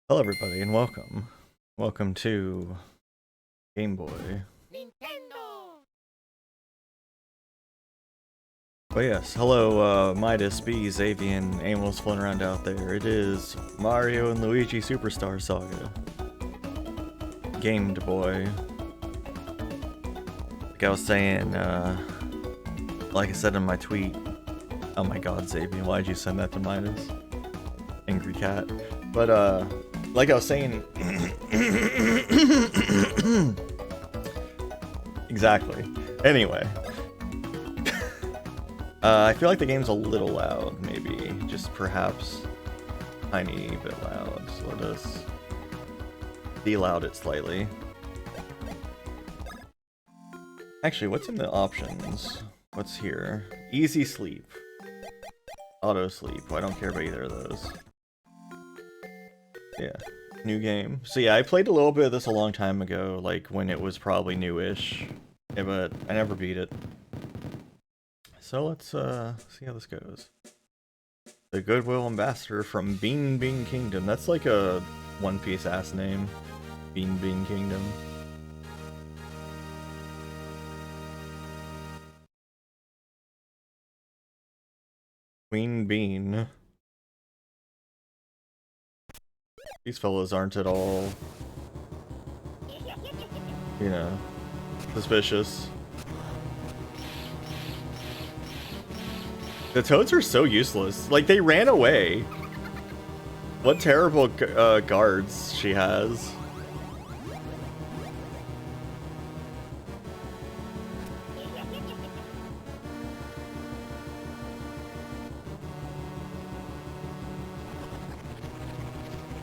Hello everybody and welcome. Welcome to Game Boy. Nintendo! Oh yes, hello Midas, Bees, Avian, animals floating around out there. It is Mario and Luigi Superstar Saga. Gamed Boy. Like I was saying, like I said in my tweet, oh my god, Avian, why'd you send that to Midas? Angry cat. But like I was saying, exactly. Anyway, I feel like the game's a little loud, maybe just perhaps tiny bit loud. So let us de-loud it slightly. Actually, what's in the options? What's here? Easy sleep, auto sleep. Well, I don't care about either of those. Yeah, new game. So yeah, I played a little bit of this a long time ago, like when it was probably newish, yeah, but I never beat it. So let's see how this goes. The Goodwill Ambassador from Bean Kingdom. That's like a One Piece ass name. Bean Kingdom. Queen Bean. These fellows aren't at all, you know, suspicious. The toads are so useless. Like, they ran away. What terrible guards she has.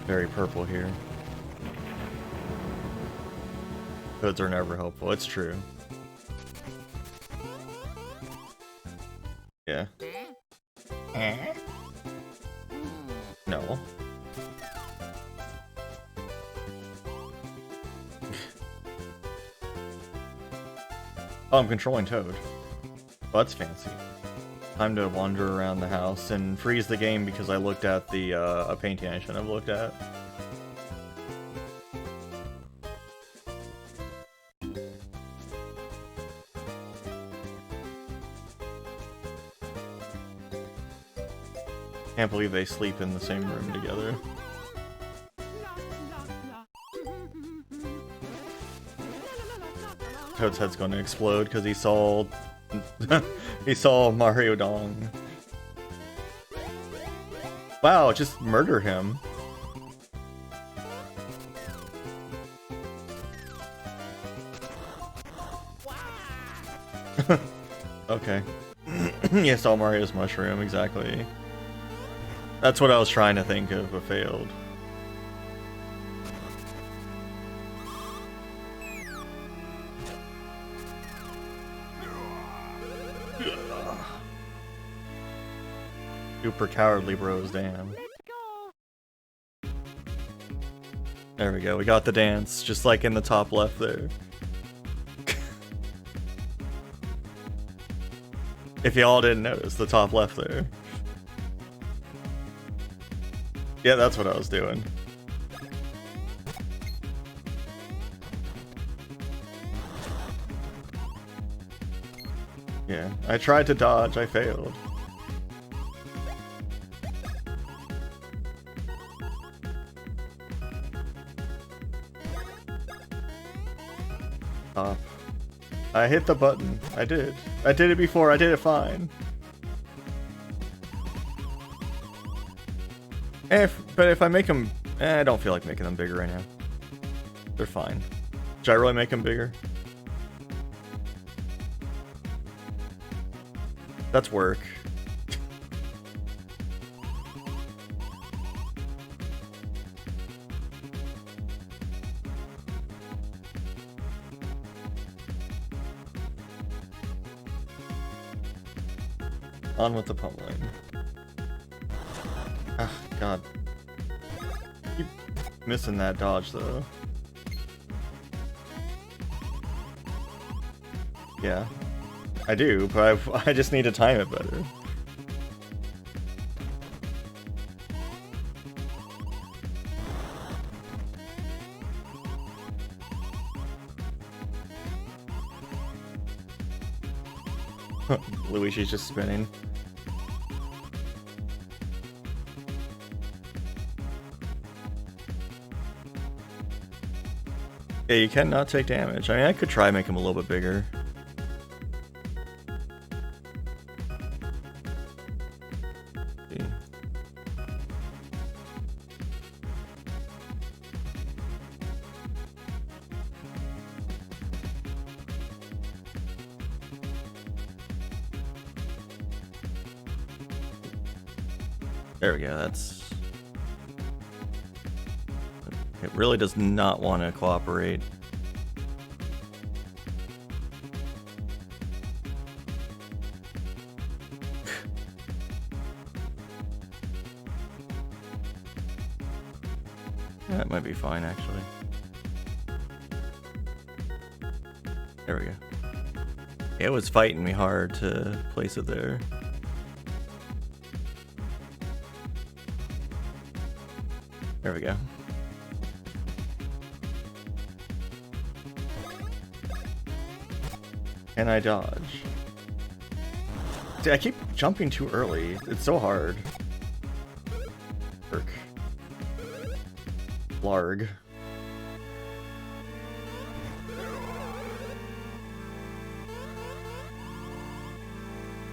Very purple here. Toads are never helpful, it's true. Yeah. No. Oh, I'm controlling Toad. Well, that's fancy. Time to wander around the house and freeze the game because I looked at the a painting I shouldn't have looked at. Can't believe they sleep in the same room together. Toad's head's gonna explode because he saw he saw Mario Dong. Wow, just murder him. Okay. You saw Mario's mushroom, exactly. That's what I was trying to think of, but failed. Super cowardly bros, damn. There we go, we got the dance, just like in the top left there. If y'all didn't notice, the top left there. Yeah, that's what I was doing. Yeah, I tried to dodge, I failed. Top. I hit the button. I did. I did it before, I did it fine. But if I make them... I don't feel like making them bigger right now. They're fine. Should I really make them bigger? That's work. On with the pummeling. Ah, God. Keep missing that dodge, though. Yeah. I do, but I just need to time it better. Luigi's just spinning. Yeah, you cannot take damage. I mean, I could try and make him a little bit bigger. See. There we go, that's... It really does not want to cooperate. That might be fine, actually. There we go. It was fighting me hard to place it there. There we go. Can I dodge? See, I keep jumping too early. It's so hard. Perk. Larg.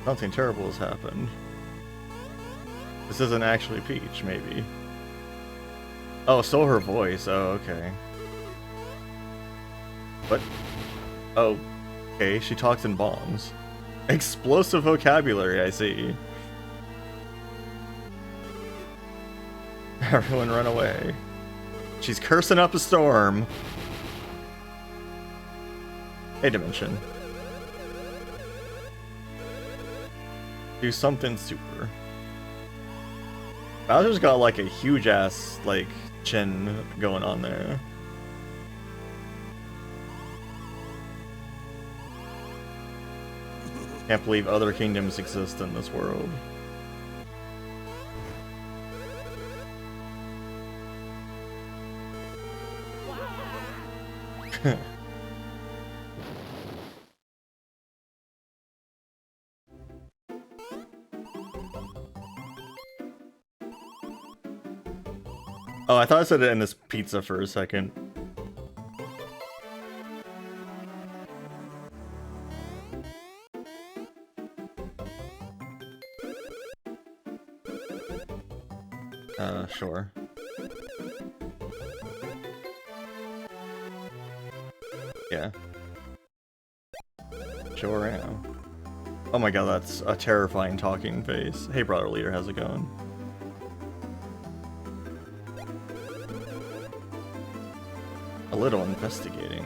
Something terrible has happened. This isn't actually Peach, maybe. Oh, so her voice. Oh, okay. What? Oh, okay. She talks in bombs. Explosive vocabulary, I see. Everyone run away. She's cursing up a storm. Hey, Dimension. Do something super. Bowser's got like a huge ass like chin going on there. Can't believe other kingdoms exist in this world. Oh, I thought I said it in this pizza for a second. Sure. Yeah. Sure am. Oh my god, that's a terrifying talking face. Hey, brother leader, how's it going? A little investigating.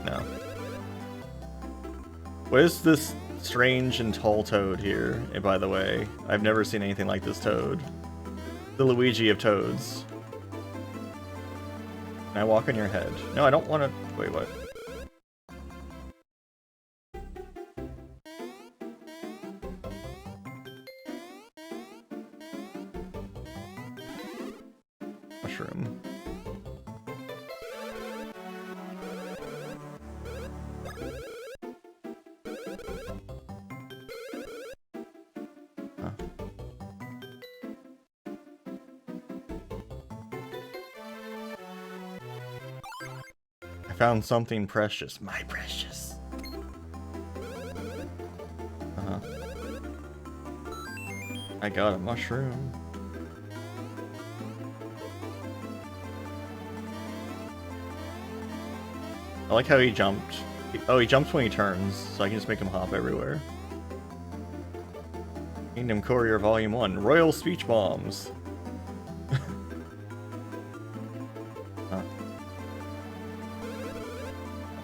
No. What is this strange and tall toad here, and by the way? I've never seen anything like this toad. The Luigi of toads. Can I walk on your head? No, I don't want to... Wait, what? Mushroom. Huh. I found something precious. My precious. Uh-huh. I got a mushroom. I like how he jumped. Oh, he jumps when he turns, so I can just make him hop everywhere. Kingdom Courier Volume 1. Royal Speech Bombs. Huh.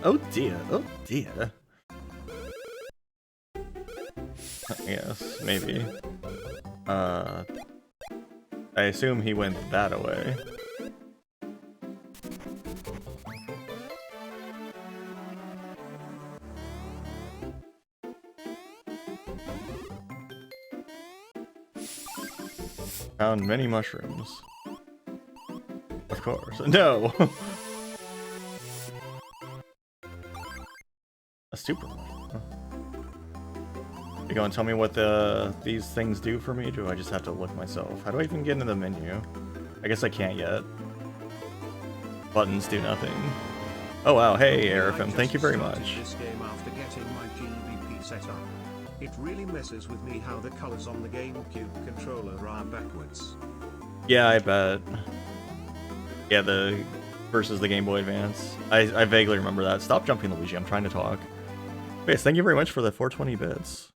Oh dear, oh dear. Yes, maybe. I assume he went that away. Found many mushrooms. Of course. No! super mushroom. You gonna tell me what these things do for me? Do I just have to look myself? How do I even get into the menu? I guess I can't yet. Buttons do nothing. Oh wow, hey Arifim, thank you very much. This game after getting my GBP set up. It really messes with me how the colors on the GameCube controller are backwards. Yeah, I bet. Yeah, the versus the Game Boy Advance. I vaguely remember that. Stop jumping, Luigi. I'm trying to talk. Yes, thank you very much for the 420 bits.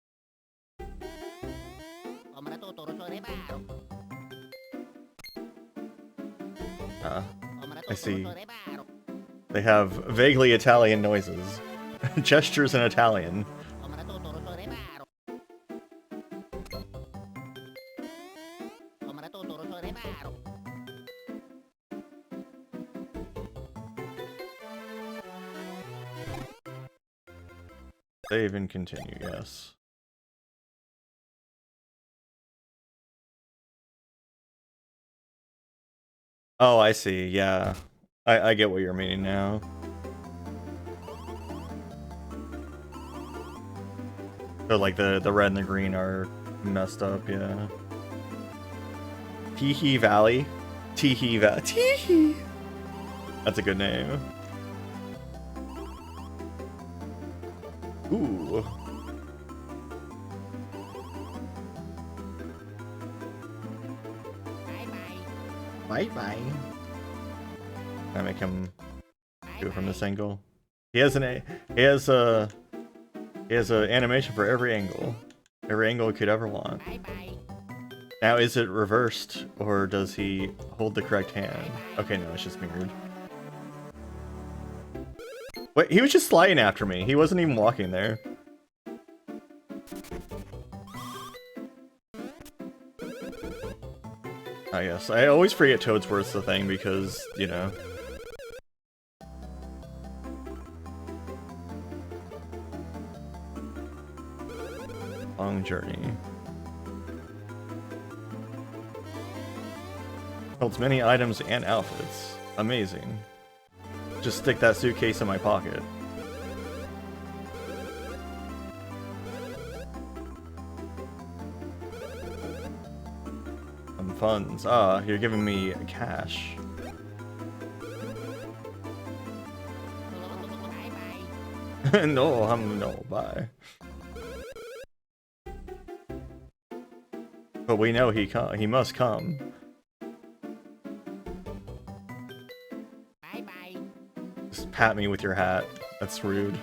I see. They have vaguely Italian noises. Gestures in Italian. Save and continue, yes. Oh, I see, yeah. I get what you're meaning now. So like the red and the green are messed up, yeah. Teehee Valley? Teehee Valley. Teehee! That's a good name. Ooh. Bye-bye. Can I make him do it from this angle? He has an animation for every angle he could ever want. Now is it reversed or does he hold the correct hand? Okay, no, it's just mirrored. Wait, he was just sliding after me. He wasn't even walking there. Oh yes, I always forget Toadsworth's the thing because, you know. Long journey. Holds many items and outfits. Amazing. Just stick that suitcase in my pocket. Some funds. Ah, you're giving me cash. No, bye. But we know he must come. Just pat me with your hat. That's rude.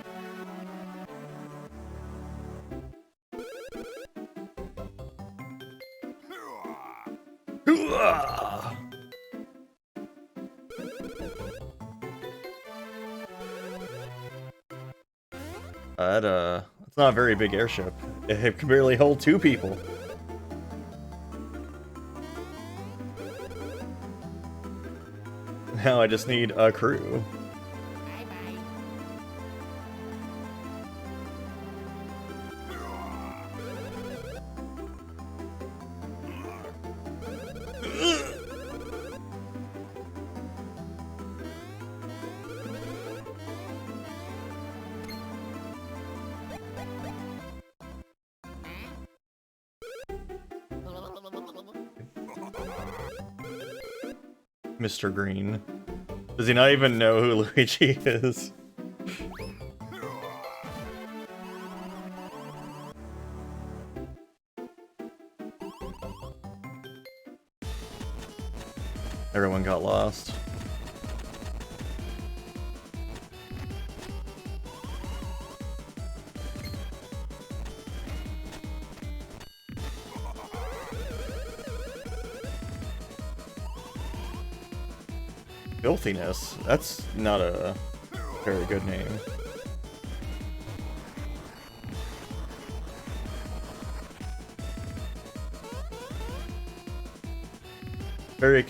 It's not a very big airship. It can barely hold 2 people. Now I just need a crew. Mr. Green. Does he not even know who Luigi is? Everyone got lost. Filthiness? That's not a very good name.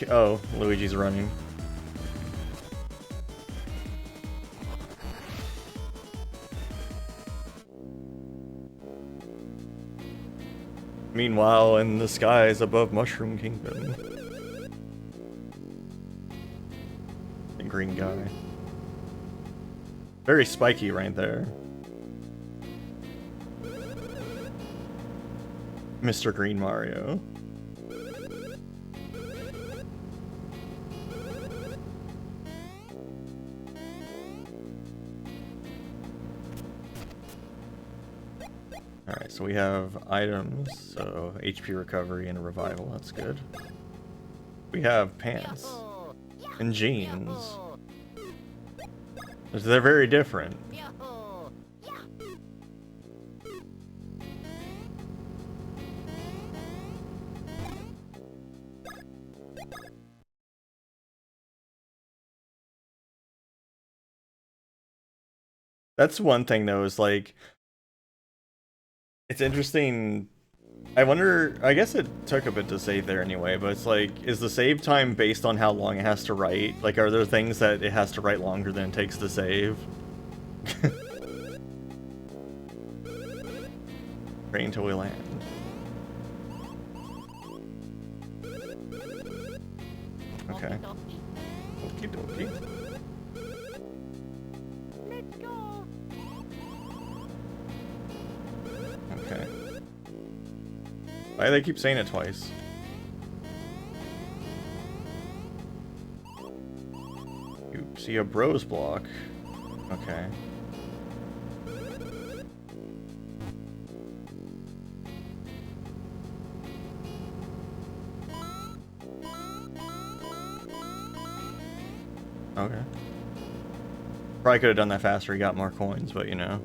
Oh, Luigi's running. Meanwhile, in the skies above Mushroom Kingdom. The green guy. Very spiky right there. Mr. Green Mario. Alright, so we have items, so HP recovery and revival, that's good. We have pants and jeans. They're very different. That's one thing though, is like, it's interesting. I wonder, I guess it took a bit to save there anyway, but it's like, is the save time based on how long it has to write? Like, are there things that it has to write longer than it takes to save? Wait until we land. Okay. Okie dokie. Okay. Why do they keep saying it twice? You see a bros block. Okay. Okay. Probably could have done that faster, he got more coins, but you know.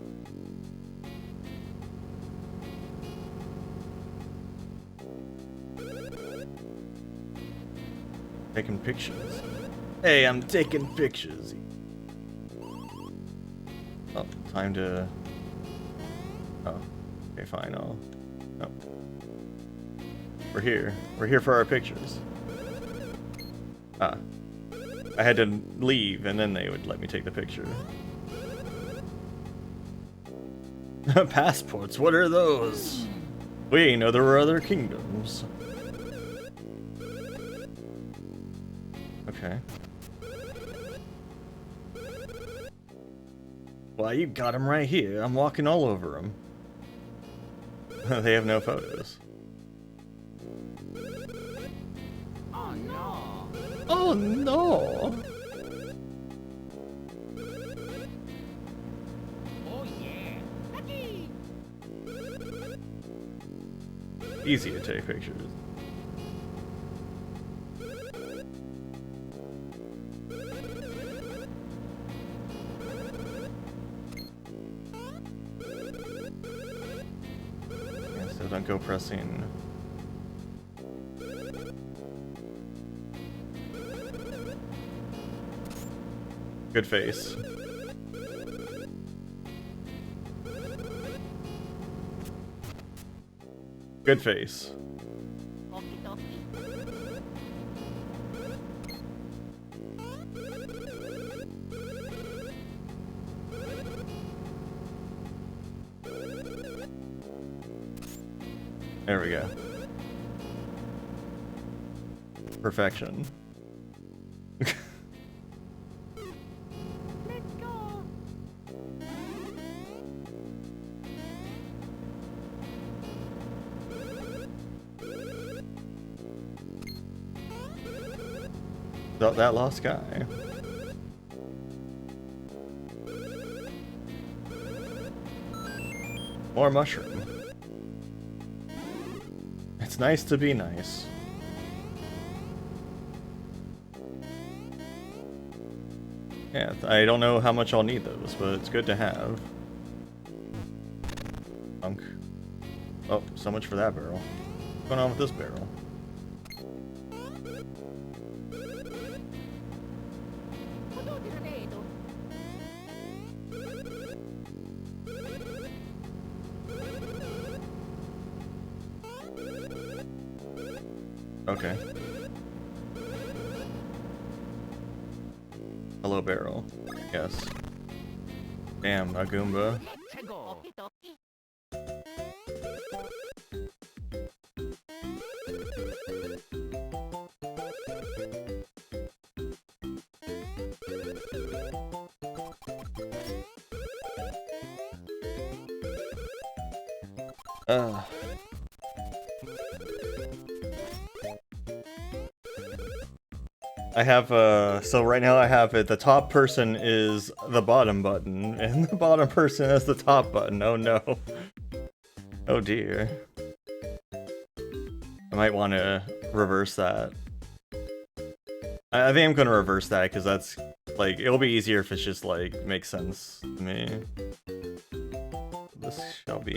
Taking pictures. Hey, I'm taking pictures. Oh, time to... Oh, okay, fine, I'll... Oh. We're here. We're here for our pictures. Ah. I had to leave, and then they would let me take the picture. Passports, what are those? We know there were other kingdoms. Okay. Why, you got them right here. I'm walking all over them. They have no photos. Oh no! Oh no! Oh yeah! Lucky! Easy to take pictures. Yeah, so don't go pressing. Good face. Good face. Okie dokie. There we go. Perfection. Let's go! That lost guy. More mushroom. It's nice to be nice. Yeah, I don't know how much I'll need those, but it's good to have. Punk. Oh, so much for that barrel. What's going on with this barrel? Okay. Hello, barrel. Yes. Damn, a Goomba. Let's go! Okie dokie. I have, so right now I have it, the top person is the bottom button, and the bottom person is the top button. Oh no. Oh dear. I might want to reverse that. I think I'm going to reverse that, because that's, like, it'll be easier if it's just, like, makes sense to me. This shall be...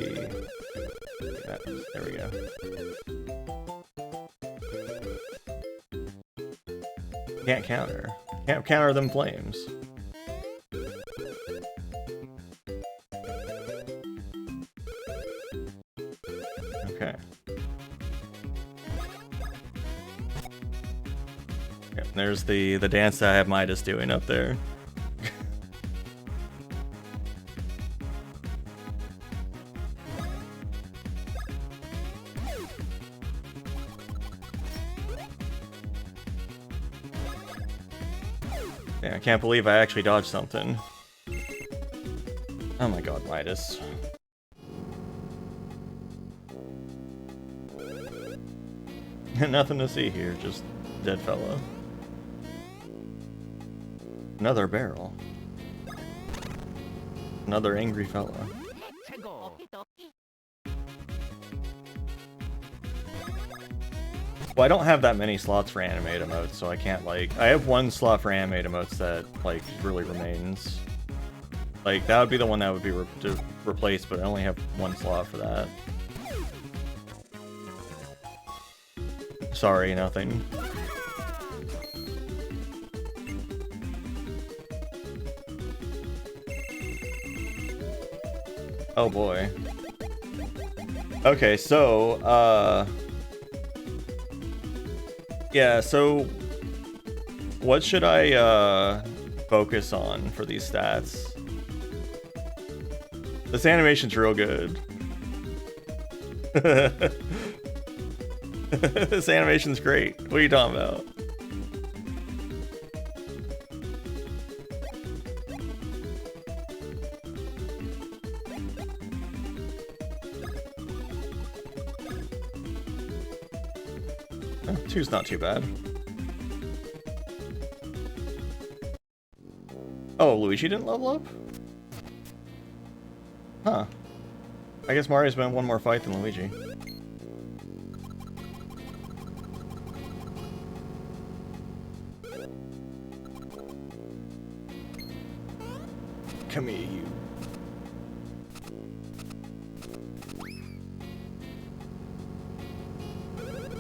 Yeah, there we go. Can't counter. Can't counter them flames. Okay. Yep, there's the dance that I have Midas doing up there. Yeah, I can't believe I actually dodged something. Oh my god, Midas. Nothing to see here, just dead fella. Another barrel. Another angry fella. Well, I don't have that many slots for animate emotes, so I can't, like... I have one slot for animate emotes that, like, really remains. Like, that would be the one that would be replaced, but I only have one slot for that. Sorry, nothing. Oh boy. Okay, so, yeah, so what should I focus on for these stats? This animation's real good. This animation's great. What are you talking about? Oh, 2's not too bad. Oh, Luigi didn't level up? Huh. I guess Mario's been one more fight than Luigi. Come here, you.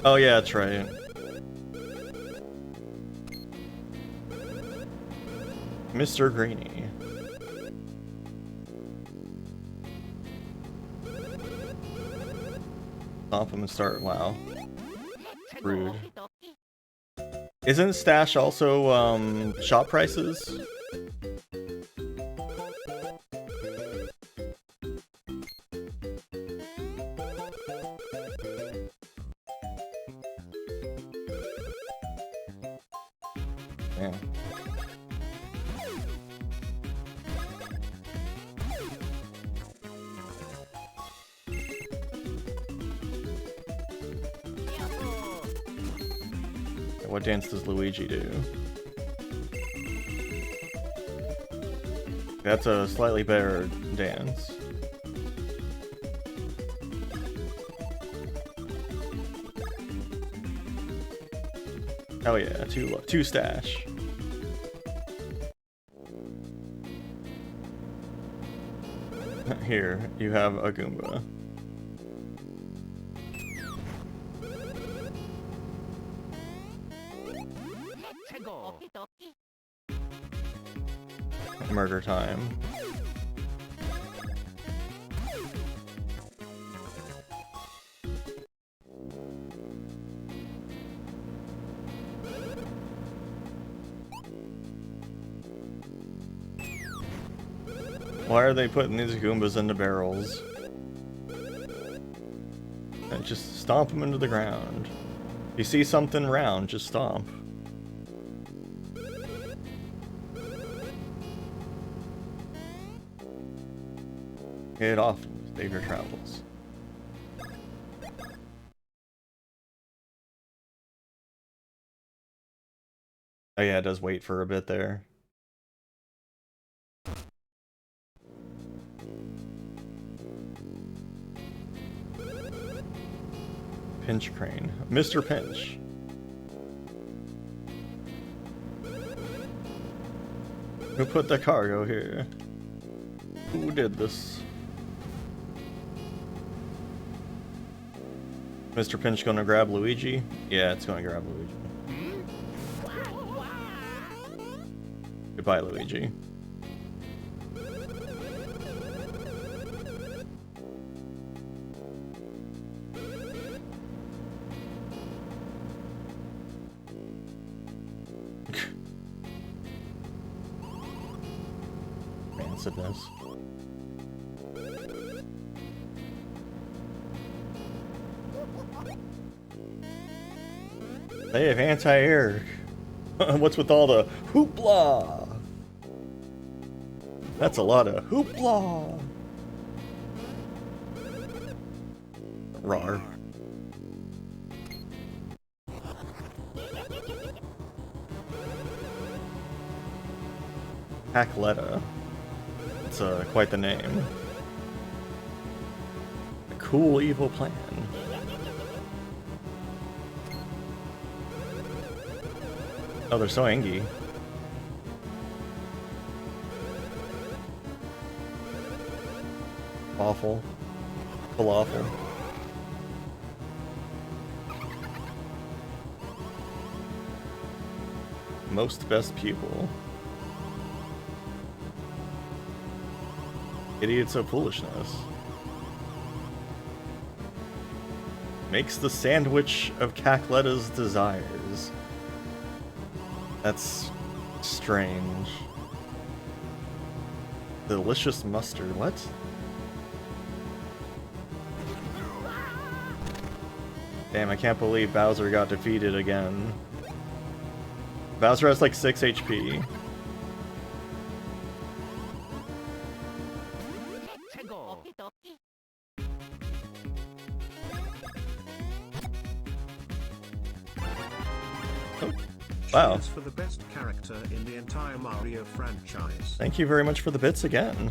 Oh yeah, that's right. Mr. Greeny. Stop him and start. Wow. Rude. Isn't Stash also shop prices? Yeah. What dance does Luigi do? That's a slightly better dance. Oh yeah, two stash. Here, you have a Goomba. Murder time. Why are they putting these Goombas into barrels? And just stomp them into the ground. If you see something round, just stomp. It often save your travels. Oh yeah, it does wait for a bit there. Pinch crane. Mr. Pinch. Who put the cargo here? Who did this? Mr. Pinch gonna grab Luigi? Yeah, it's gonna grab Luigi. Goodbye, Luigi. Rancidness. They have anti-air. What's with all the hoopla? That's a lot of hoopla. Rar. Hackletta. It's quite the name. A cool evil plan. Oh, they're so angry. Awful. Falafel. Most best pupil. Idiots of foolishness. Makes the sandwich of Cackletta's desires. That's strange. Delicious mustard. What? Damn, I can't believe Bowser got defeated again. Bowser has like 6 HP. Wow. Cheers for the best character in the entire Mario franchise. Thank you very much for the bits again.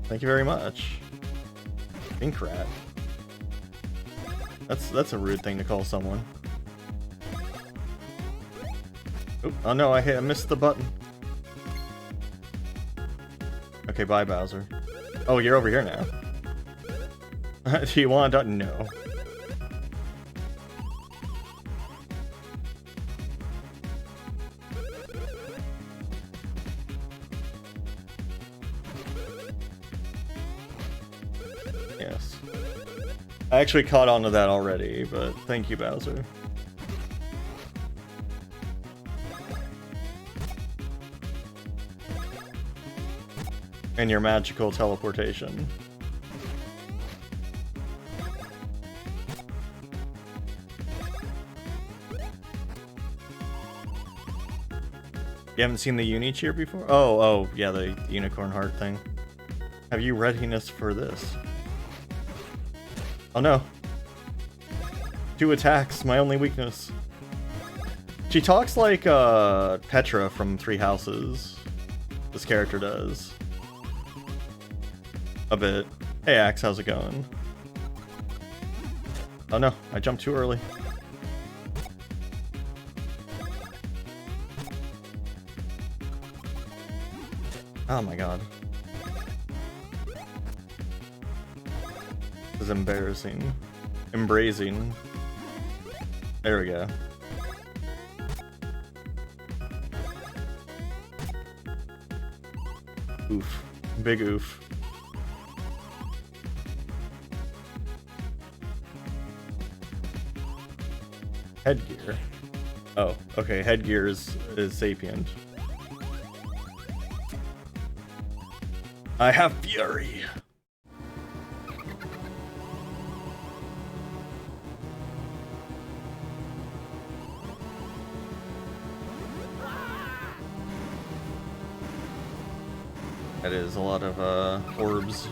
Thank you very much. Pink rat. That's a rude thing to call someone. Oop, oh no, I missed the button. Okay, bye Bowser. Oh, you're over here now. Do you want to? No. Yes. I actually caught on to that already, but thank you, Bowser. And your magical teleportation. You haven't seen the uni cheer before? Oh, yeah, the unicorn heart thing. Have you readiness for this? Oh no. 2 attacks, my only weakness. She talks like Petra from Three Houses. This character does. A bit. Hey Axe, how's it going? Oh no, I jumped too early. Oh my god. This is embarrassing. Embracing. There we go. Oof. Big oof. Headgear. Oh, okay, headgear is sapient. I have fury! That is a lot of orbs.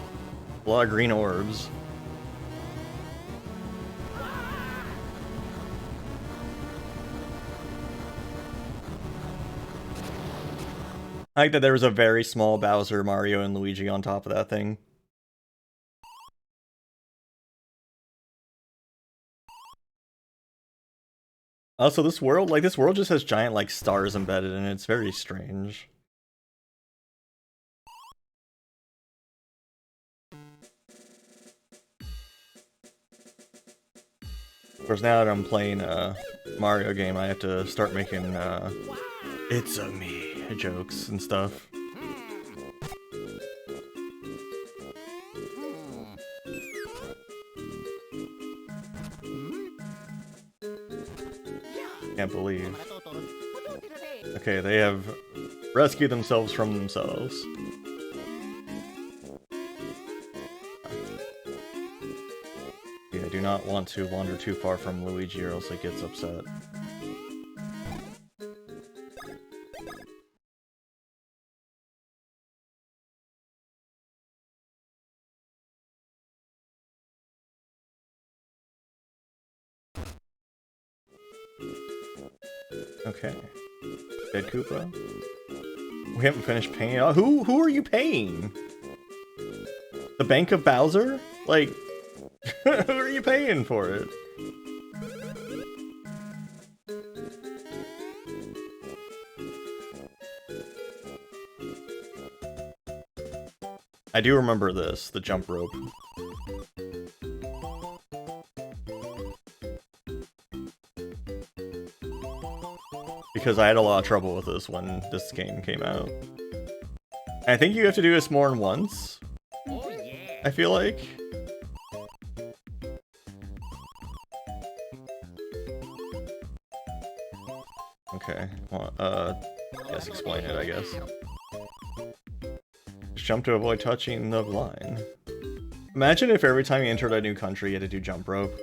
A lot of green orbs. I like that there was a very small Bowser, Mario, and Luigi on top of that thing. Also, this world just has giant, like, stars embedded in it. It's very strange. Of course, now that I'm playing a Mario game, I have to start making, "It's a me" jokes and stuff. Can't believe. Okay, they have rescued themselves from themselves. Yeah, I do not want to wander too far from Luigi or else it gets upset. Okay. Dead Koopa. We haven't finished paying. Oh, who are you paying? The Bank of Bowser? Like, who are you paying for it? I do remember this, the jump rope. Because I had a lot of trouble with this when this game came out. I think you have to do this more than once. Oh yeah. I feel like. Okay, well, guess explain it, I guess. Just jump to avoid touching the line. Imagine if every time you entered a new country you had to do jump rope.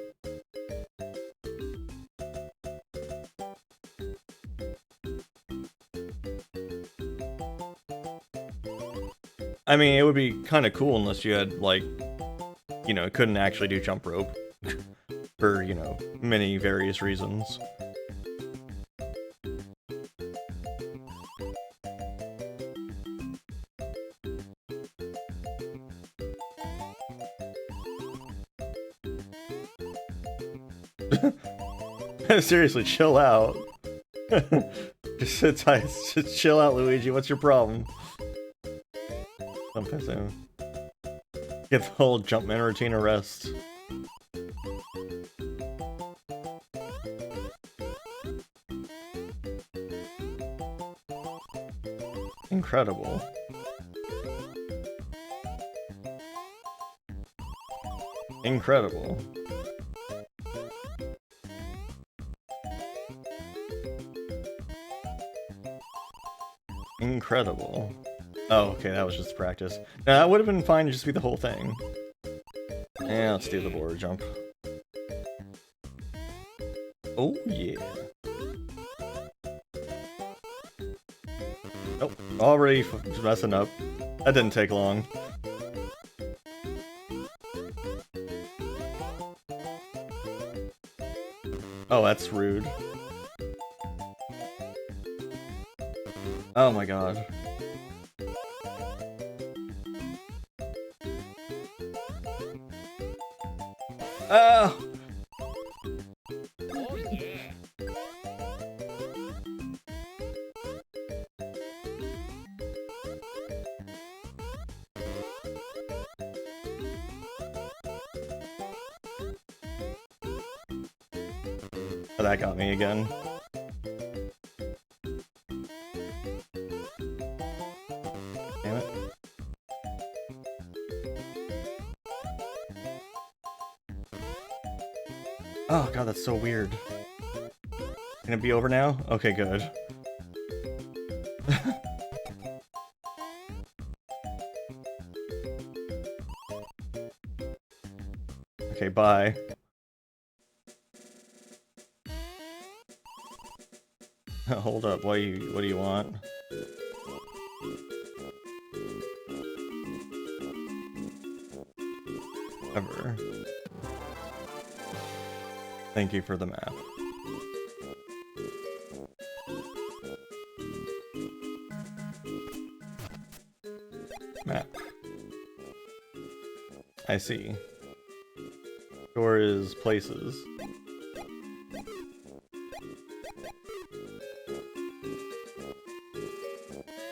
I mean, it would be kind of cool unless you had, like, you know, couldn't actually do jump rope. For, you know, many various reasons. Seriously, chill out. Just sit tight. Just chill out, Luigi. What's your problem? Don't piss him. Get the whole Jumpman routine a rest. Incredible. Incredible. Incredible. Oh, okay, that was just practice. No, that would have been fine to just be the whole thing. Yeah, let's do the border jump. Oh, yeah. Oh, already messing up. That didn't take long. Oh, that's rude. Oh my god. Oh! Oh yeah. Oh, that got me again. Damn it. Oh god, that's so weird. Can it be over now? Okay, good. Okay, bye. Hold up, what do you want? Ever. Thank you for the map. see. Door is places.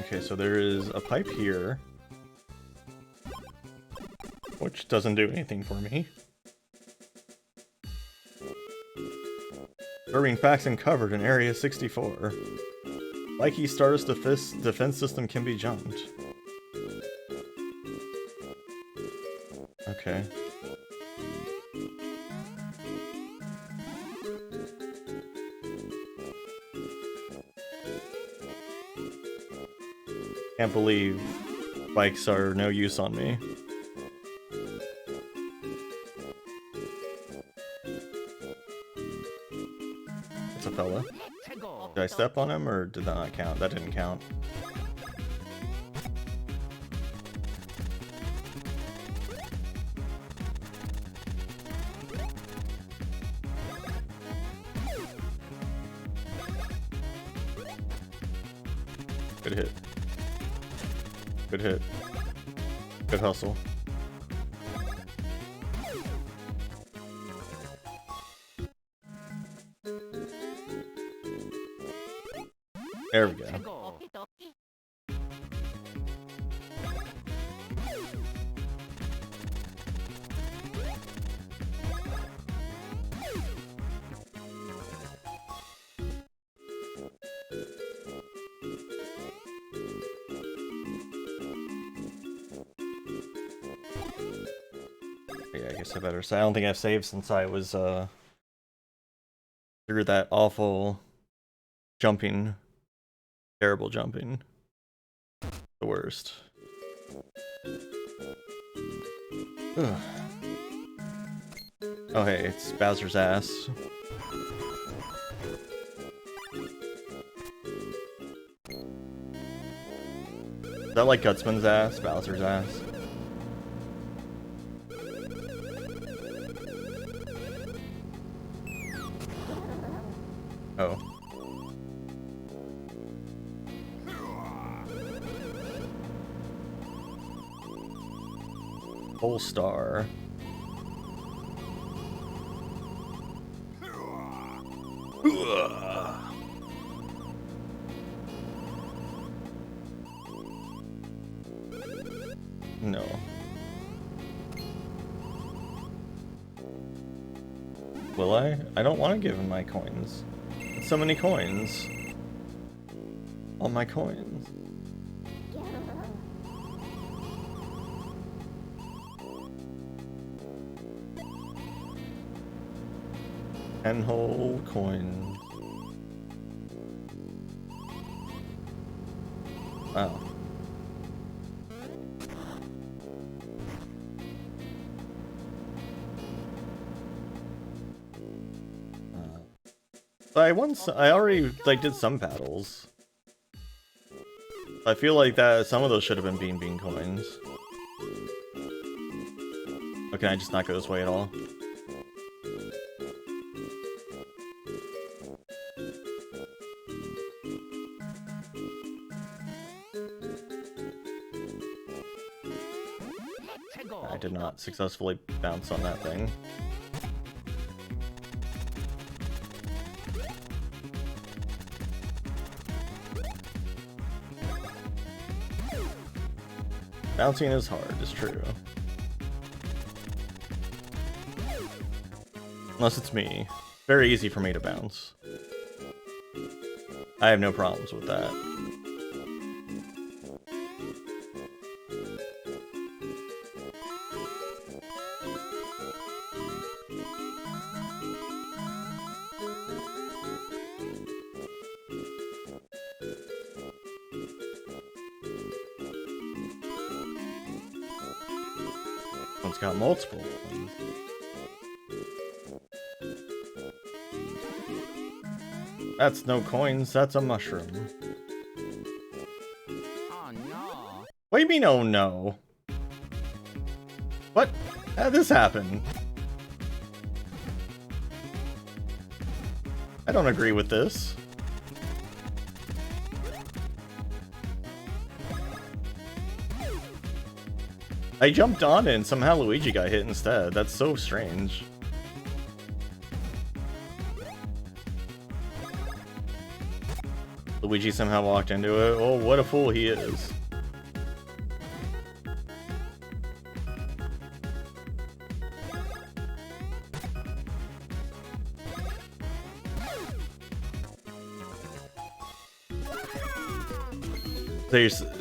Okay, so there is a pipe here, which doesn't do anything for me. Furry faxing covered in Area 64. Mikey's Stardust defense system can be jumped. Okay. Can't believe bikes are no use on me. It's a fella. Did I step on him or did that not count? That didn't count. Good hit. Good hit. Good hustle. There we go. Yeah, I guess I better say I don't think I've saved since I was through that awful jumping, terrible jumping. The worst. Ugh. Oh hey, it's Bowser's ass. Is that like Gutsman's ass? Bowser's ass? Oh. Whole star. No. Will I? I don't want to give him my coins. So many coins. All my coins. And whole coins. Wow. I already like did some battles. I feel like that some of those should have been bean coins. Or can I just not go this way at all? I did not successfully bounce on that thing. Bouncing is hard, it's true. Unless it's me. Very easy for me to bounce. I have no problems with that. One's got multiple ones. That's no coins, that's a mushroom. Oh no. What do you mean, oh no? What? How did this happen? I don't agree with this. I jumped on it and somehow Luigi got hit instead. That's so strange. Luigi somehow walked into it. Oh, what a fool he is.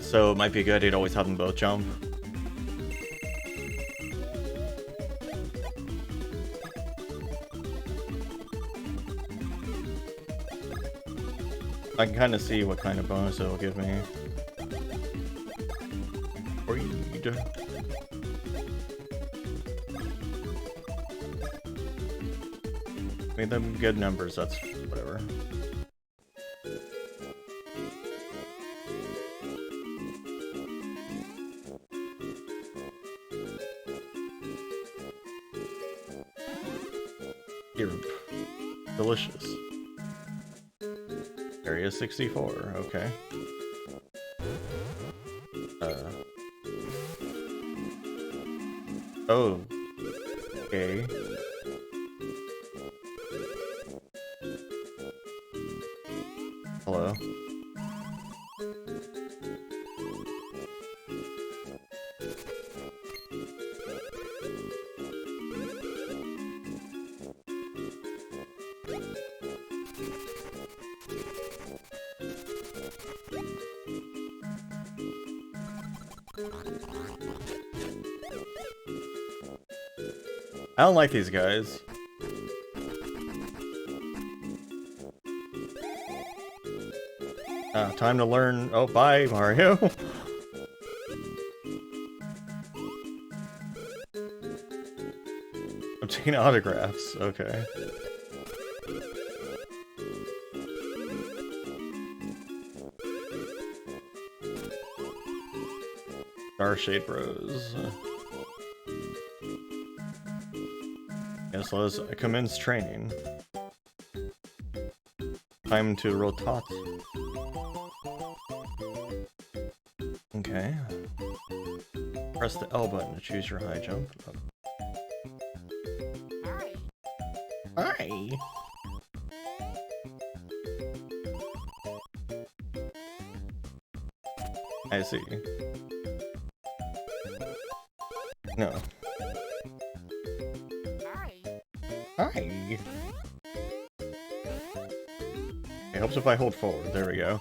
So it might be good, he'd always have them both jump. I can kind of see what kind of bonus it'll give me. Read. Made them good numbers, that's whatever. Delicious. Area 64, okay. Oh. Okay. Hello. I don't like these guys. Time to learn. Oh, bye, Mario. Obtain autographs. Okay. Starshade Bros. Yes, let's commence training. Time to rotate. Okay. Press the L button to choose your high jump. Hi. I see. No. Hi. It helps if I hold forward. There we go.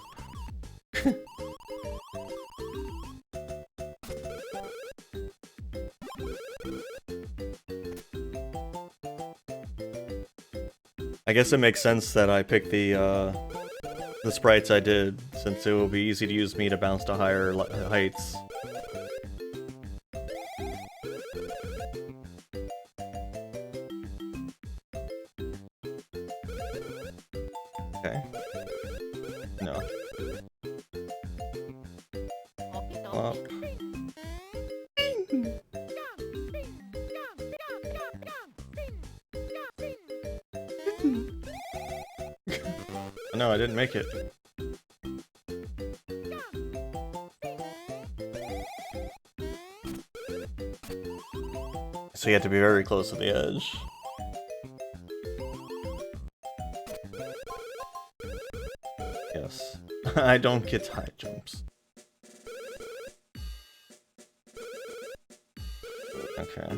I guess it makes sense that I picked the sprites I did, since it will be easy to use me to bounce to higher heights. Okay. No. Up. No, I didn't make it. So you have to be very close to the edge. Yes. I don't get high jumps. Okay.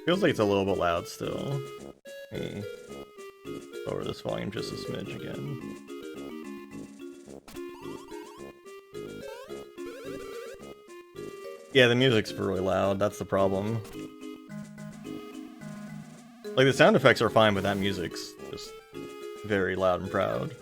Feels like it's a little bit loud still. Let me lower this volume just a smidge again. Yeah, the music's really loud, that's the problem. Like, the sound effects are fine, but that music's just very loud and proud.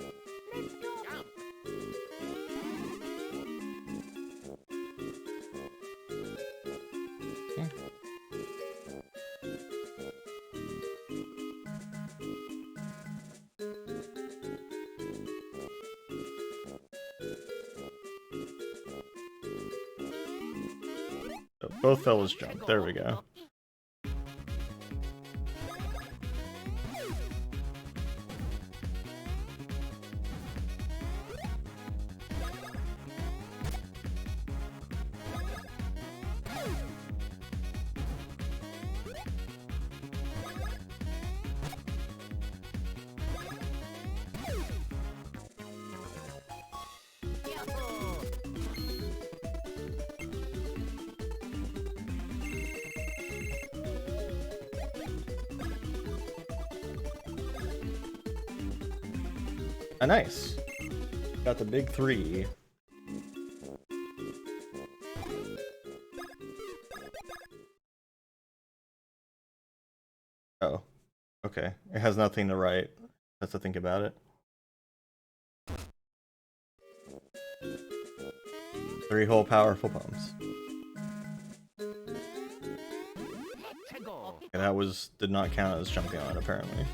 Both fellas jump. There we go. Ah, nice. Got the big 3. Oh, okay. It has nothing to write. That's to think about it. 3 whole powerful pumps. Okay, that did not count as jumping on it, apparently.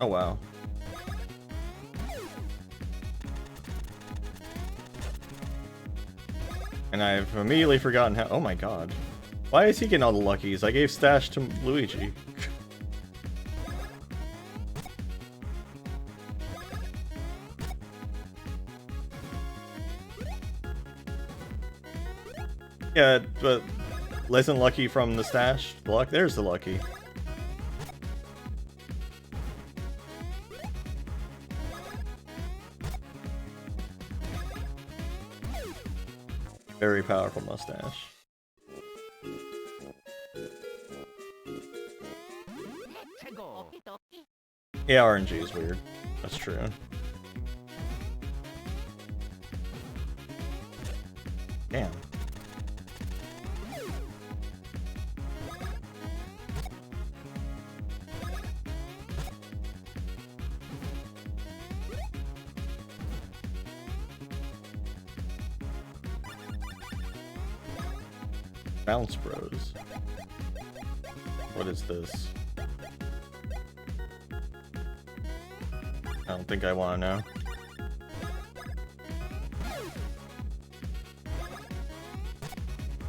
Oh wow. And I've immediately forgotten how— oh my god. Why is he getting all the luckies? I gave Stash to Luigi. Yeah, but isn't lucky from the Stash? The luck? There's the lucky. Very powerful mustache. Yeah, RNG is weird. That's true. Damn. Bounce Bros. What is this? I don't think I want to know.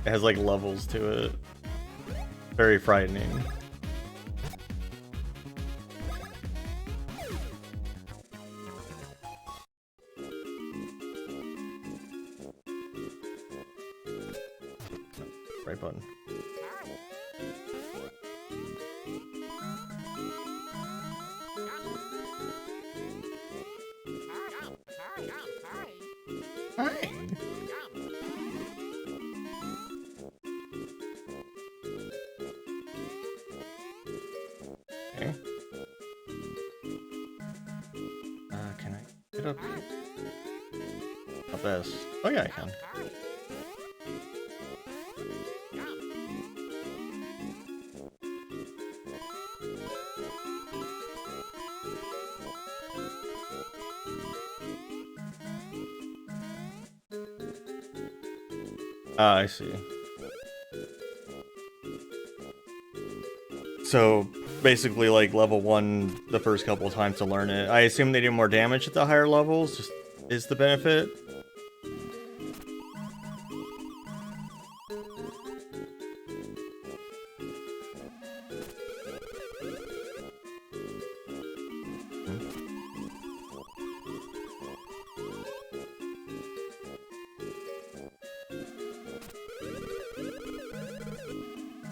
It has like levels to it. Very frightening. Right button. Hi. Okay. Can I get up here? Not this. Oh yeah, I can. Ah, I see. So basically like level 1 the first couple of times to learn it. I assume they do more damage at the higher levels, just is the benefit.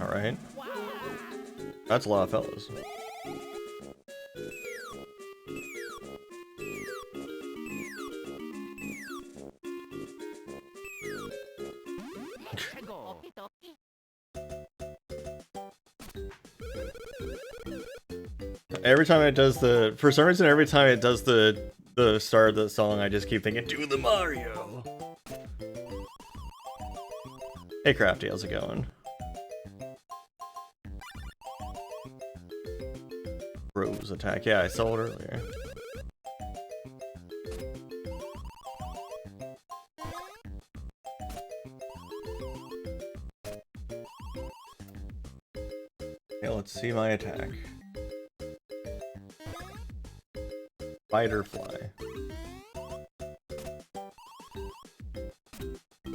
Alright. That's a lot of fellas. Every time it does for some reason, every time it does the start of the song, I just keep thinking, do the Mario! Hey Crafty, how's it going? Rose attack, yeah, I saw it earlier. Okay, let's see my attack. Fight or fly.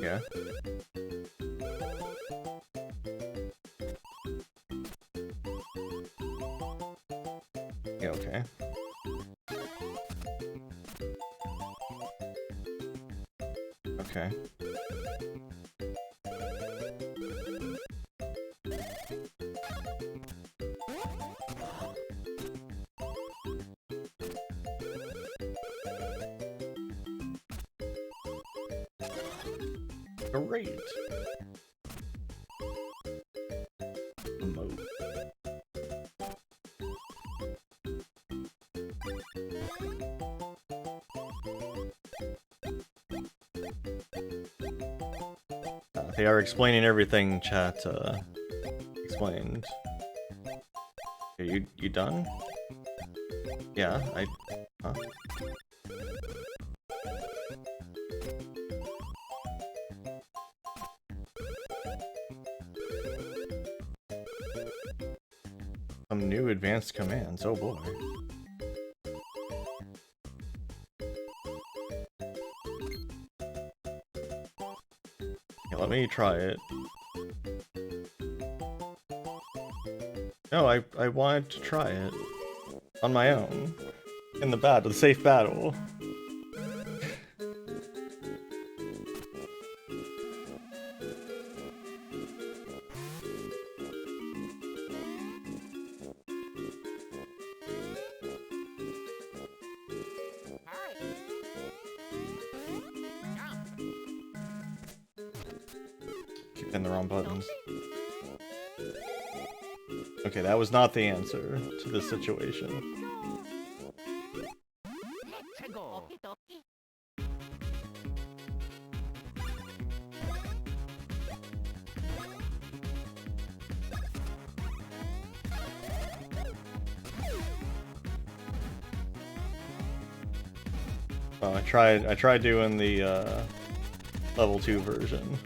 Yeah. Yeah, okay. Okay. Great. Emote. They are explaining everything chat explained. Are you done? Yeah, huh? Some new advanced commands, oh boy. Yeah, let me try it. No, I wanted to try it. On my own. In the safe battle. Keep hitting the wrong buttons. Okay, that was not the answer to this situation. Oh, I tried doing the level 2 version.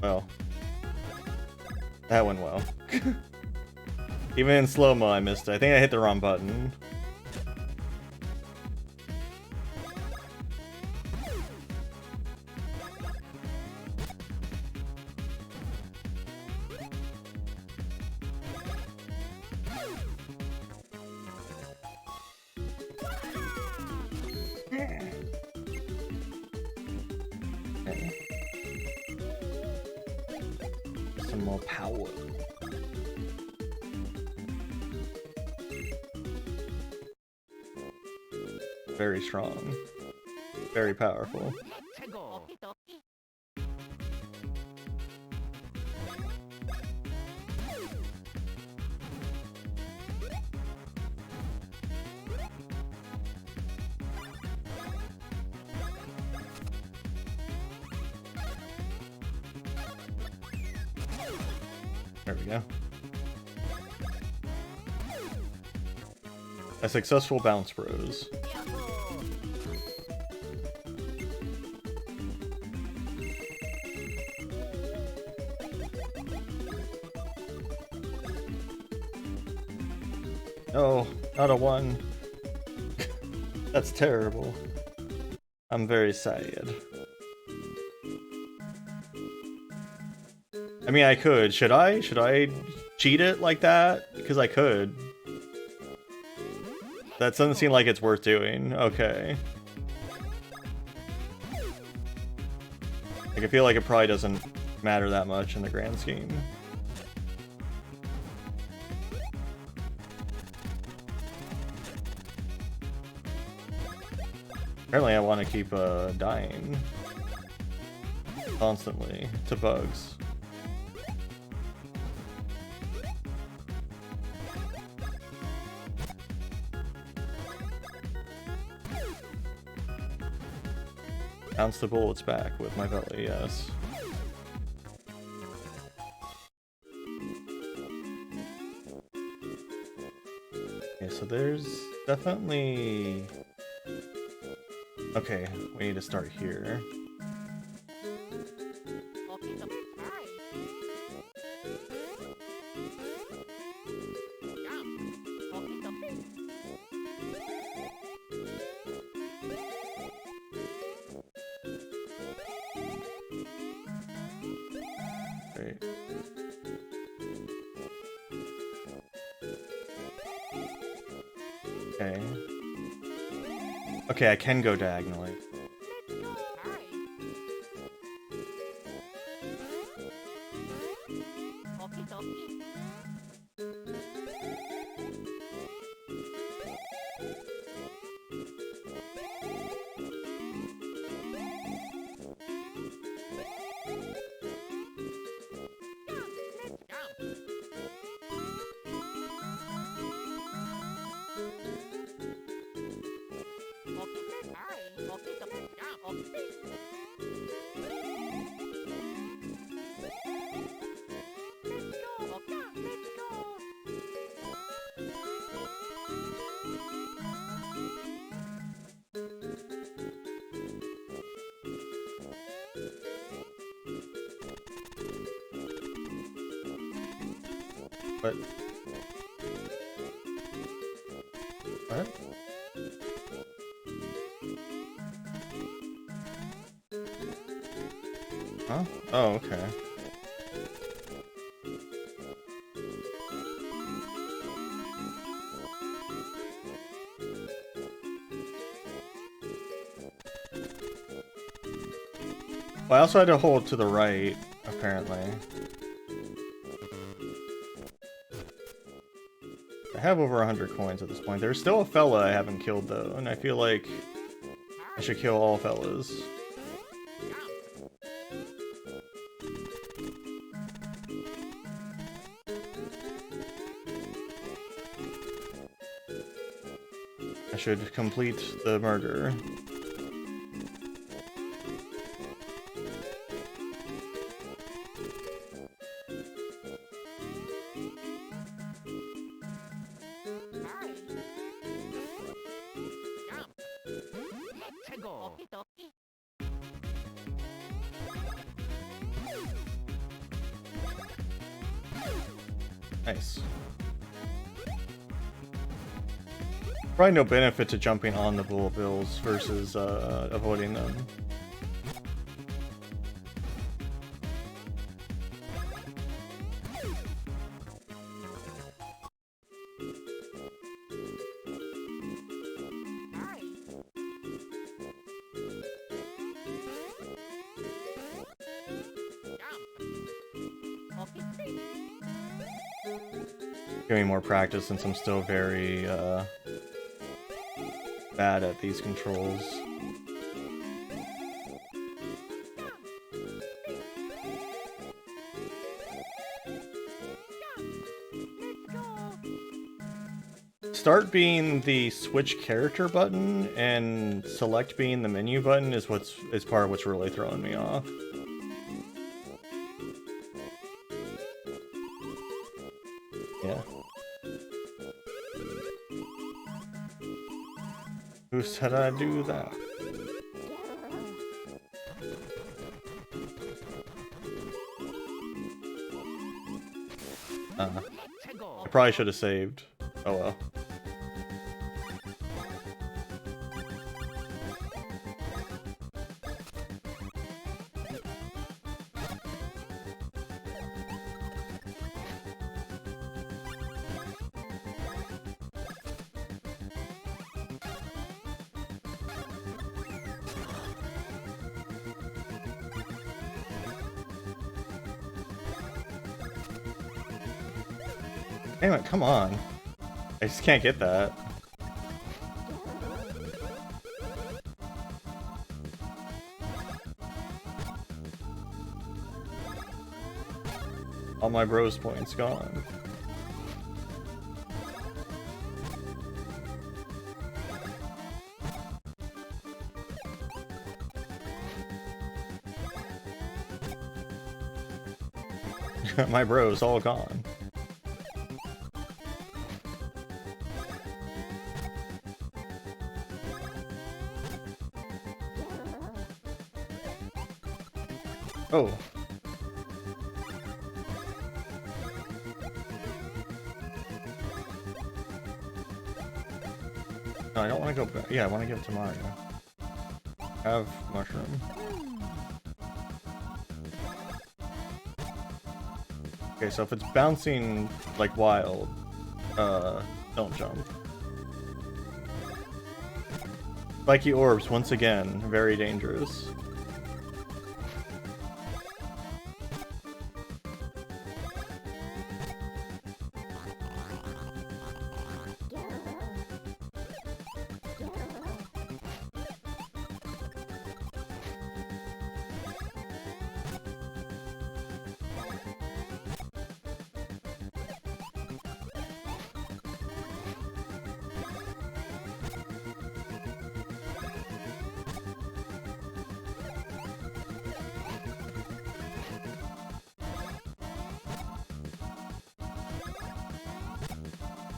Well, that went well. Even in slow-mo I missed it. I think I hit the wrong button. Some more power. Very strong. Very powerful. There we go. A successful bounce bros. No, not a 1. That's terrible. I'm very sad. I mean, I could. Should I? Should I cheat it like that? Because I could. That doesn't seem like it's worth doing. Okay. Like, I feel like it probably doesn't matter that much in the grand scheme. Apparently I want to keep dying constantly to bugs. Bounce the bullets back with my belly, yes. Okay, so there's definitely... Okay, we need to start here. Okay. Okay, I can go diagonally. What? What? Huh? Oh, okay. Well, I also had to hold to the right, apparently. I have over 100 coins at this point. There's still a fella I haven't killed, though, and I feel like I should kill all fellas. I should complete the murder. Nice. Probably no benefit to jumping on the bullet bills versus avoiding them. Give me more practice since I'm still very bad at these controls. Start being the switch character button and select being the menu button is part of what's really throwing me off. Yeah. Who said I'd do that? I probably should have saved. Oh well. Damn it, come on. I just can't get that. All my bros points gone. My bros all gone. Oh. No, I don't want to go back. Yeah, I want to give it to Mario. Have mushroom. Okay, so if it's bouncing like wild, don't jump. Spiky orbs, once again, very dangerous.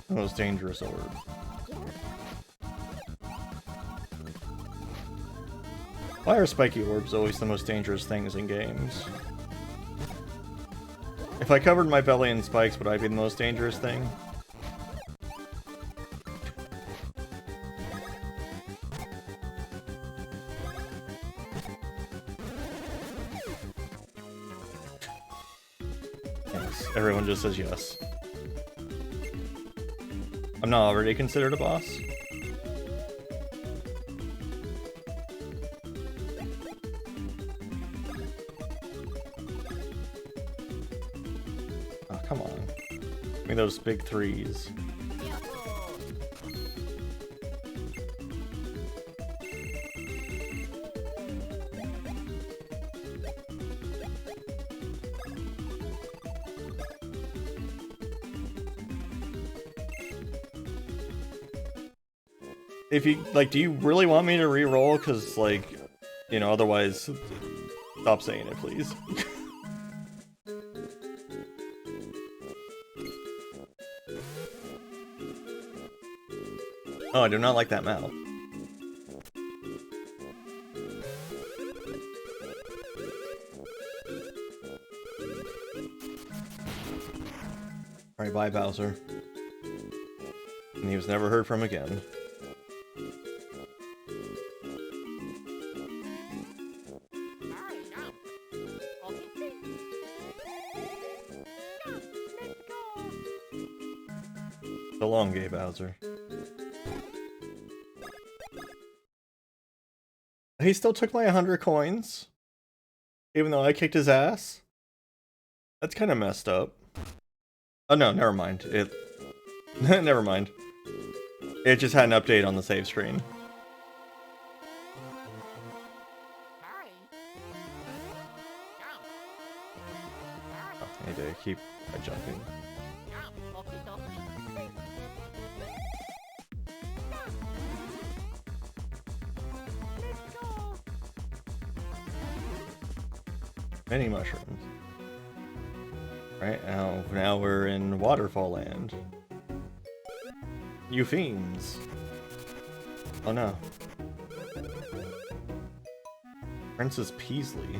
The most dangerous orb. Why are spiky orbs always the most dangerous things in games? If I covered my belly in spikes, would I be the most dangerous thing? Yes, everyone just says yes. I'm not already considered a boss? Oh, come on. Give me those big threes. If you, like, do you really want me to re-roll? Because, like, you know, otherwise, stop saying it, please. Oh, I do not like that mouth. Alright, bye, Bowser. And he was never heard from again. So long, gay Bowser. He still took my 100 coins, even though I kicked his ass? That's kind of messed up. Oh no, never mind. It... never mind. It just had an update on the save screen. Oh, I need to keep jumping. Many mushrooms. Right, now we're in Waterfall Land. You fiends. Oh no. Princess Peasley.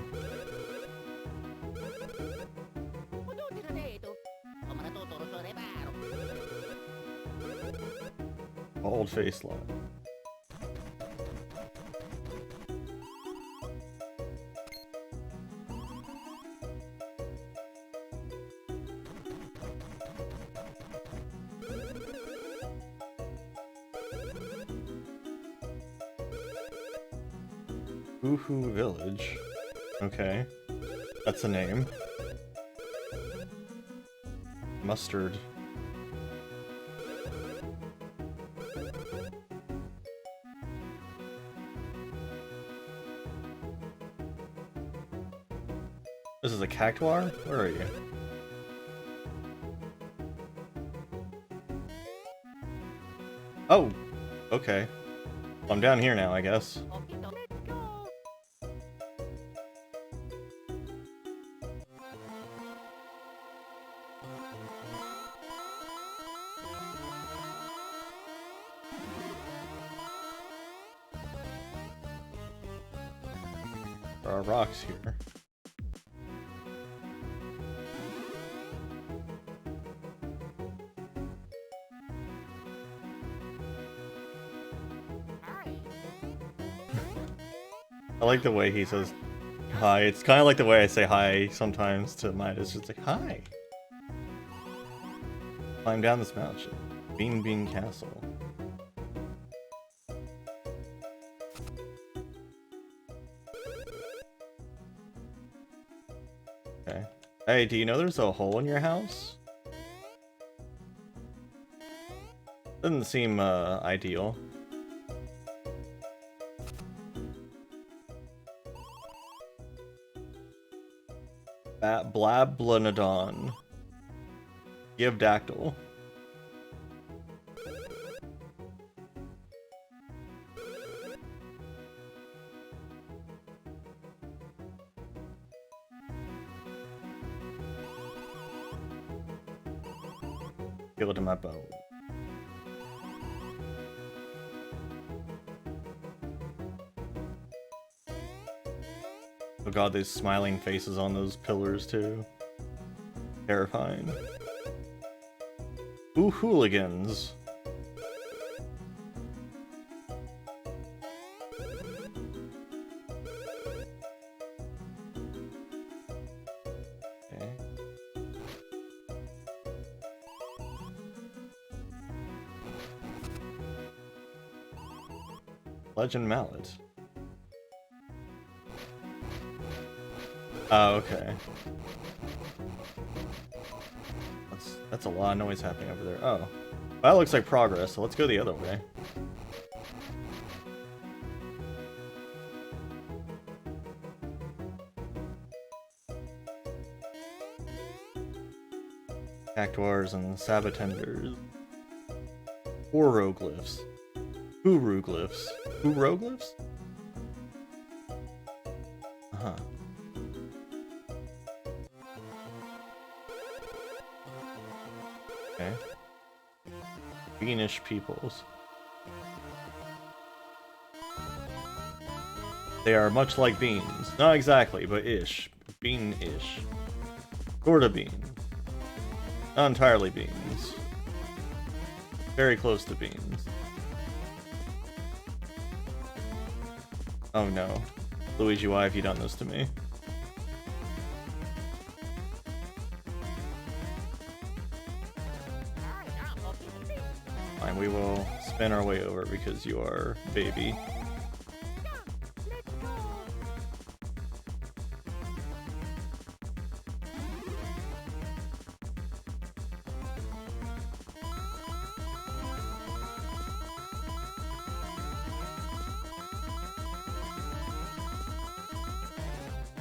Bald face lot. Woohoo Village. Okay. That's a name. Mustard. This is a cactuar? Where are you? Oh! Okay. Well, I'm down here now, I guess. There are rocks here. I like the way he says hi. It's kind of like the way I say hi sometimes to mine. It's just like, hi. Climb down this mountain. Bean Bean Castle. Hey, do you know there's a hole in your house? Doesn't seem ideal. Blablanodon. Give dactyl. Feel it in my bone. Oh god, these smiling faces on those pillars too. Terrifying. Ooh, hooligans. Okay. Legend Mallet. Oh, okay. That's a lot of noise happening over there. Oh. Well, that looks like progress, so let's go the other way. Cactuars and sabatenders. Oroglyphs. Uroglyphs. Uroglyphs? Uh-huh. Okay. Beanish peoples. They are much like beans. Not exactly, but ish. Bean-ish. Sorta bean. Not entirely beans. Very close to beans. Oh no. Luigi, why have you done this to me? Fine, we will spin our way over because you are baby.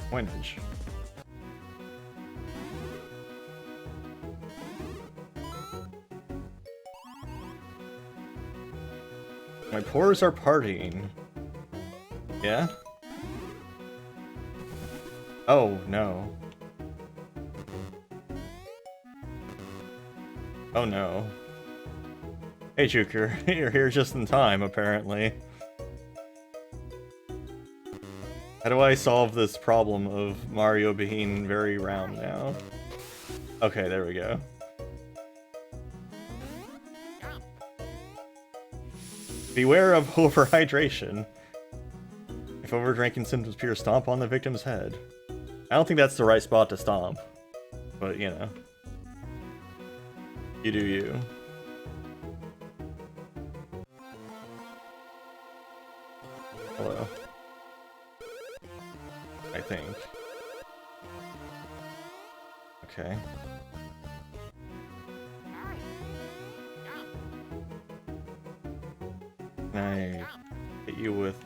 Coinage. My pores are partying. Yeah? Oh, no. Oh, no. Hey, Juker. You're here just in time, apparently. How do I solve this problem of Mario being very round now? Okay, there we go. Beware of overhydration. If overdrinking symptoms appear, stomp on the victim's head. I don't think that's the right spot to stomp. But, you know. You do you. Hello. I think. Okay. Can I hit you with...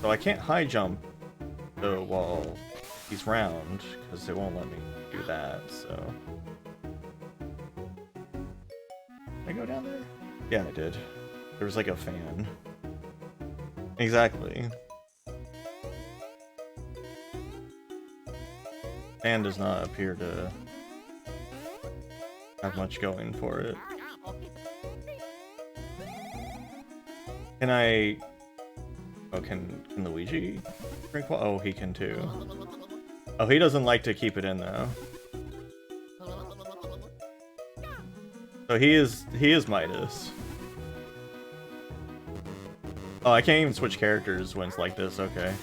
So I can't high jump the wall. He's round, because it won't let me do that, so... Did I go down there? Yeah, I did. There was like a fan. Exactly. Fan does not appear to have much going for it. Can I... Oh, can Luigi drink water? Oh, he can too. Oh, he doesn't like to keep it in though. So he is Midas. Oh, I can't even switch characters when it's like this, okay.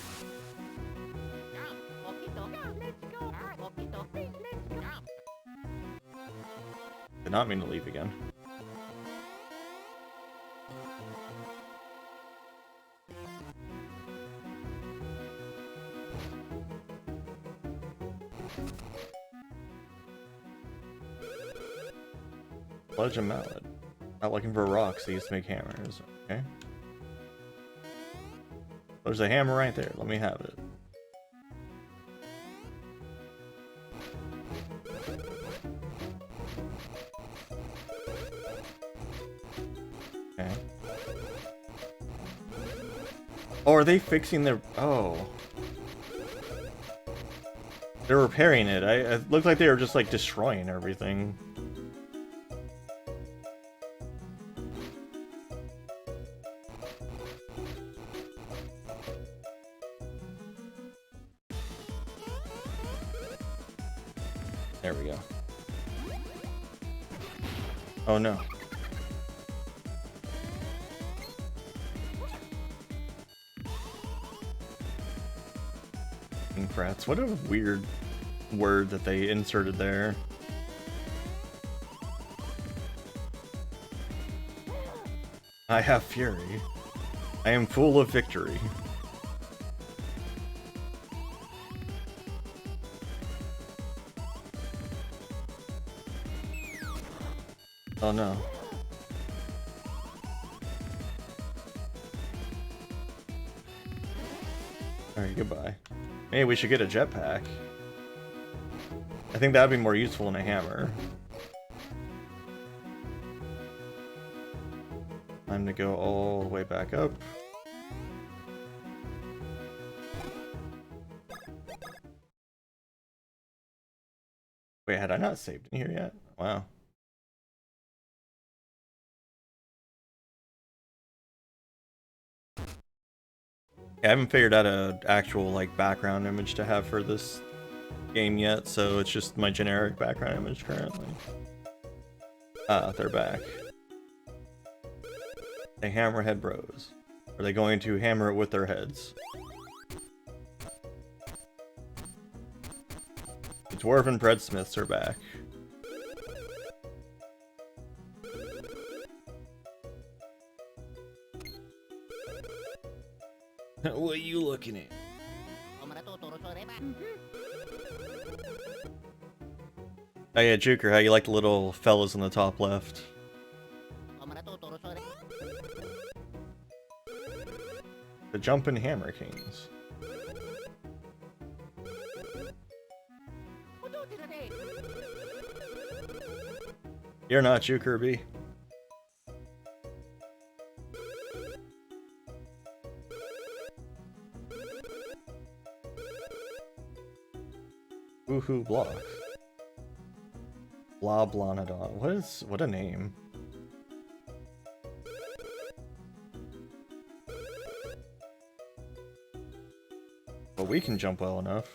Did not mean to leave again. Sledge and mallet. Not looking for rocks, they used to make hammers. Okay. There's a hammer right there. Let me have it. Okay. Oh, are they fixing their... Oh. They're repairing it. It looked like they were just, like, destroying everything. There we go. Oh, no. Frats. What a weird word that they inserted there. I have fury. I am full of victory. Oh no. Alright, goodbye. Maybe we should get a jetpack. I think that'd be more useful than a hammer. Time to go all the way back up. Wait, had I not saved in here yet? Wow. I haven't figured out an actual like background image to have for this game yet, so it's just my generic background image currently. Ah, they're back. They hammerhead bros. Are they going to hammer it with their heads? The dwarven breadsmiths are back. What are you looking at? Oh yeah, Juker, how you like the little fellas on the top left? The Jumpin' Hammer Kings. You're not Juker, B. Woohoo blocks. Blah Blanadon. What a name. But we can jump well enough.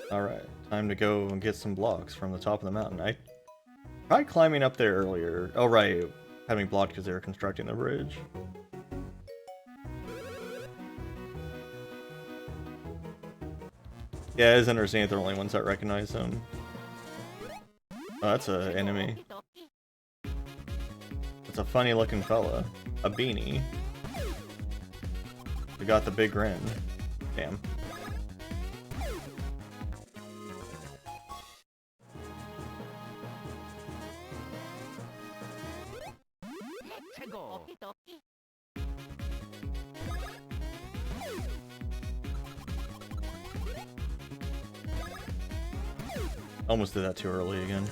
Alright, time to go and get some blocks from the top of the mountain. I tried climbing up there earlier. Oh right, having blocked because they were constructing the bridge. Yeah, it is interesting that they're the only ones that recognize him. Oh, that's an enemy. It's a funny looking fella. A beanie. We got the big grin. Damn. Almost did that too early again.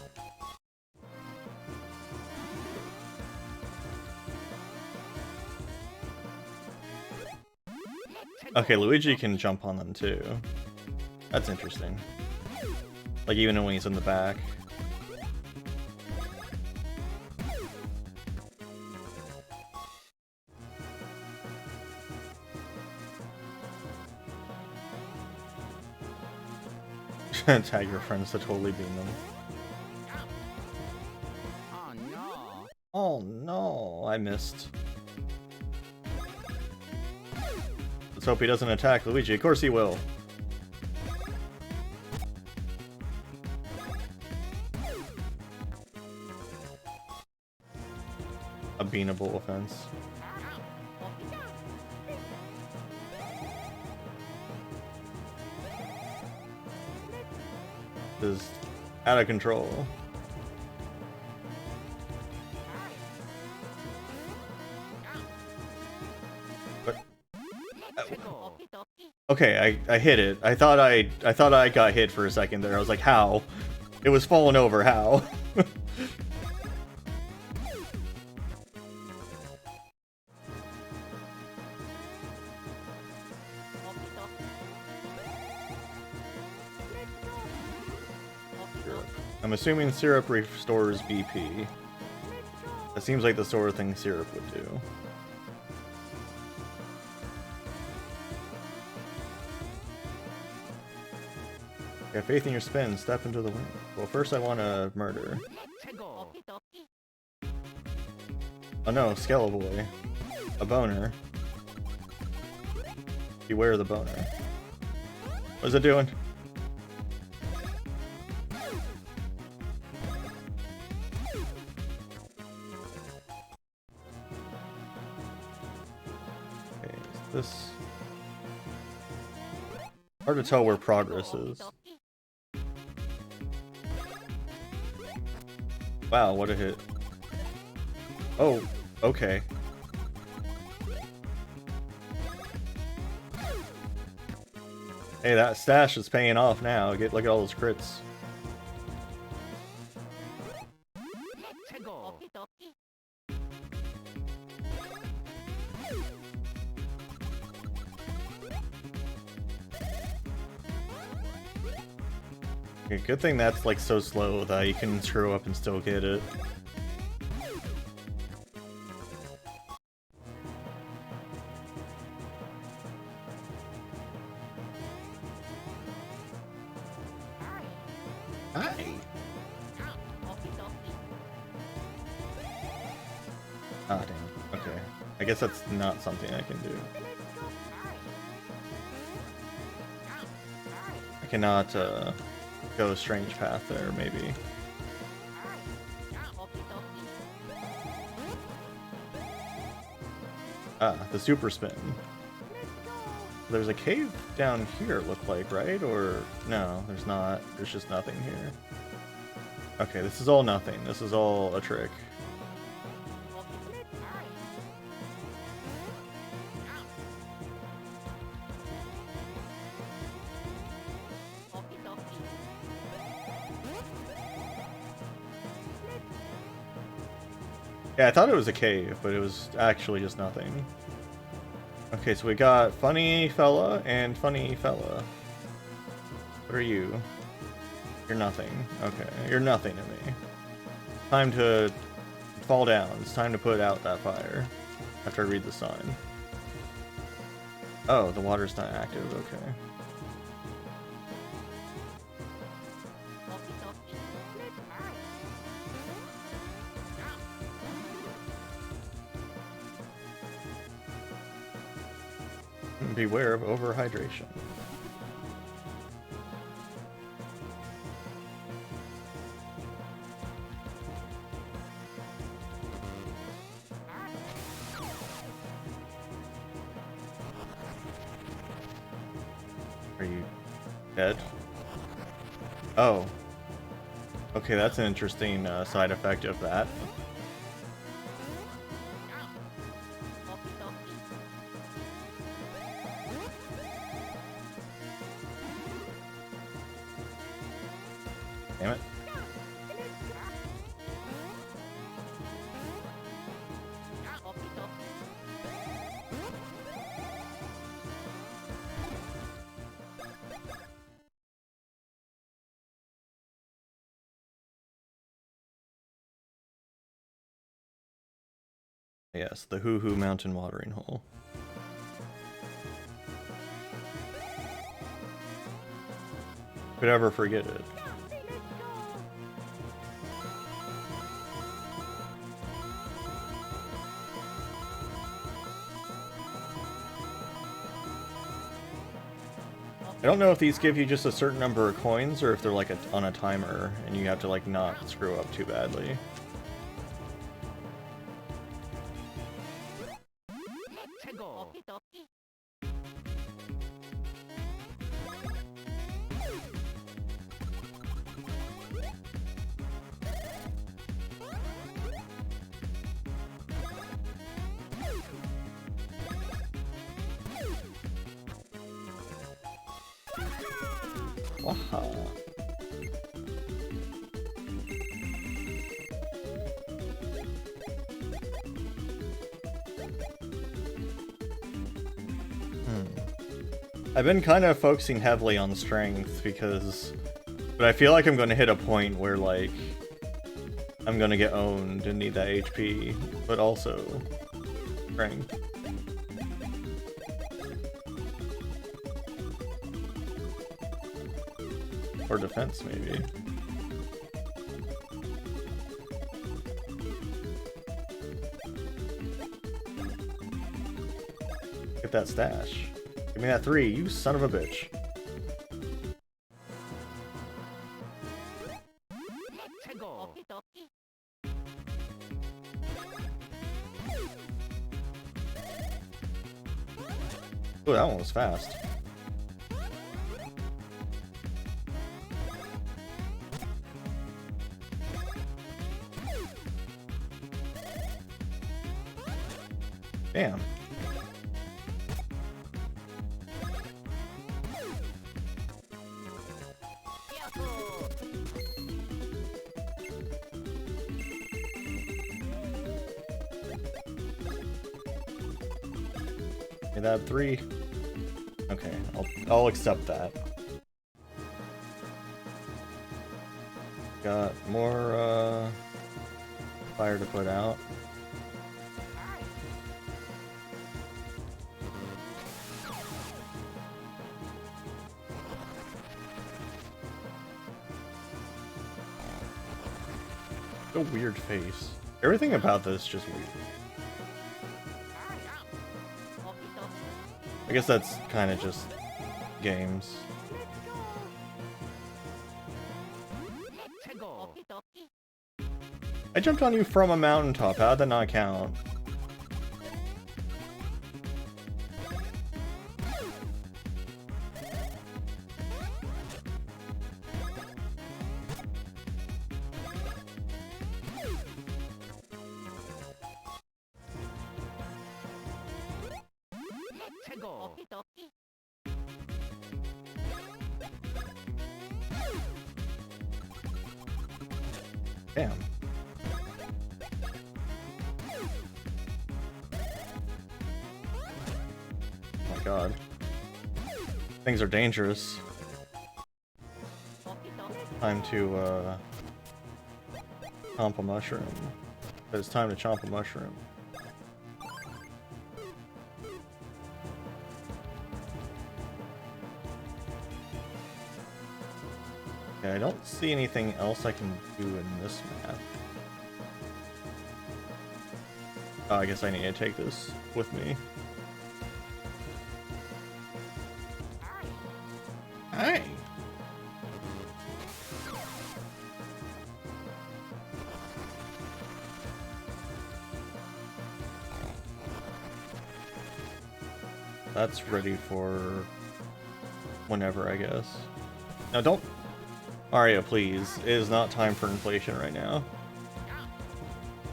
Okay, Luigi can jump on them too. That's interesting. Like even when he's in the back. Tag your friends to totally beam them. Oh no. Oh no, I missed. Let's hope he doesn't attack Luigi. Of course he will. A beanable offense. is out of control. But okay, I hit it. I thought I got hit for a second there. I was like, how? It was falling over. How? I'm assuming syrup restores BP. That seems like the sort of thing syrup would do. You have faith in your spin, step into the wind. Well, first I want to murder. Oh no, Skelevoy. A boner. Beware the boner. What's it doing? Okay, is this... Hard to tell where progress is. Wow, what a hit. Oh, okay. Hey, that stash is paying off now. Look at all those crits. Okay, good thing that's like so slow that you can screw up and still get it. Hi. Ah, damn. Okay. I guess that's not something I can do. I cannot, go a strange path there, maybe. Ah, the super spin. There's a cave down here, it looked like, right? Or no, there's not. There's just nothing here. Okay, this is all nothing. This is all a trick. Yeah, I thought it was a cave, but it was actually just nothing. Okay, so we got funny fella and funny fella. What are you? You're nothing. Okay, you're nothing to me. Time to fall down. It's time to put out that fire. After I read the sign. Oh, the water's not active. Okay. Beware of overhydration. Are you dead? Oh. Okay, that's an interesting side effect of that. Damn it. Yes, the Hoo Hoo Mountain watering hole. Could ever forget it. I don't know if these give you just a certain number of coins or if they're like on a timer and you have to like not screw up too badly. Wow. I've been kind of focusing heavily on strength because, but I feel like I'm going to hit a point where like I'm going to get owned and need that HP, but also strength. Or defense, maybe. Get that stash. Give me that 3, you son of a bitch. Oh, that one was fast. Damn. Give that 3. Okay, I'll accept that. Got more fire to put out. A weird face. Everything about this is just weird. I guess that's kind of just games. I jumped on you from a mountaintop. How'd that not count? Damn. Oh my god. Things are dangerous. Time to, chomp a mushroom. It's time to chomp a mushroom. I don't see anything else I can do in this map. Oh, I guess I need to take this with me. Hey! That's ready for whenever, I guess. Now don't... Aria, please. It is not time for inflation right now.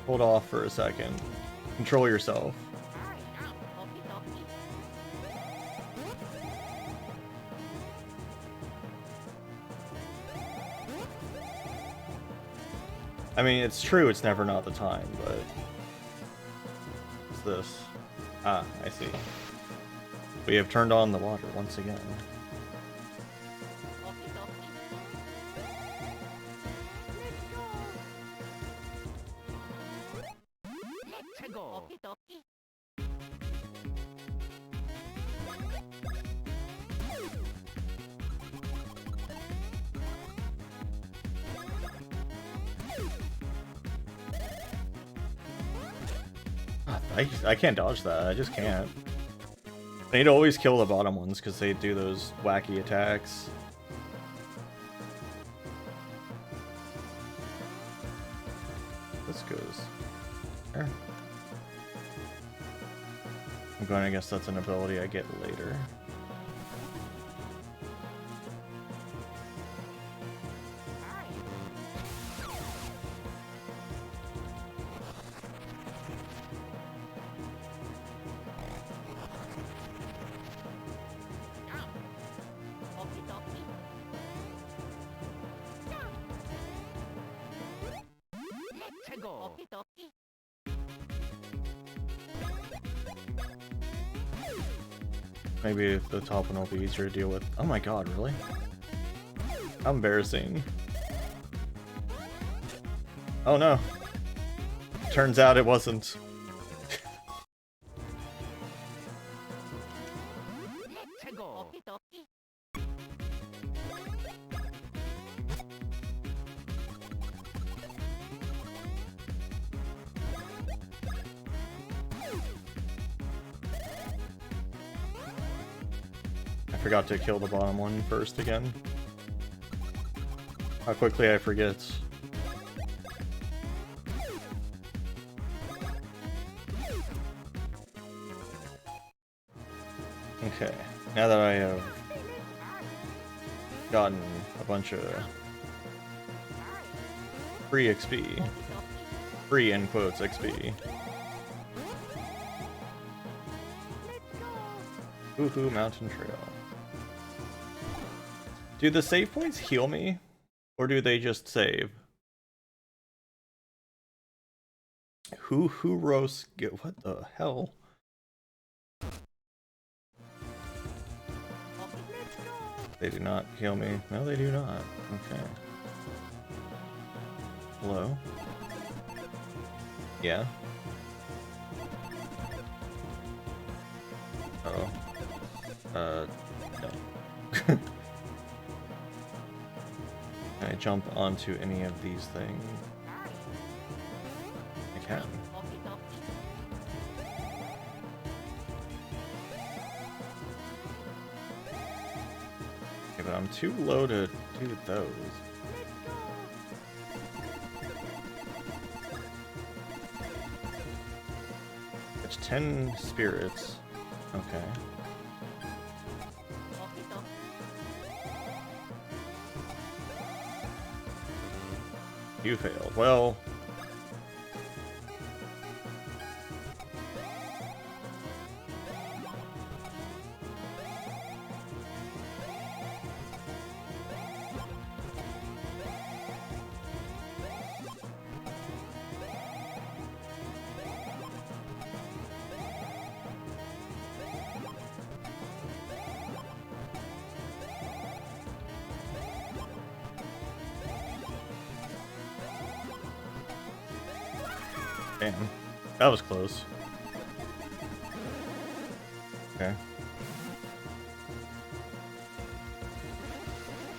Hold off for a second. Control yourself. I mean, it's true it's never not the time, but... What's this? Ah, I see. We have turned on the water once again. I can't dodge that, I just can't. I need to always kill the bottom ones because they do those wacky attacks. This goes there. I'm going to guess that's an ability I get later. go. Maybe the top one will be easier to deal with. Oh my god, really? How embarrassing. Oh no. Turns out it wasn't. go. I forgot to kill the bottom one first again. How quickly I forget. Okay, now that I have gotten a bunch of free XP, free in quotes XP. Woohoo Mountain Trail. Do the save points heal me? Or do they just save? Who roast get what the hell? They do not heal me. No, they do not. Okay. Hello? Yeah? Uh-oh. No. Can I jump onto any of these things? I can. Okay, but I'm too low to do those. It's 10 spirits. Okay. You failed. Well... Damn. That was close. Okay.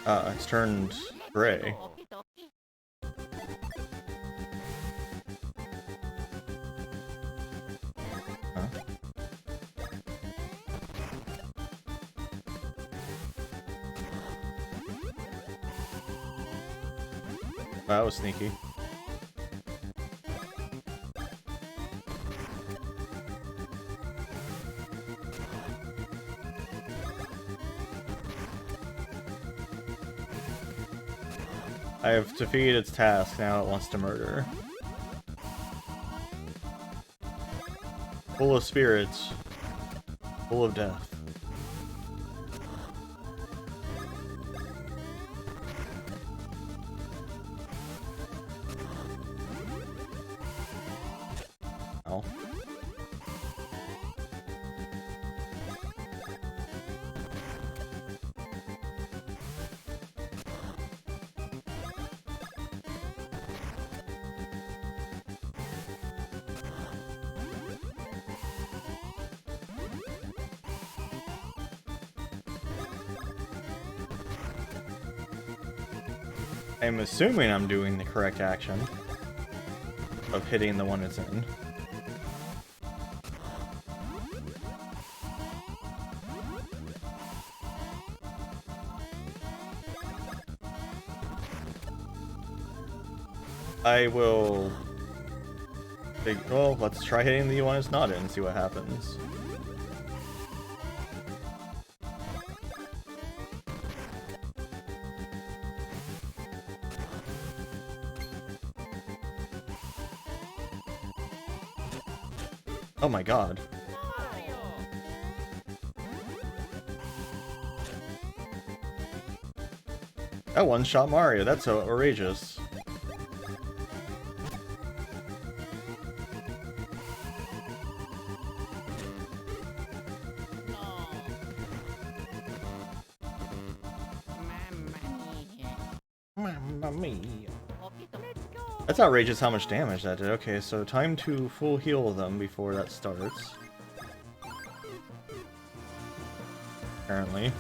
It's turned gray. Huh? That was sneaky. I have defeated its task, now it wants to murder. Full of spirits. Full of death. Oh. I'm assuming I'm doing the correct action of hitting the one it's in. I will... Well, let's try hitting the one it's not in and see what happens. Oh my god. That one shot Mario, that's so outrageous. Mamma mia. Let's go. That's outrageous how much damage that did. Okay, so time to full heal them before that starts. Apparently.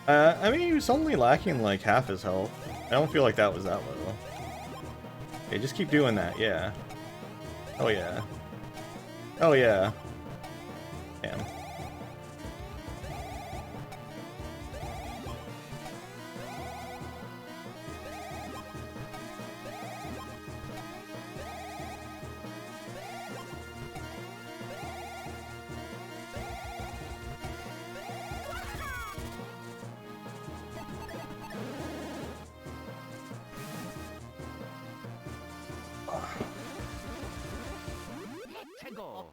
I mean, he was only lacking like half his health. I don't feel like that was that low. Okay, just keep doing that, yeah. Oh yeah. Oh yeah. Damn. Let's go.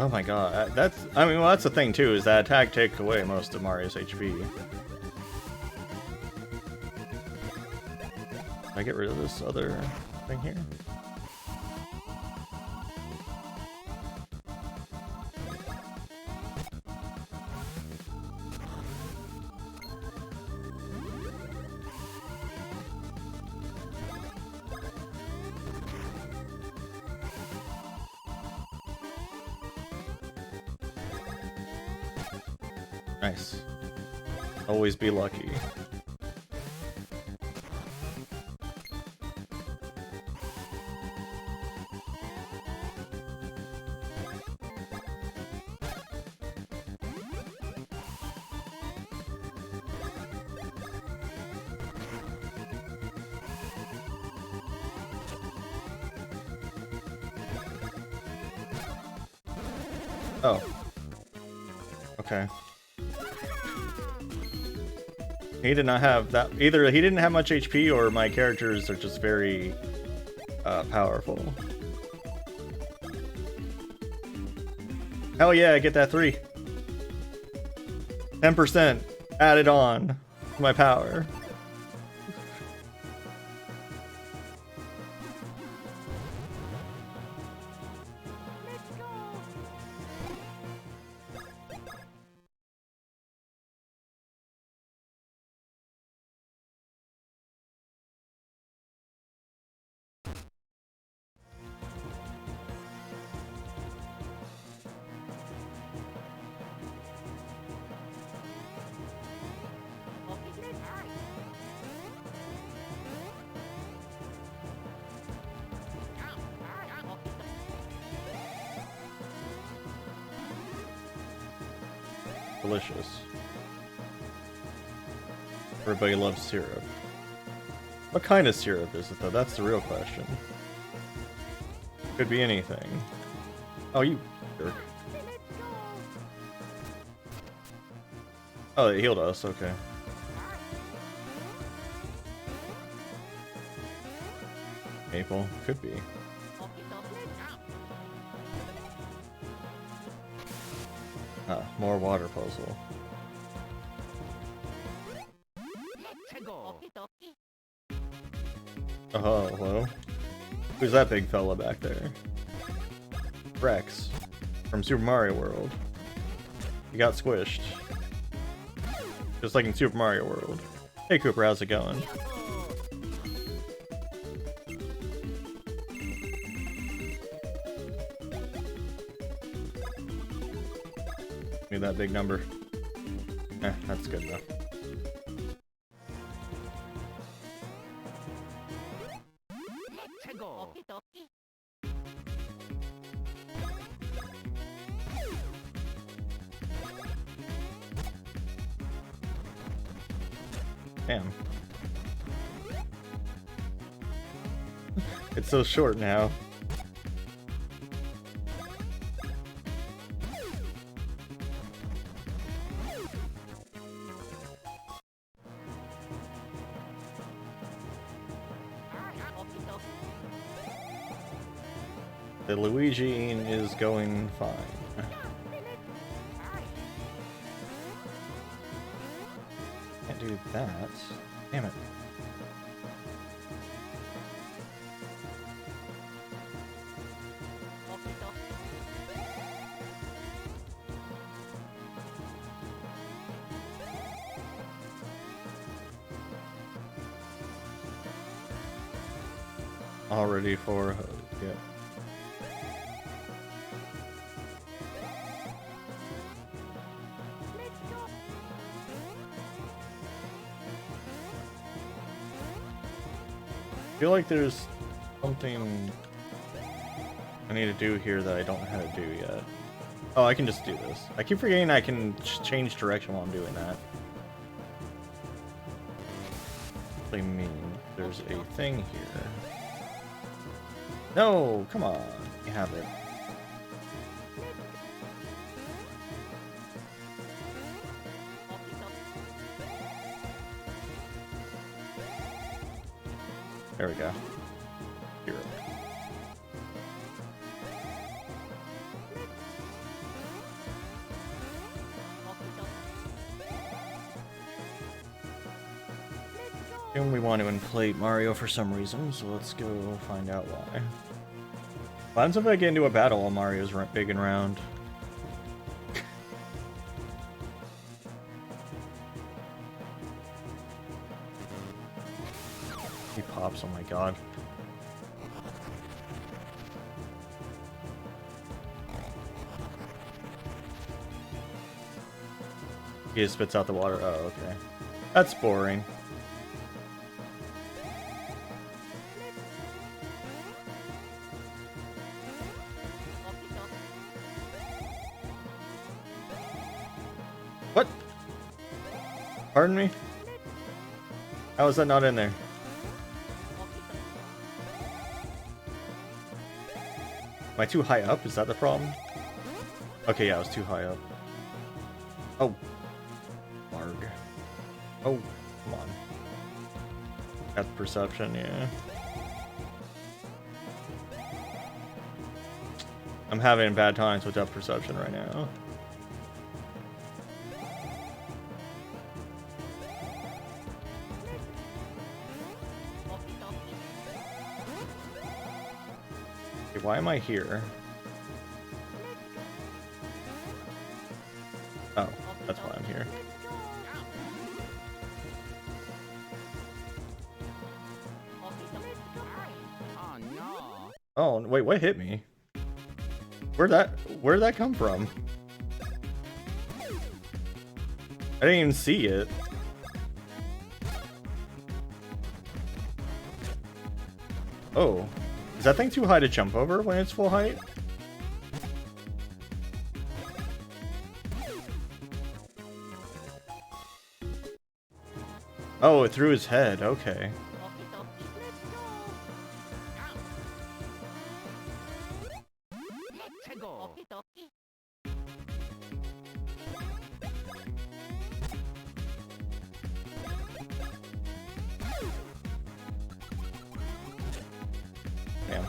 Oh my god, I mean, well, that's the thing too, is that attack takes away most of Mario's HP. Can I get rid of this other thing here? Nice. Always be lucky. Oh. Okay. He did not have that. Either he didn't have much HP or my characters are just very powerful. Hell yeah, I get that 3. 10% added on to my power. Delicious. Everybody loves syrup. What kind of syrup is it though? That's the real question. Could be anything. Oh, you jerk. Oh, it healed us, okay. Maple? Could be. Ah, more water puzzle. Let's go. Oh, hello? Who's that big fella back there? Rex. From Super Mario World. He got squished. Just like in Super Mario World. Hey Cooper, how's it going? Give me that big number. Eh, that's good enough. Let's go. Damn. It's so short now. The Luigi is going fine. Can't do that. Damn it. Already for yeah. I feel like there's something I need to do here that I don't know how to do yet. Oh, I can just do this. I keep forgetting I can change direction while I'm doing that. I mean, there's a thing here. No, come on. You have it. There we go. Hero. And we want to inflate Mario for some reason, so let's go find out why. What happens if I get into a battle while Mario's big and round? He pops, oh my god. He just spits out the water. Oh, okay. That's boring. What? Pardon me? How is that not in there? Am I too high up? Is that the problem? Okay, yeah, I was too high up. Oh. Marg. Oh, come on. Depth perception, yeah. I'm having bad times with depth perception right now. Okay, why am I here? Oh, that's why I'm here. Oh, wait, what hit me? Where'd that come from? I didn't even see it. Oh, is that thing too high to jump over when it's full height? Oh, it threw his head, okay. Damn.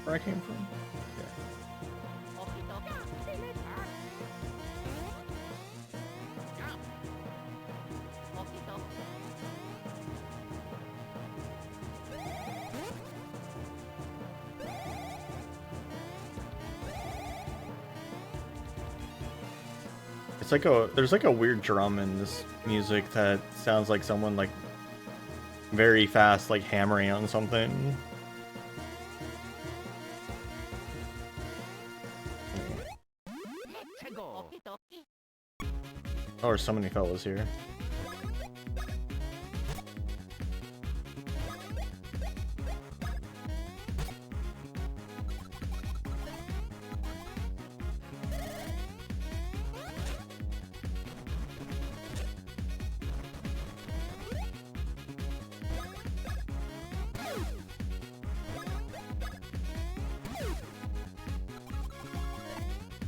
Where I came from? Yeah. It's like there's like a weird drum in this music that sounds like someone like very fast like hammering on something. Oh, there's so many fellas here.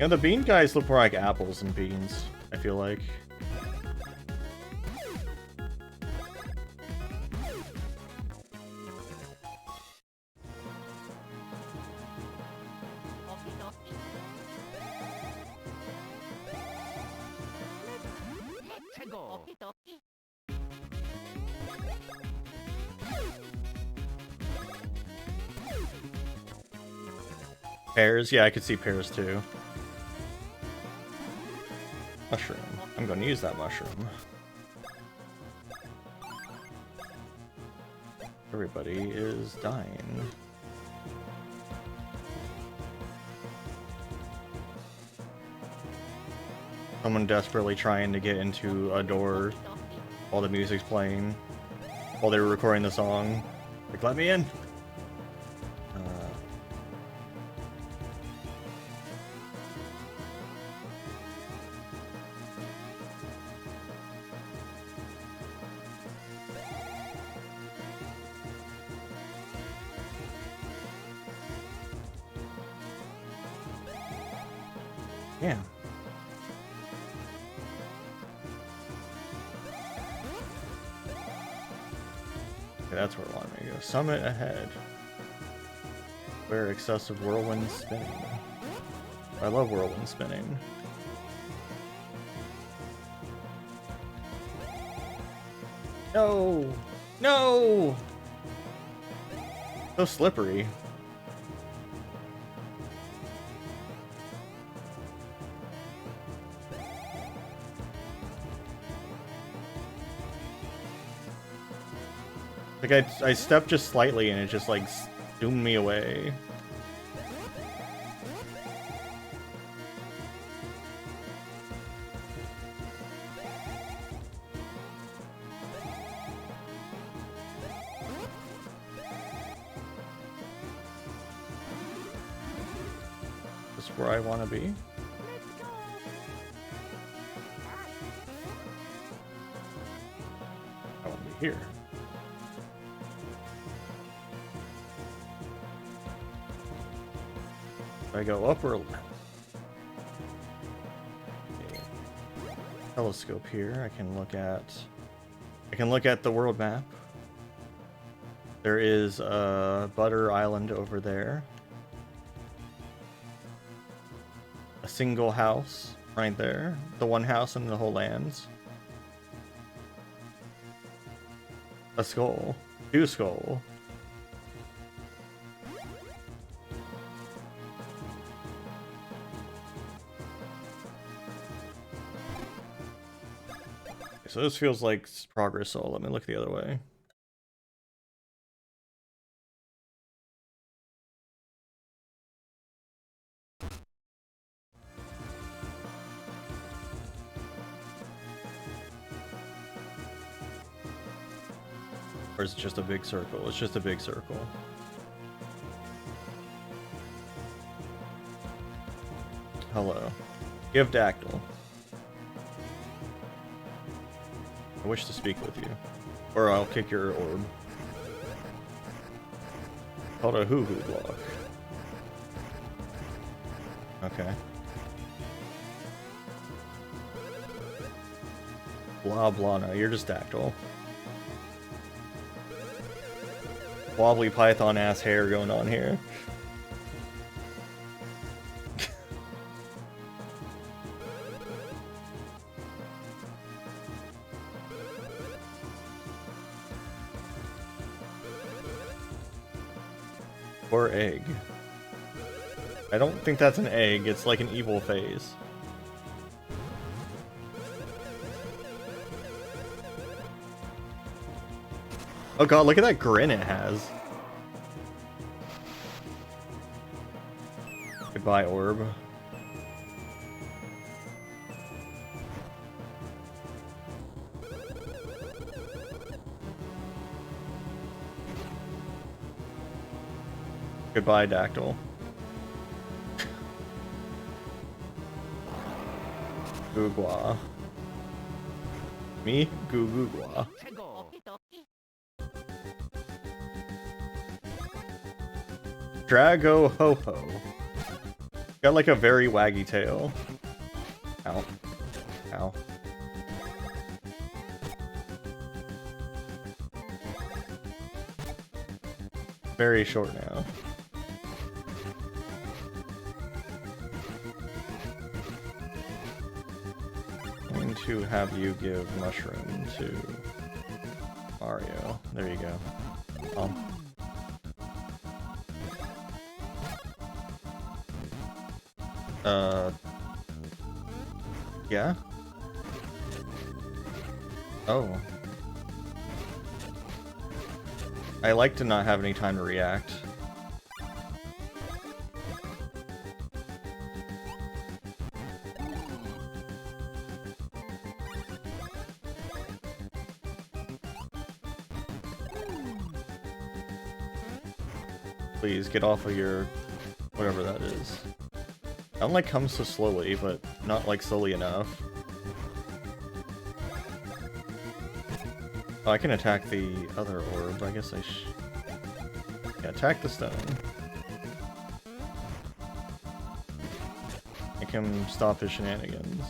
And the bean guys look more like apples than beans, I feel like. Let's go. Pears? Yeah, I could see pears too. Mushroom. I'm going to use that mushroom. Everybody is dying. Someone desperately trying to get into a door while the music's playing, while they were recording the song. Like, let me in! Yeah. Okay, that's where I want to go. Summit ahead. Where excessive whirlwind spinning. I love whirlwind spinning. No! No! So slippery. Like, I stepped just slightly and it just, like, zoomed me away. This is where I want to be. I want to be here. I go up or left? Okay. Telescope here. I can look at the world map. There is a Butter Island over there. A single house right there. The one house in the whole lands. A skull. Two skull. So this feels like progress, so let me look the other way. Or is it just a big circle? It's just a big circle. Hello. Give Dactyl. I wish to speak with you. Or I'll kick your orb. Called a hoo-hoo block. Okay. Blah blah, no, you're just Dactyl. Wobbly python ass hair going on here. Or egg. I don't think that's an egg, it's like an evil phase. Oh god, look at that grin it has. Goodbye, orb. Goodbye, Dactyl. Googwa. Me? Googwa. Drago Ho Ho. Got like a very waggy tail. Ow. Ow. Very short now. I'm going to have you give mushroom to Mario. There you go. Yeah? Oh. I like to not have any time to react. Please get off of your whatever that is. That one like comes so slowly, but not like slowly enough. Oh, I can attack the other orb. I guess I yeah, attack the stone. I can stop his shenanigans.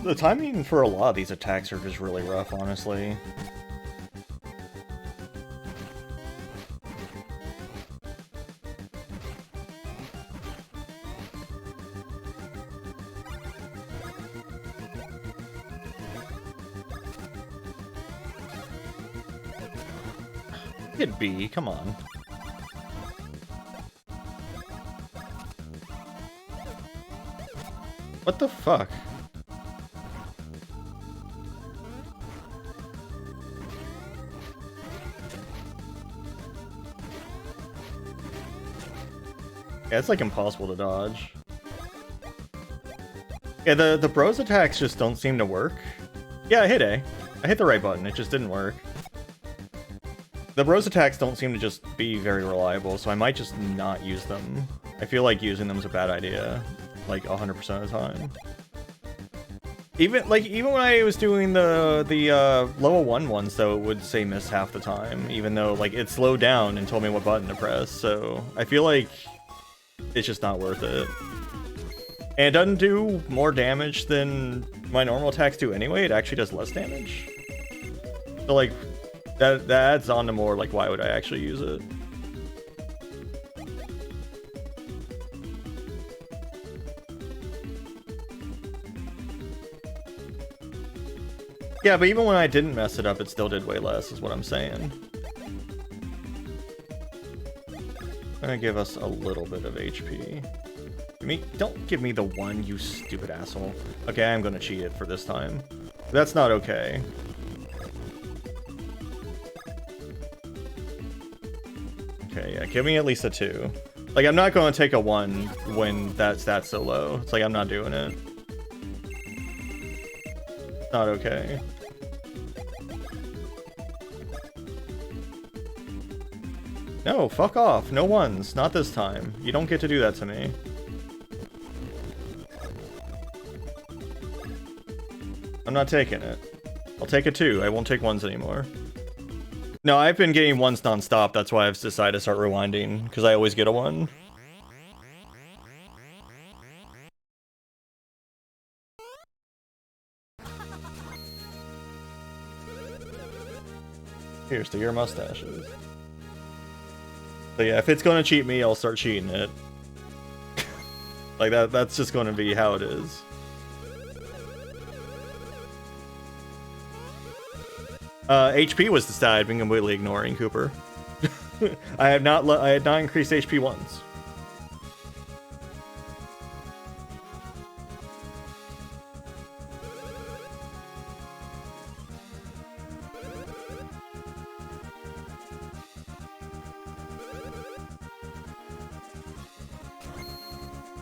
The timing for a lot of these attacks are just really rough, honestly. Hit B, come on. What the fuck? Yeah, it's like impossible to dodge. Yeah, the bros attacks just don't seem to work. Yeah, I hit A. I hit the right button, it just didn't work. The bros attacks don't seem to just be very reliable, so I might just not use them. I feel like using them is a bad idea, like 100% of the time. Even when I was doing the level 1 ones, though, it would say miss half the time, even though like it slowed down and told me what button to press. So I feel like it's just not worth it. And it doesn't do more damage than my normal attacks do anyway. It actually does less damage. So like that adds on to more like why would I actually use it? Yeah, but even when I didn't mess it up, it still did way less, is what I'm saying. I'm gonna give us a little bit of HP. Don't give me the 1, you stupid asshole. Okay, I'm gonna cheat it for this time. That's not okay. Okay, yeah, give me at least a 2. Like, I'm not gonna take a 1 when that stat's so low. It's like, I'm not doing it. Not okay. No, fuck off. No ones. Not this time. You don't get to do that to me. I'm not taking it. I'll take a 2. I won't take 1s anymore. No, I've been getting 1s non-stop. That's why I've decided to start rewinding, because I always get a 1. Here's to your mustaches. So yeah, if it's gonna cheat me, I'll start cheating it. Like that's just gonna be how it is. HP was the stat I've been completely ignoring, Cooper. I had not increased HP once.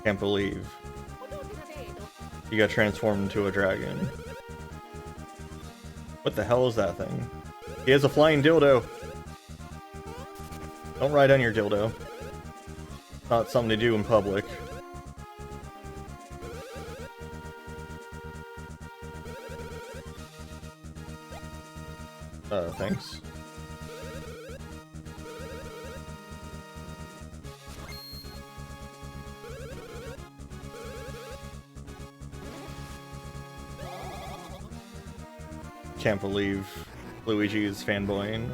Can't believe you got transformed into a dragon. What the hell is that thing? He has a flying dildo. Don't ride on your dildo. Not something to do in public. Thanks. Can't believe Luigi is fanboying.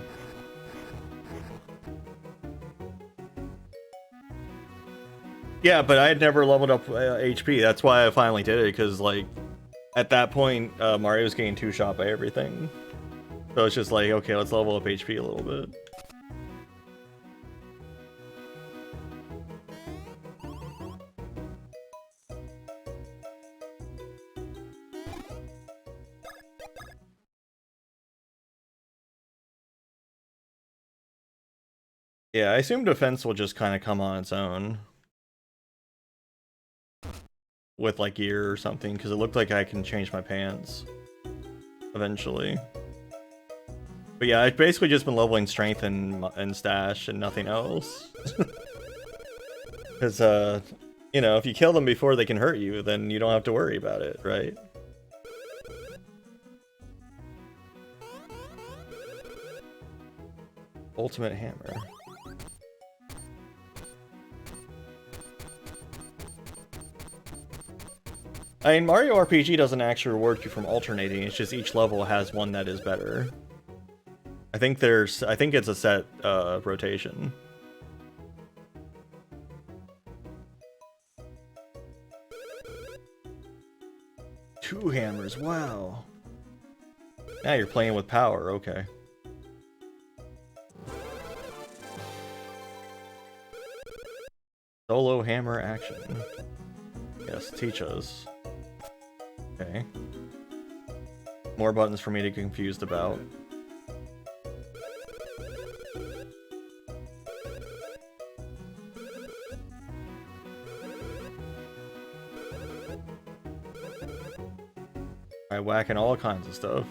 Yeah, but I had never leveled up HP. That's why I finally did it, because, like, at that point, Mario's getting two-shot by everything. So it's just like, okay, let's level up HP a little bit. Yeah, I assume defense will just kind of come on its own. With, like, gear or something, because it looked like I can change my pants. Eventually. But yeah, I've basically just been leveling strength and stash and nothing else. Because, you know, if you kill them before they can hurt you, then you don't have to worry about it, right? Ultimate hammer. I mean, Mario RPG doesn't actually reward you from alternating, it's just each level has one that is better. I think it's a set rotation. Two hammers, wow. Now you're playing with power, okay. Solo hammer action. Yes, teach us. Okay. More buttons for me to get confused about. Alright, whacking all kinds of stuff.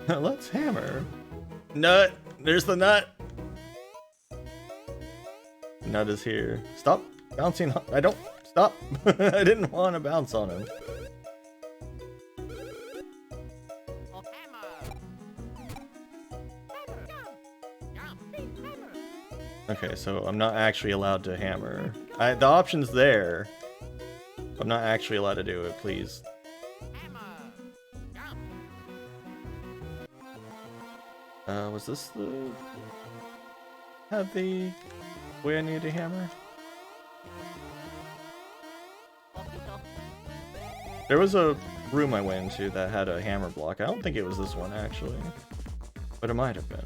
Let's hammer. Nut! There's the nut! Nut is here. Stop bouncing on— I don't— Stop! I didn't want to bounce on him. Okay, so I'm not actually allowed to hammer. The option's there. I'm not actually allowed to do it, please. Was this the... have the way I needed to hammer? There was a room I went into that had a hammer block. I don't think it was this one, actually. But it might have been.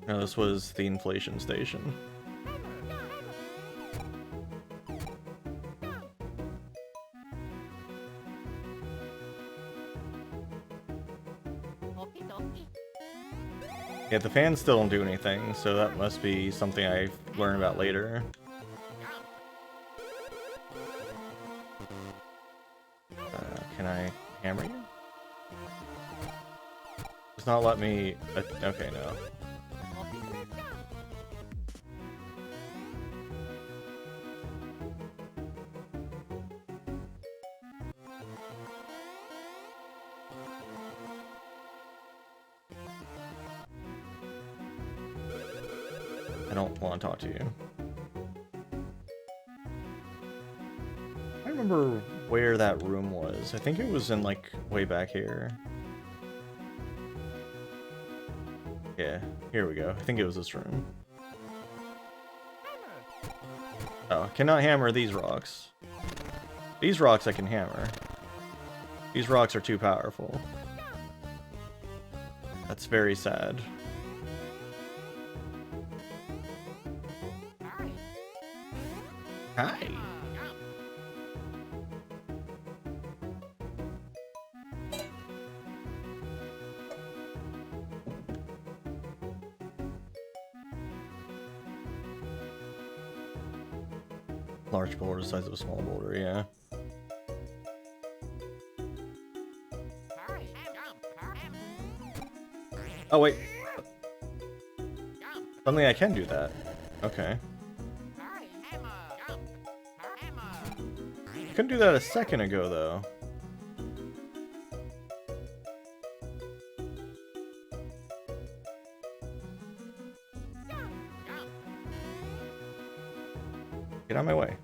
No, this was the inflation station. Yeah, the fans still don't do anything, so that must be something I learn about later. Can I hammer you? Does not let me... okay, no. I don't want to talk to you. I remember where that room was. I think it was in, like, way back here. Yeah, here we go. I think it was this room. Oh, cannot hammer these rocks. These rocks I can hammer. These rocks are too powerful. That's very sad. Hi. Large boulder the size of a small boulder, yeah. Oh wait. Suddenly I can do that. Okay. Couldn't do that a second ago though. Get out of my way.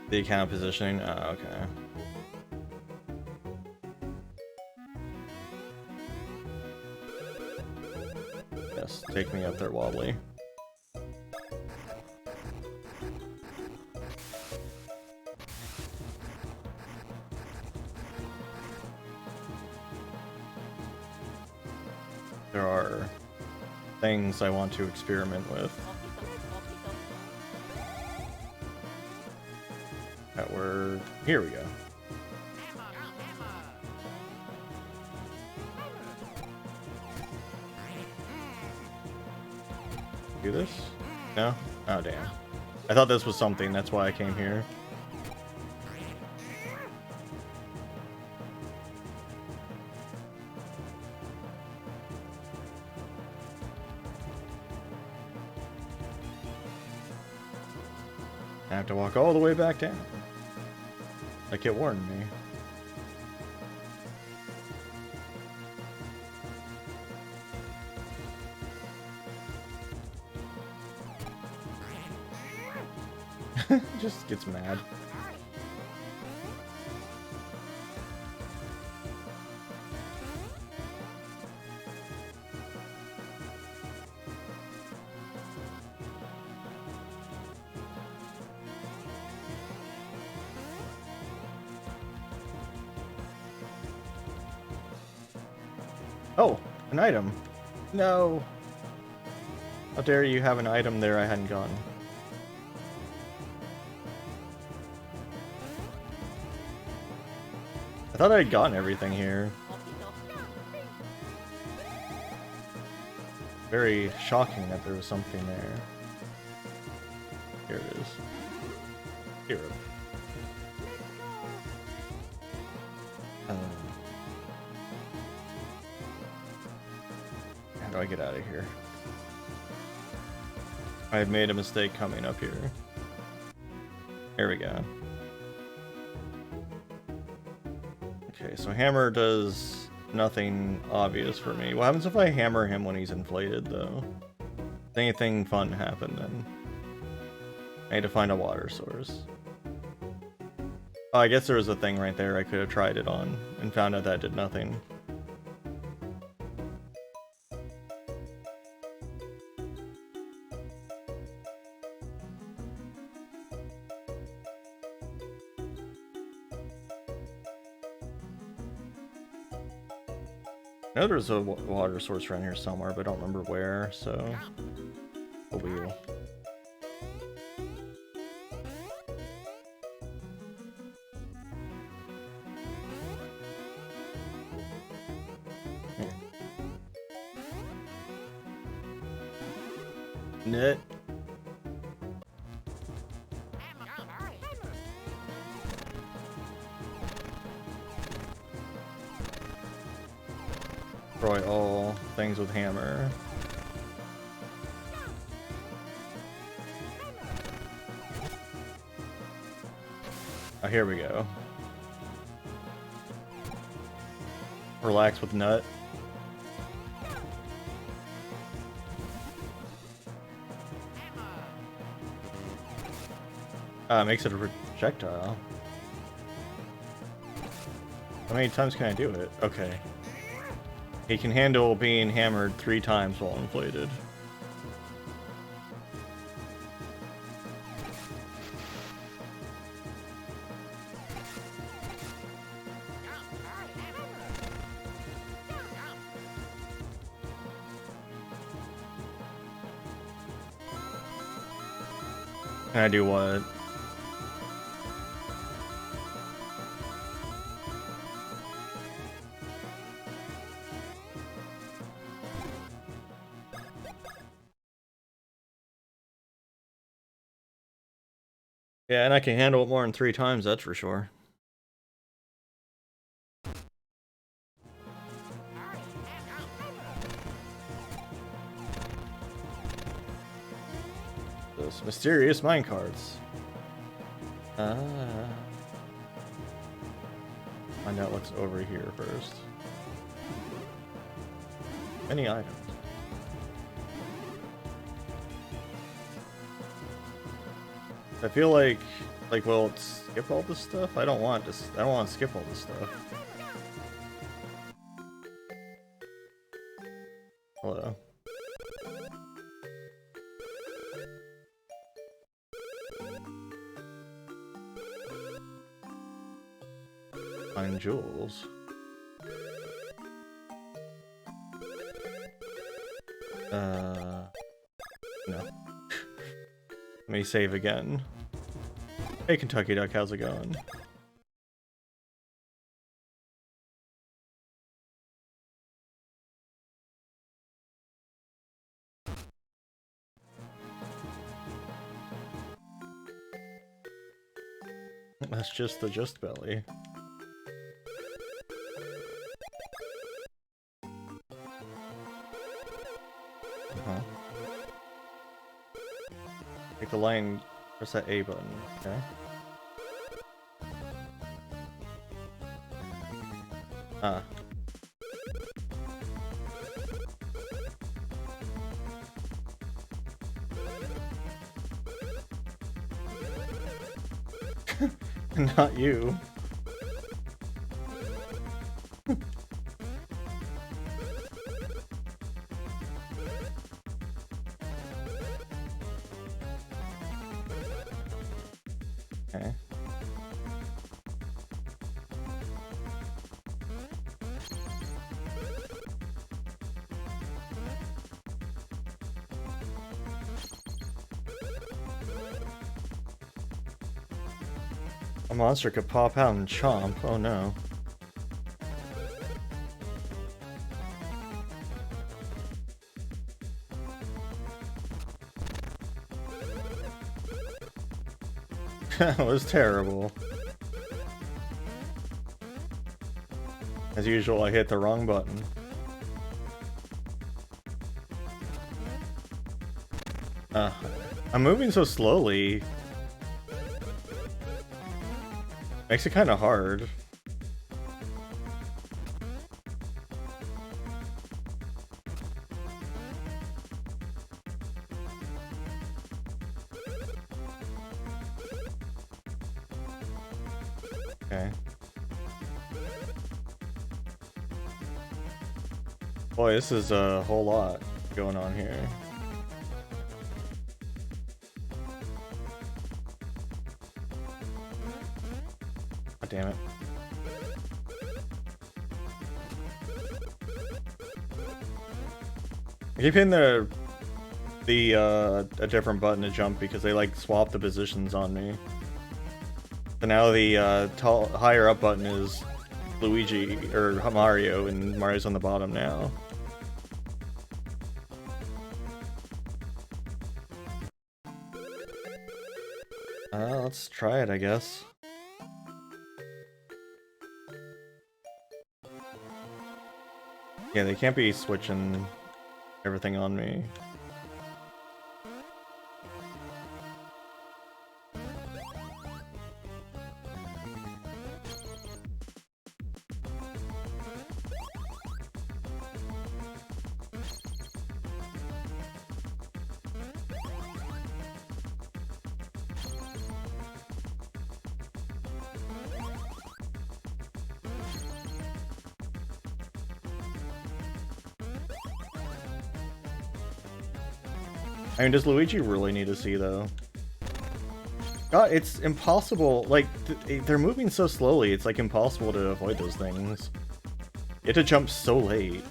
The account positioning? Oh, okay. Yes, take me up there, Wobbly. There are things I want to experiment with. That were... Here we go. Do this? No? Oh, damn. I thought this was something, that's why I came here. I have to walk all the way back down. Like it warned me. Just gets mad. Oh, an item. No. How dare you have an item there I hadn't gotten. I thought I had gotten everything here. Very shocking that there was something there. Here it is. Here. How do I get out of here? I've made a mistake coming up here. Here we go. Okay, so hammer does nothing obvious for me. What happens if I hammer him when he's inflated, though? Does anything fun happen then? I need to find a water source. Oh, I guess there was a thing right there I could have tried it on and found out that did nothing. I know there's a water source around here somewhere, but I don't remember where, so... A wheel. Nut. Destroy all things with hammer. Oh, here we go. Relax with nut. Makes it a projectile. How many times can I do it? Okay. He can handle being hammered 3 times while inflated. Can I do what? Yeah, and I can handle it more than 3 times, that's for sure. Those mysterious minecarts. Find out what's over here first. Any items. I feel like, well, skip all this stuff? I don't want to skip all this stuff. Hello. Find jewels. No. Let me save again. Hey Kentucky Duck, how's it going? That's just the Just Belly. Uh-huh. Take the line, press that A button, okay? Ah. Not you. Okay. A monster could pop out and chomp. Oh no. That was terrible. As usual, I hit the wrong button. I'm moving so slowly. Makes it kind of hard. Okay. Boy, this is a whole lot going on here. God damn it. I keep hitting a different button to jump because they like swap the positions on me. So now the higher up button is Luigi or Mario, and Mario's on the bottom now. Let's try it, I guess. Yeah, they can't be switching everything on me. I mean, does Luigi really need to see, though? God, it's impossible. Like, they're moving so slowly, it's, like, impossible to avoid those things. You have to jump so late.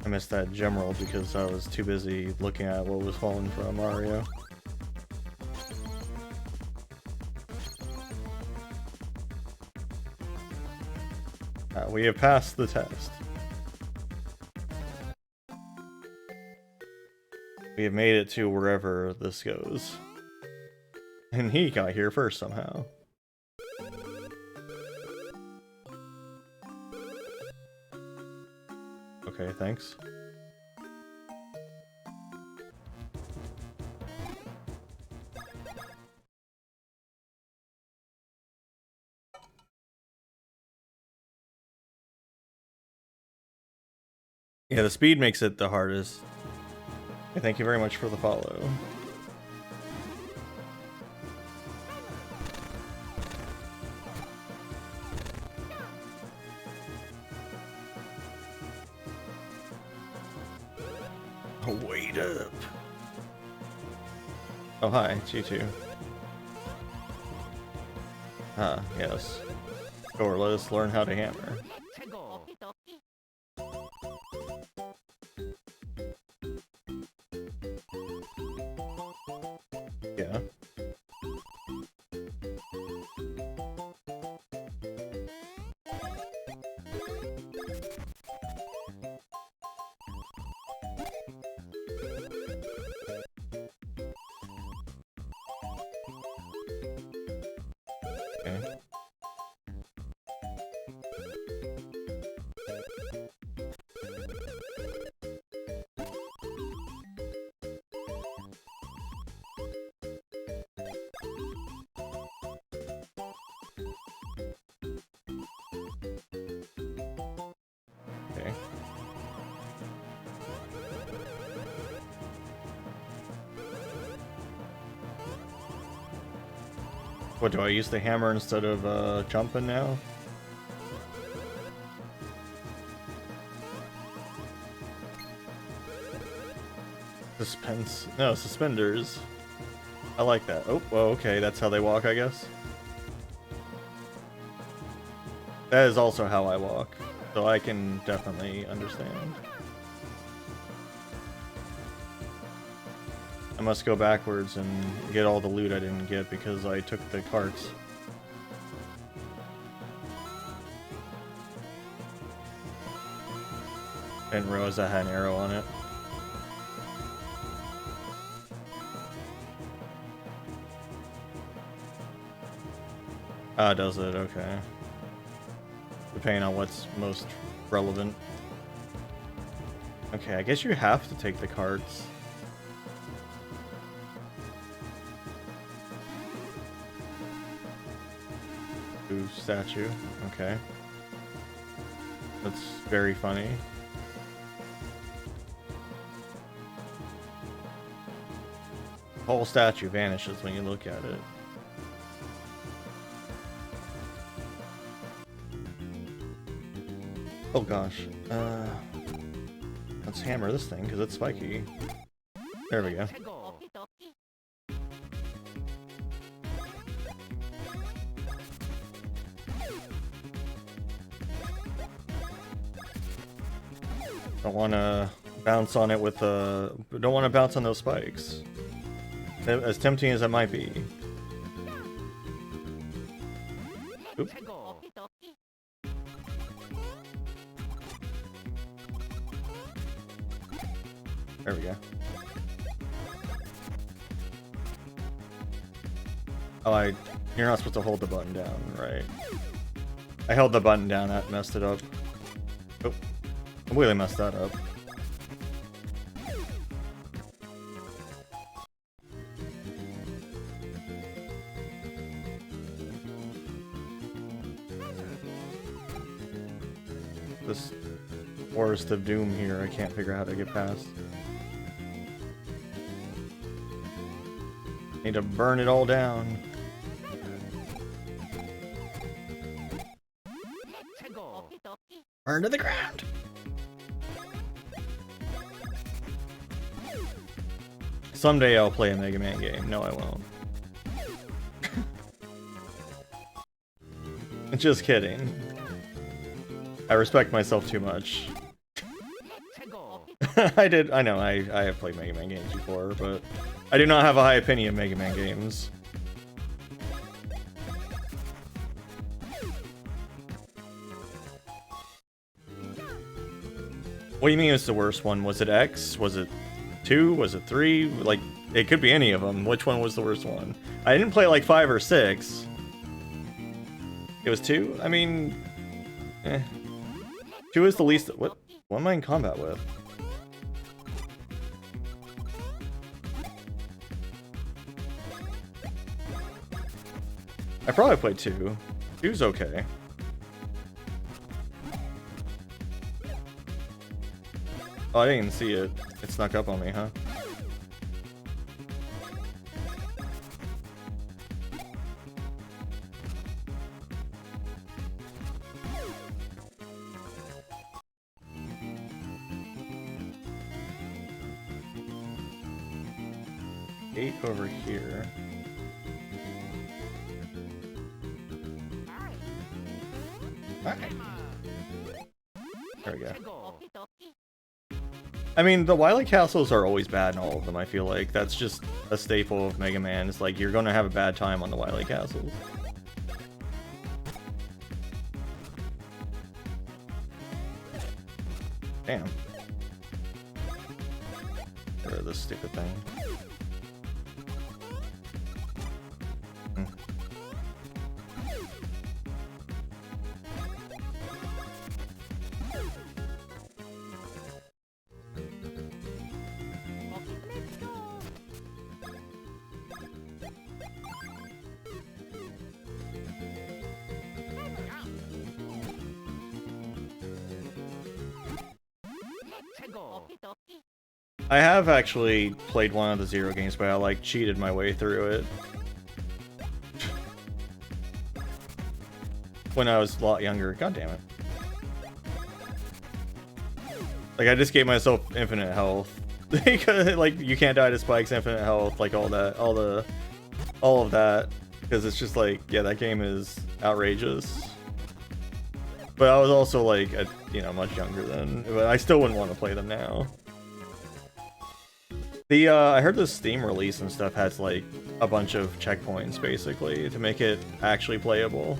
I missed that gem roll because I was too busy looking at what was falling from Mario. We have passed the test. We have made it to wherever this goes. And he got here first somehow. Okay, thanks. Yeah, the speed makes it the hardest. Hey, thank you very much for the follow. Oh, wait up. Oh, hi, it's you two. Ah, yes. Or let us learn how to hammer. Let's go. Yeah. Okay. Okay. What, do I use the hammer instead of jumping now? Suspense. No, suspenders. I like that. Oh, well, okay, that's how they walk, I guess. That is also how I walk, so I can definitely understand. I must go backwards and get all the loot I didn't get because I took the carts. Didn't realize I had an arrow on it. Ah, does it? Okay. Depending on what's most relevant. Okay, I guess you have to take the carts. Ooh, statue. Okay. That's very funny. The whole statue vanishes when you look at it. Oh gosh. Let's hammer this thing because it's spiky. There we go. Let's go. Don't want to bounce on it with don't want to bounce on those spikes. As tempting as it might be. Oop. Let's go. There we go. Oh, you're not supposed to hold the button down, right? I held the button down, that messed it up. Oh, I really messed that up. This Forest of Doom here, I can't figure out how to get past. Need to burn it all down. Let's go. Burn to the ground! Someday I'll play a Mega Man game. No, I won't. Just kidding. I respect myself too much. Let's go. I did. I know. I have played Mega Man games before, but I do not have a high opinion of Mega Man games. What do you mean it's the worst one? Was it X? Was it 2? Was it 3? Like, it could be any of them. Which one was the worst one? I didn't play like 5 or 6. It was 2? I mean, 2 is the least. What am I in combat with? I probably played 2. 2's okay. Oh, I didn't even see it. It snuck up on me, huh? Gate over here. Alright. There we go. I mean, the Wily Castles are always bad in all of them, I feel like. That's just a staple of Mega Man. It's like, you're gonna have a bad time on the Wily Castles. Damn. Get rid of this stupid thing. I have actually played one of the Zero games, but I like cheated my way through it. When I was a lot younger. God damn it. Like, I just gave myself infinite health. Because, like, you can't die to spikes, infinite health, like all of that. Because it's just like, yeah, that game is outrageous. But I was also like, you know, much younger then. But I still wouldn't want to play them now. I heard the Steam release and stuff has like a bunch of checkpoints basically to make it actually playable.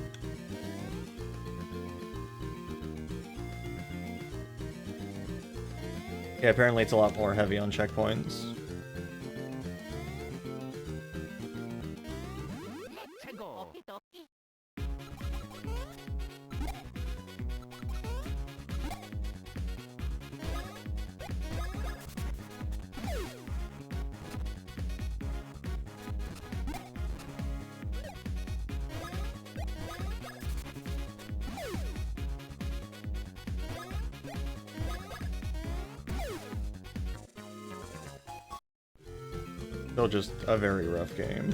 Yeah, apparently it's a lot more heavy on checkpoints. Still just a very rough game.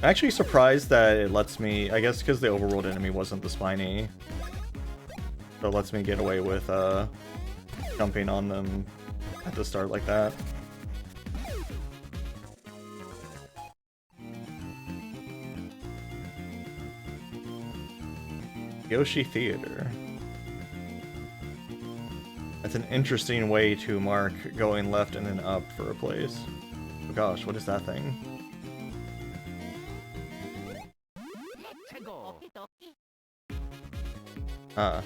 I'm actually surprised that it lets me, I guess because the overworld enemy wasn't the spiny, so it lets me get away with jumping on them at the start like that. Yoshi Theater. That's an interesting way to mark going left and then up for a place. Oh gosh, what is that thing? Ah.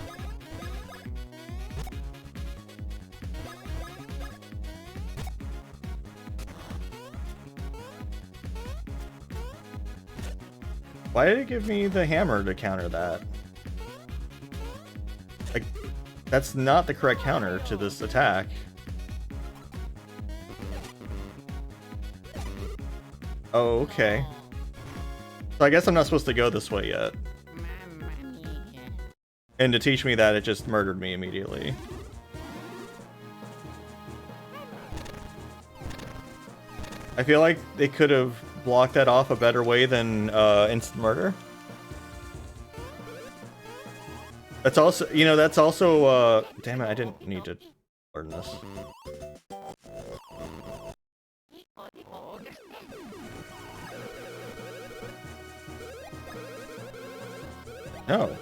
Why did it give me the hammer to counter that? Like, that's not the correct counter to this attack. Oh, okay. So I guess I'm not supposed to go this way yet. And to teach me that, it just murdered me immediately. I feel like they could have blocked that off a better way than instant murder. That's also, you know, that's also, damn it, I didn't need to learn this. No.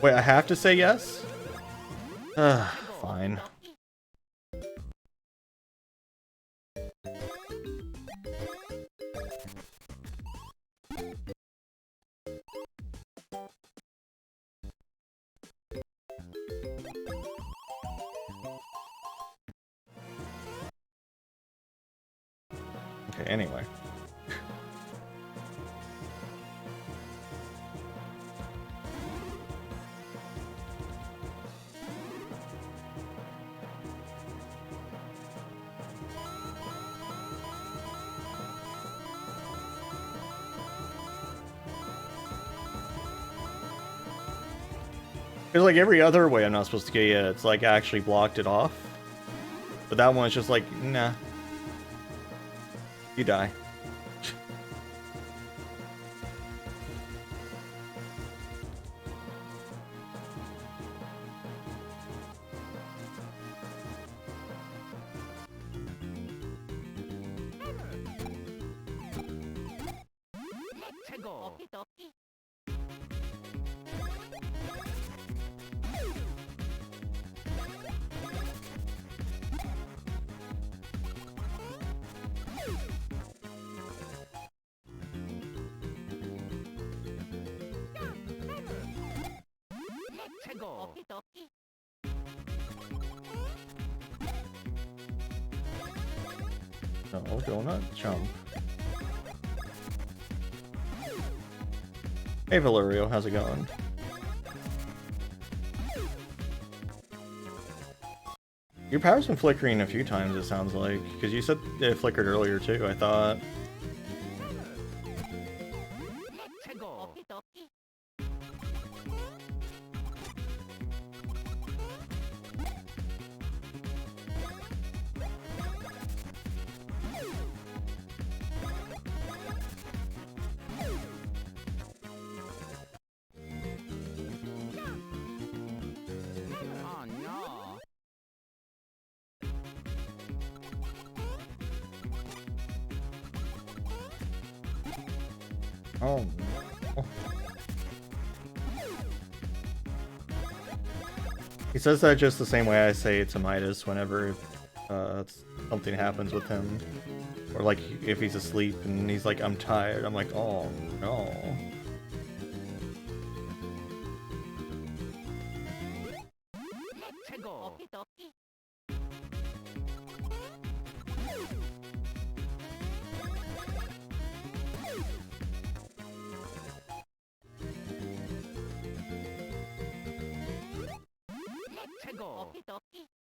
Wait, I have to say yes? Fine. Okay, anyway. Because like every other way I'm not supposed to get it, it's like actually blocked it off. But that one's just like, nah. You die. No, do not jump. Hey Valerio, how's it going? Your power's been flickering a few times, it sounds like. Because you said it flickered earlier too, I thought. Oh no. Oh. He says that just the same way I say it to Midas whenever something happens with him. Or like if he's asleep and he's like, I'm tired. I'm like, oh no.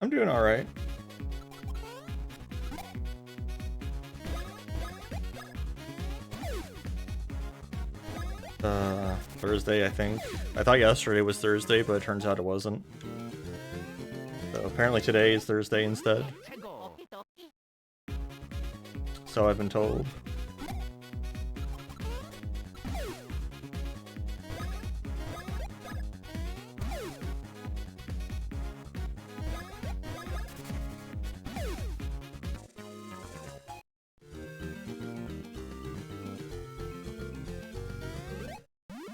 I'm doing alright. Thursday, I think. I thought yesterday was Thursday, but it turns out it wasn't. So apparently today is Thursday instead. So I've been told.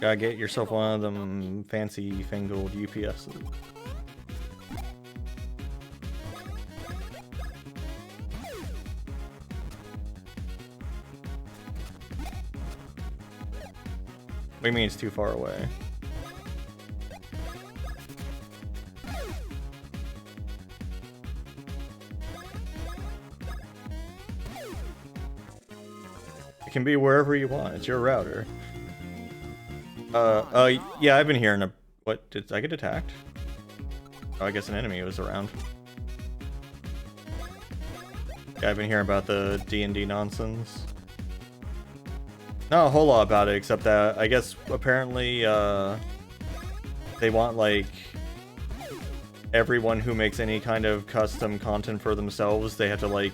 Gotta get yourself one of them fancy fangled UPSs. What do you mean it's too far away? It can be wherever you want. It's your router. Yeah, I've been hearing a... What? Did I get attacked? Oh, I guess an enemy was around. Yeah, I've been hearing about the D&D nonsense. Not a whole lot about it, except that I guess apparently they want like everyone who makes any kind of custom content for themselves, they have to like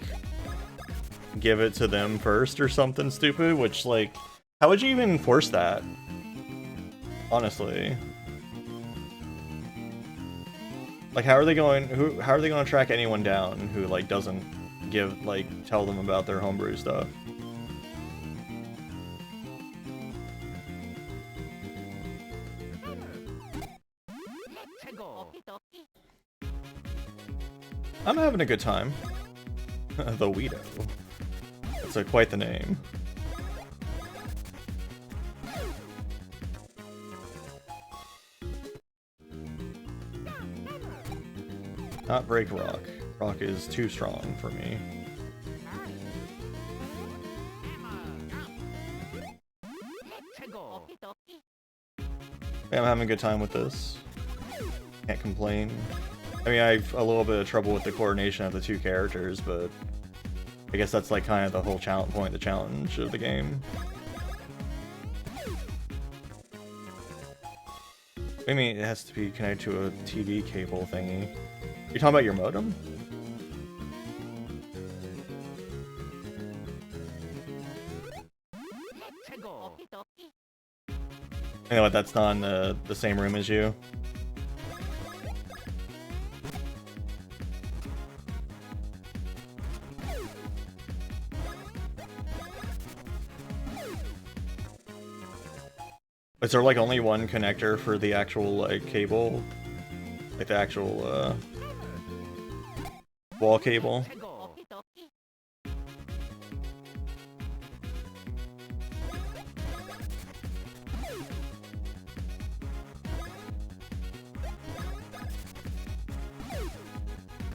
give it to them first or something stupid, which like, how would you even enforce that? Honestly. Like how are they going to track anyone down who like doesn't tell them about their homebrew stuff? I'm having a good time. The Weedo. That's quite the name. Not break rock. Rock is too strong for me. Yeah, I'm having a good time with this. Can't complain. I mean, I have a little bit of trouble with the coordination of the two characters, but I guess that's like kind of the whole the challenge of the game. I mean, it has to be connected to a TV cable thingy. You're talking about your modem? You know what, that's not in the same room as you. Is there like only one connector for the actual like cable? Like the actual wall cable?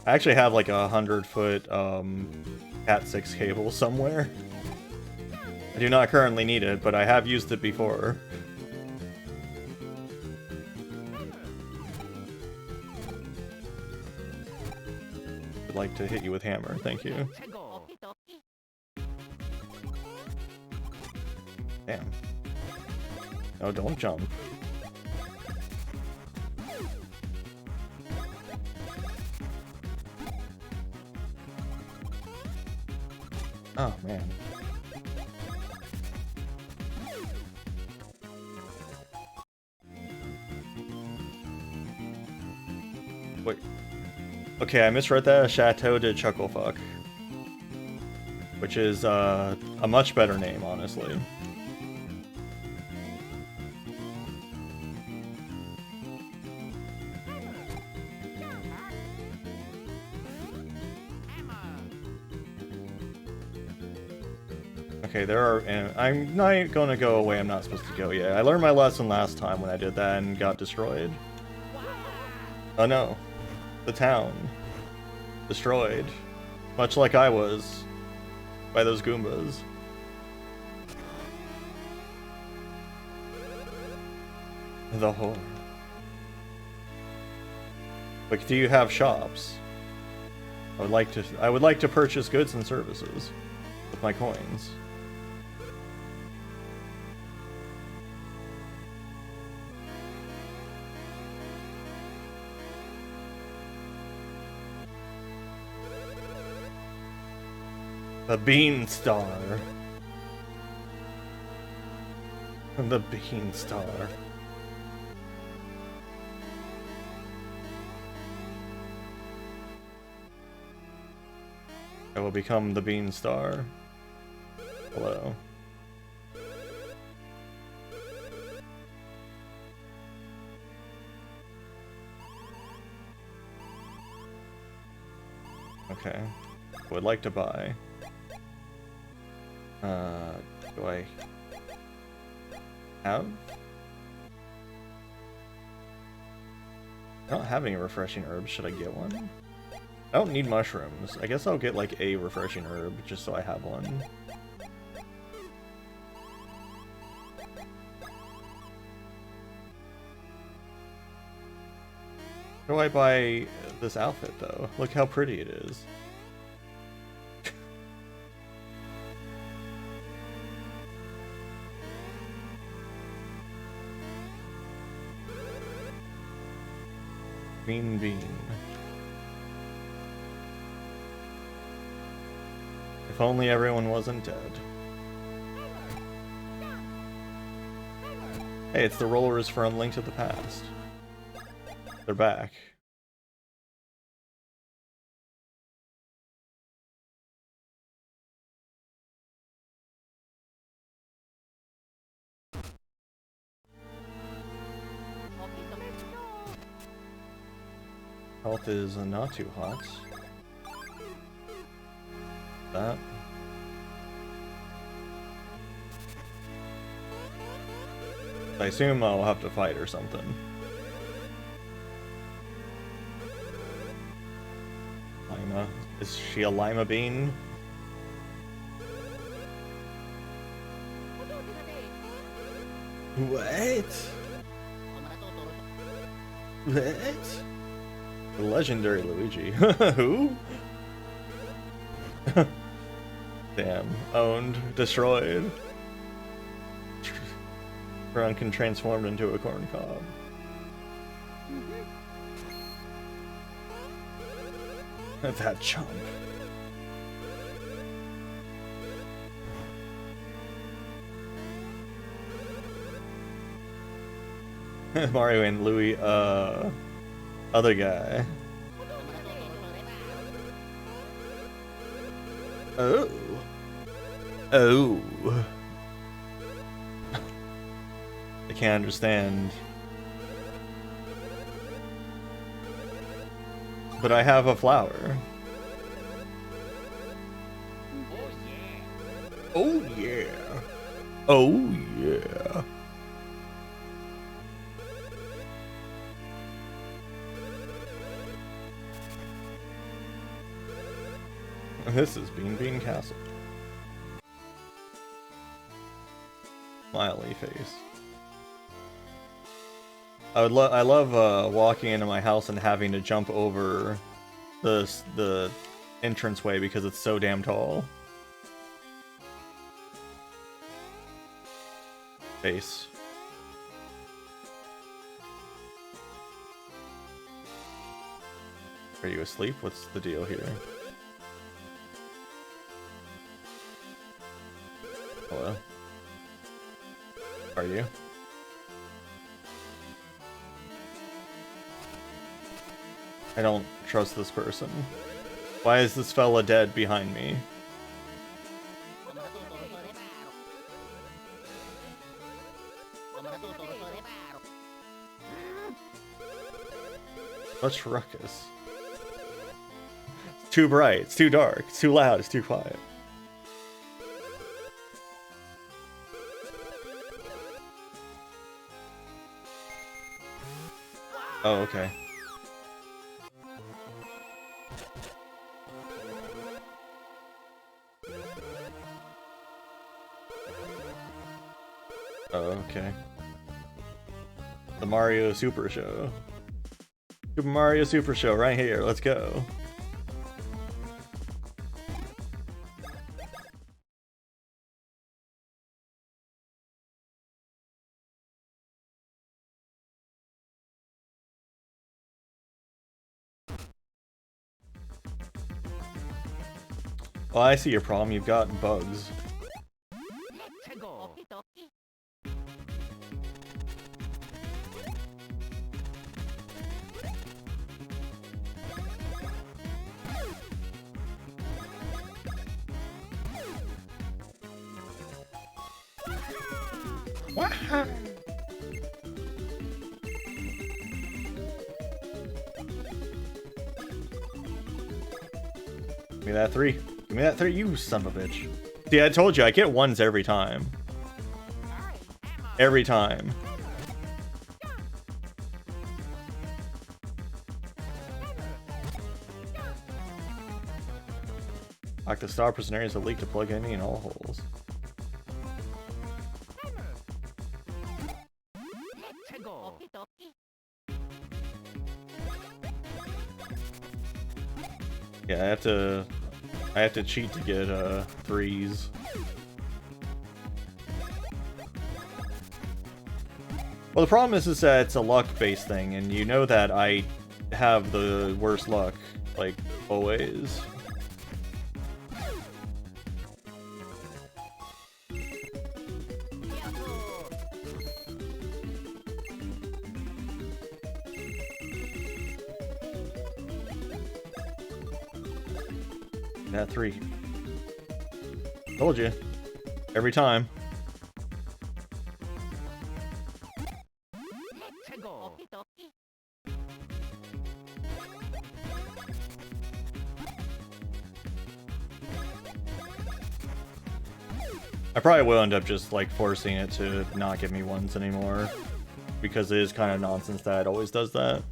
I actually have like a 100-foot Cat6 cable somewhere. I do not currently need it, but I have used it before. I'd like to hit you with hammer, thank you. Damn. No, don't jump. Oh, man. Wait. Okay, I misread that. Chateau de Chucklefuck. Which is a much better name, honestly. Okay, there are, and I'm not gonna go away I'm not supposed to go yet. I learned my lesson last time when I did that and got destroyed. Oh no. The town. Destroyed. Much like I was. By those Goombas. The whore. Like, do you have shops? I would like to purchase goods and services with my coins. The Bean Star. The Bean Star. I will become the Bean Star. Hello. Okay. Would like to buy. Do I have? I don't have any refreshing herbs. Should I get one? I don't need mushrooms. I guess I'll get like a refreshing herb just so I have one. How do I buy this outfit though? Look how pretty it is. Green bean. If only everyone wasn't dead. Hey, it's the rollers from Link to the Past. They're back. Health is not too hot. that. I assume I'll have to fight or something. Lima. Is she a lima bean? What? What? The legendary Luigi. Who? Damn. Owned. Destroyed. Drunken transformed into a corn cob. That chump. Mario and Louis, other guy. Oh. Oh. I can't understand. But I have a flower. Oh yeah. Oh yeah. This is Bean Castle. Smiley face. I love walking into my house and having to jump over the entranceway because it's so damn tall. Face. Are you asleep? What's the deal here? Hello? Are you? I don't trust this person. Why is this fella dead behind me? Such ruckus. It's too bright, it's too dark, it's too loud, it's too quiet. Oh, okay. Oh, okay. The Mario Super Show. Super Mario Super Show right here. Let's go. Oh, I see your problem. You've got bugs. Give me that 3. Give me that 3, you son of a bitch. See, I told you, I get 1s every time. Every time. Lock the star prison areas that leak to plug any and all holes. Yeah, I have to cheat to get 3s. Well, the problem is that it's a luck-based thing, and you know that I have the worst luck, like, always. That 3. Told you. Every time. I probably will end up just like forcing it to not give me ones anymore, because it is kind of nonsense that it always does that.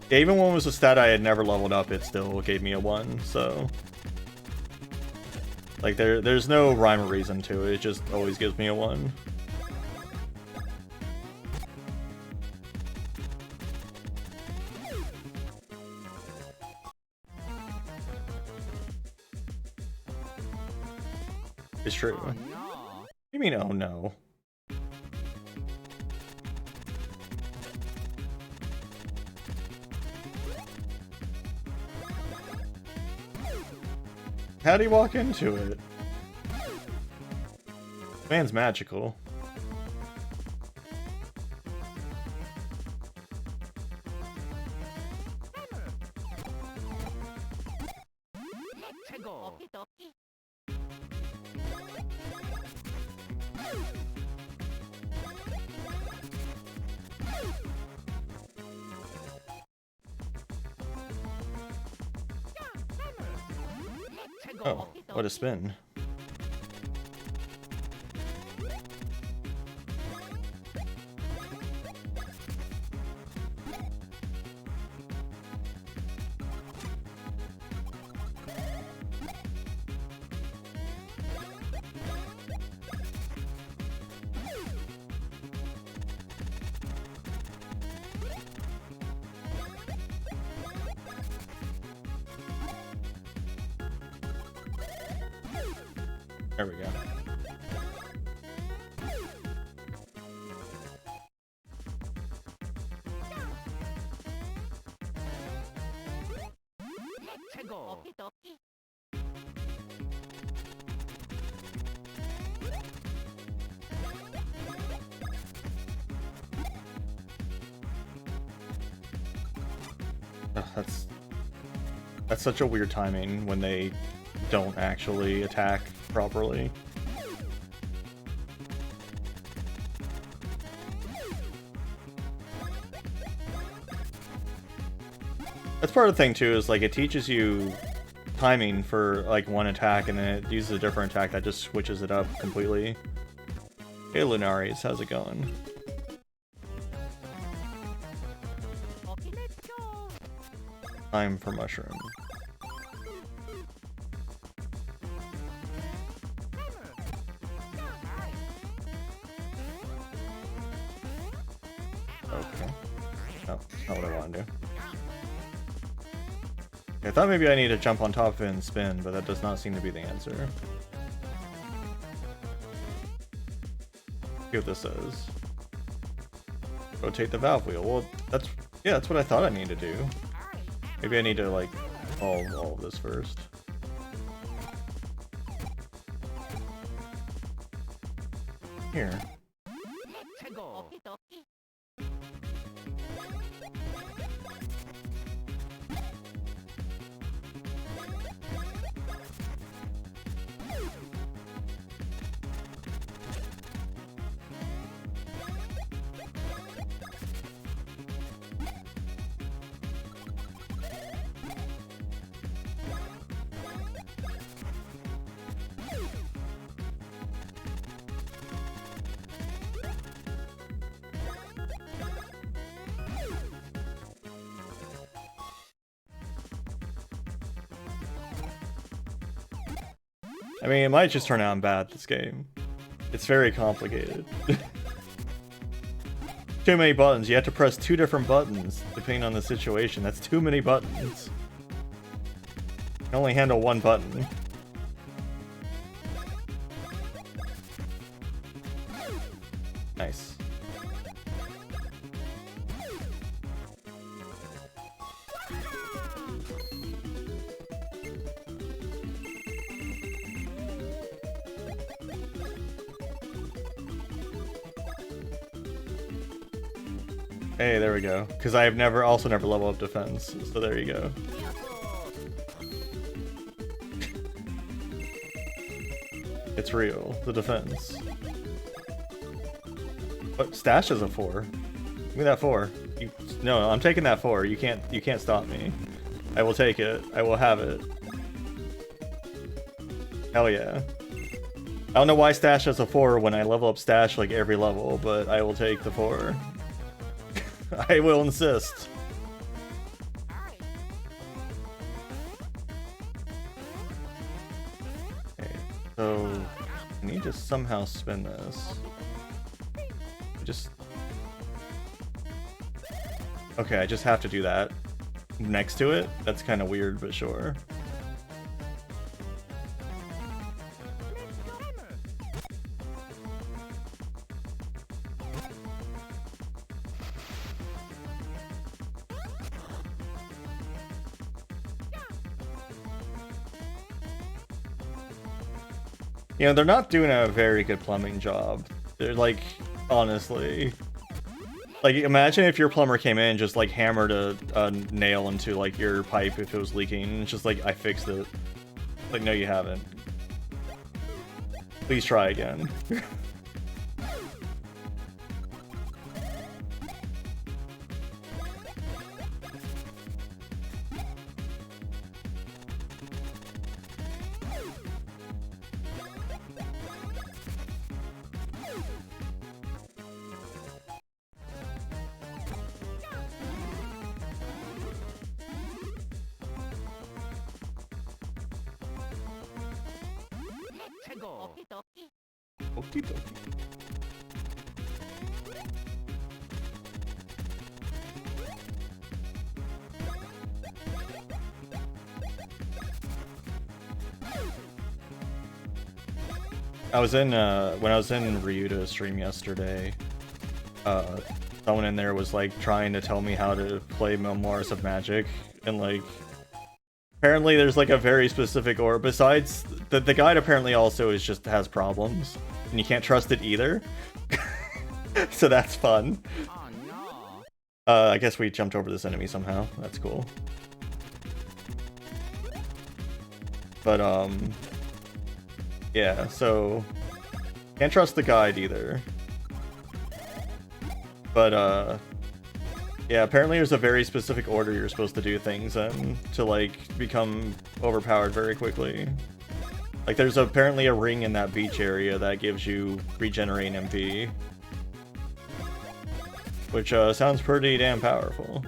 Yeah, even when it was a stat I had never leveled up, it still gave me a 1, so... Like, there's no rhyme or reason to it, it just always gives me a 1. It's true. Oh What no. do you mean, oh no? How'd he walk into it? Man's magical. Oh, what a spin. There we go. Ugh, that's such a weird timing when they don't actually attack properly. That's part of the thing too, is like it teaches you timing for like one attack and then it uses a different attack that just switches it up completely. Hey Lunaries, how's it going? Time for mushroom. Okay. No, not what I want to do. I thought maybe I need to jump on top of it and spin, but that does not seem to be the answer. See what this says. Rotate the valve wheel. Well, that's what I thought I need to do. Maybe I need to like all of this first. Here. I mean, it might just turn out bad, this game. It's very complicated. Too many buttons. You have to press 2 different buttons, depending on the situation. That's too many buttons. You can only handle 1 button. Nice. Hey, there we go. Because I have also never leveled up defense, so there you go. It's real, the defense. But Stash is a 4. Give me that 4. No, I'm taking that 4. You can't stop me. I will take it. I will have it. Hell yeah. I don't know why Stash has a 4 when I level up Stash like every level, but I will take the 4. I will insist. Okay, so I need to somehow spin this. Okay, I just have to do that next to it. That's kind of weird, but sure. You know, they're not doing a very good plumbing job. They're like, honestly. Like, imagine if your plumber came in and just, like, hammered a nail into, like, your pipe if it was leaking. And it's just like, I fixed it. Like, no, you haven't. Please try again. Okie dokie. I was in when I was in Ryuta's stream yesterday, someone in there was like trying to tell me how to play Memoirs of Magic, and like apparently there's like a very specific order. Besides the guide apparently also has problems, and you can't trust it either. So that's fun. Oh no. I guess we jumped over this enemy somehow. That's cool. But yeah, so can't trust the guide either. But yeah, apparently there's a very specific order you're supposed to do things in to like become overpowered very quickly. Like there's apparently a ring in that beach area that gives you regenerate MP, which sounds pretty damn powerful.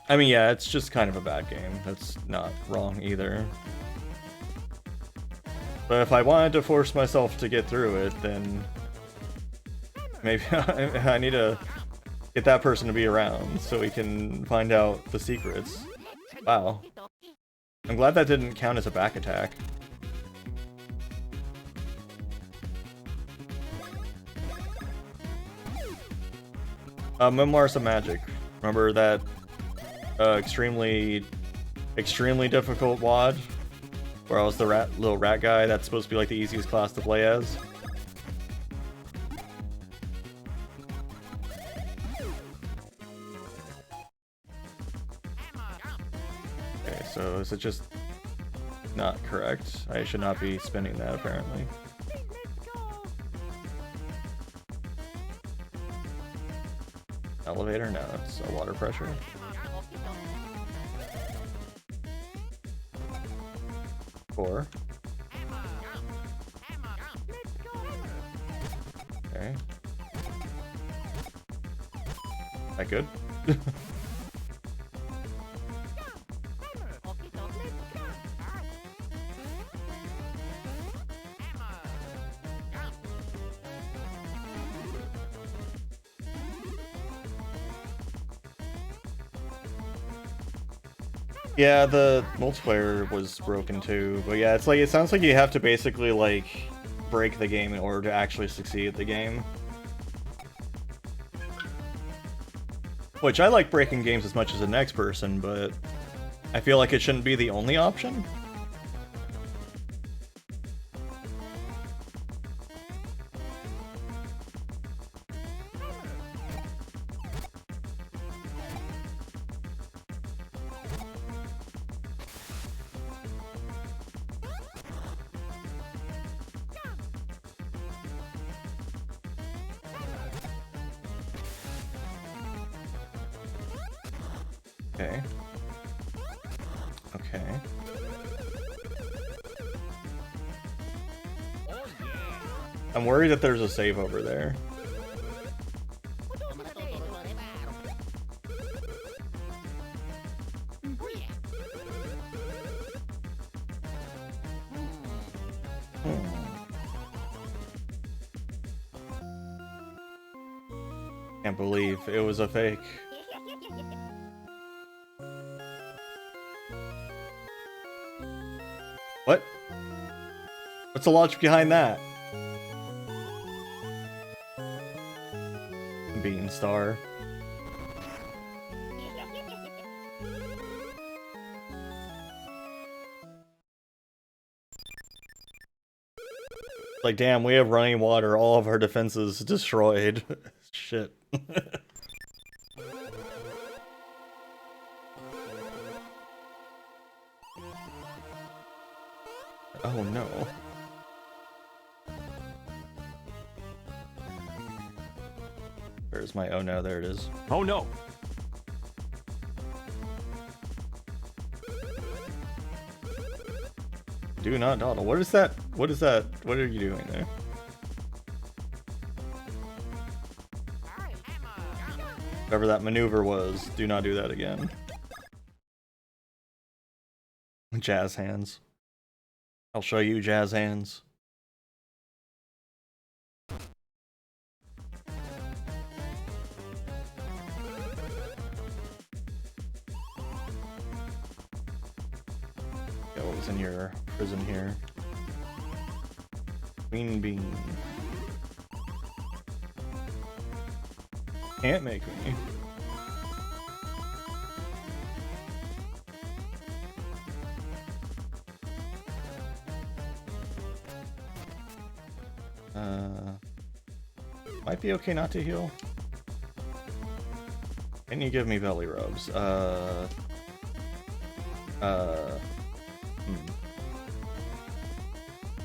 I mean, yeah, it's just kind of a bad game. That's not wrong either. But if I wanted to force myself to get through it, then maybe I need to get that person to be around so we can find out the secrets. Wow. I'm glad that didn't count as a back attack. Memoirs of Magic. Remember that extremely difficult WOD? Where I was the little rat guy that's supposed to be like the easiest class to play as? Okay, so is it just not correct? I should not be spinning that apparently. Elevator? No, it's a water pressure. Four. Okay. That good? Yeah, the multiplayer was broken too, but yeah, it's like it sounds like you have to basically like break the game in order to actually succeed at the game. Which I like breaking games as much as the next person, but I feel like it shouldn't be the only option. Okay. Okay. I'm worried that there's a save over there. Can't believe it was a fake. What? What's the logic behind that? Bean star. Like, damn, we have running water, all of our defenses destroyed. Shit. Oh no. Where's my oh no, there it is. Oh no! Do not dawdle. What is that? What is that? What are you doing there? Whatever that maneuver was, do not do that again. Jazz hands. I'll show you jazz hands. Yeah, what was in your prison here? Queen bean. Can't make me. Might be okay not to heal. Can you give me belly rubs?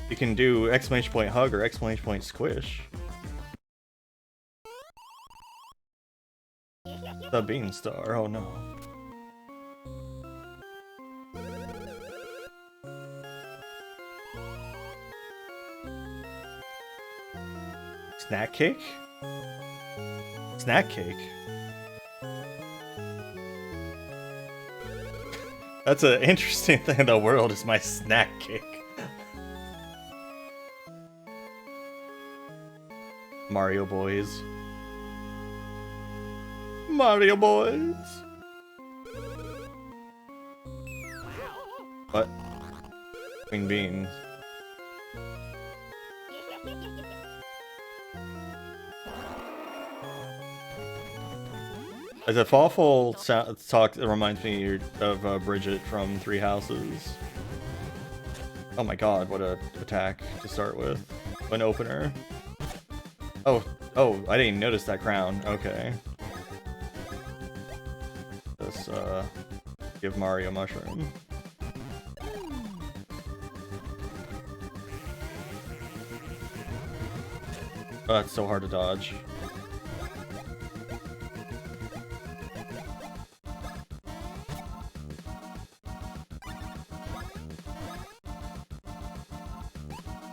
You can do exclamation point hug or exclamation point squish. The bean star, oh no. Snack cake? Snack cake? That's an interesting thing in the world, is my snack cake. Mario boys. Mario boys! What? Queen beans. As a awful talk that reminds me of Bridget from Three Houses. Oh my god, what a attack to start with. An opener. Oh, I didn't even notice that crown. Okay. Let's give Mario mushroom. Oh, that's so hard to dodge.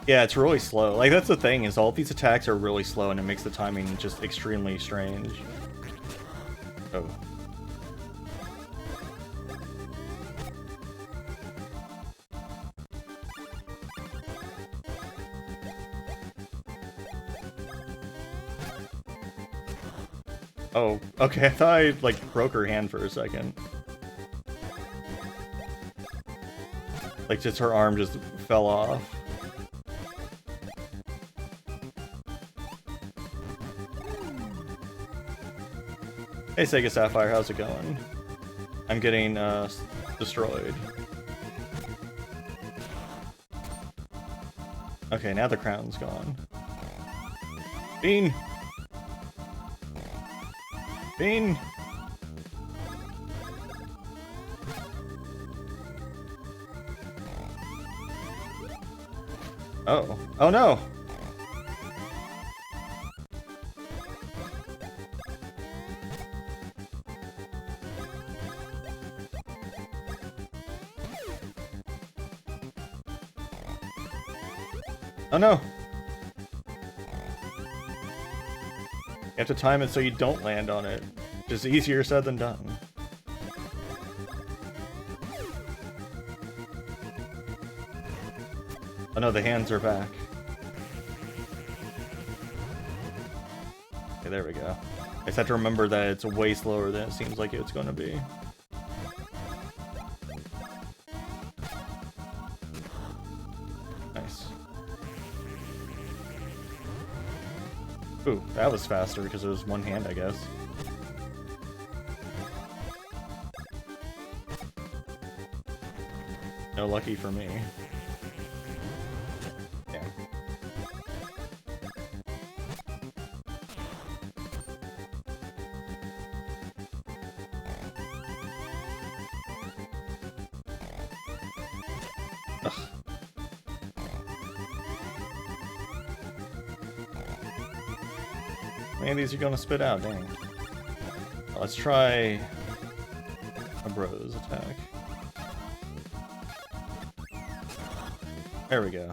Yeah, it's really slow. Like, that's the thing, is all these attacks are really slow and it makes the timing just extremely strange. Oh. Oh, okay, I thought I, like, broke her hand for a second. Like, just her arm just fell off. Hey Sega Sapphire, how's it going? I'm getting destroyed. Okay, now the crown's gone. Bean! Bean! Oh. Oh no! Oh no! You have to time it so you don't land on it. Just easier said than done. Oh no, the hands are back. Okay, there we go. I just have to remember that it's way slower than it seems like it's going to be. Nice. Ooh, that was faster because it was one hand, I guess. No lucky for me. Yeah. Ugh. Many of these are gonna spit out, dang. Let's try a bro's attack. There we go.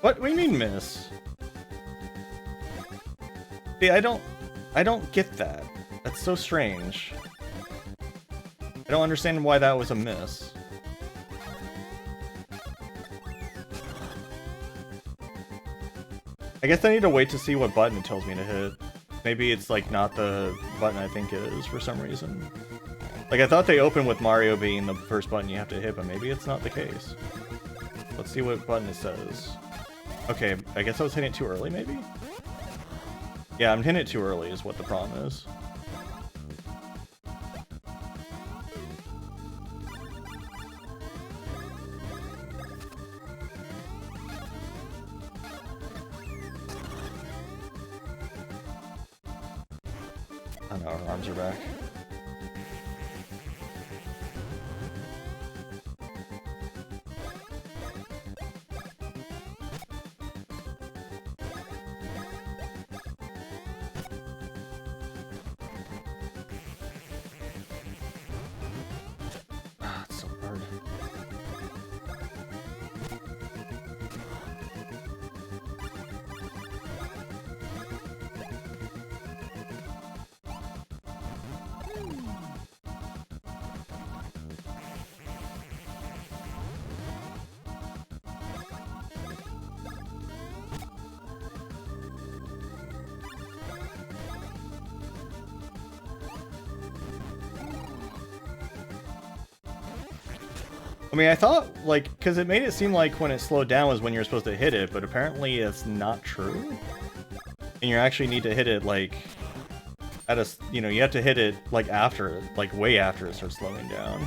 What do you mean miss? See, I don't get that. That's so strange. I don't understand why that was a miss. I guess I need to wait to see what button it tells me to hit. Maybe it's like not the button I think it is for some reason. Like I thought they opened with Mario being the first button you have to hit, but maybe it's not the case. Let's see what button it says. Okay, I guess I was hitting it too early maybe? Yeah, I'm hitting it too early is what the problem is. Oh no, our arms are back. Ah, it's so hard. I mean, I thought, like, because it made it seem like when it slowed down was when you're supposed to hit it, but apparently it's not true. And you actually need to hit it, like, at a, you know, you have to hit it, like, after, like, way after it starts slowing down.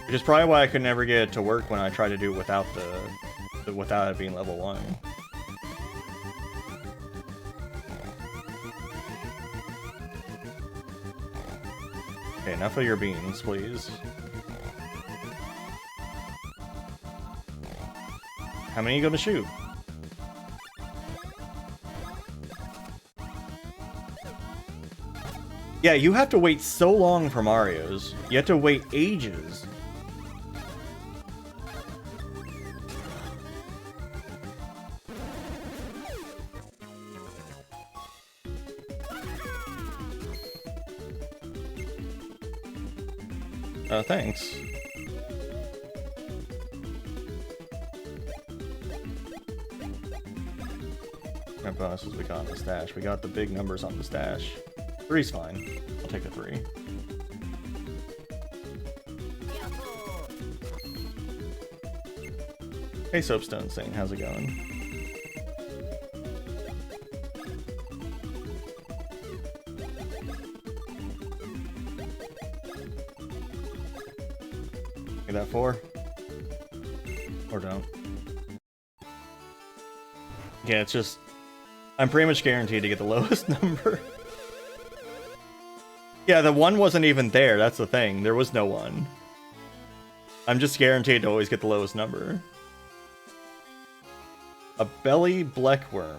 Which is probably why I could never get it to work when I tried to do it without without it being level 1. Okay, enough of your beans, please. How many are you gonna shoot? Yeah, you have to wait so long for Mario's. You have to wait ages. Thanks. What bonuses we got on the stash? We got the big numbers on the stash. 3's fine. I'll take a 3. Hey Soapstone Saint, how's it going? Get that 4? Or don't. Yeah, it's just... I'm pretty much guaranteed to get the lowest number. Yeah, the 1 wasn't even there, that's the thing. There was no 1. I'm just guaranteed to always get the lowest number. A belly blackworm.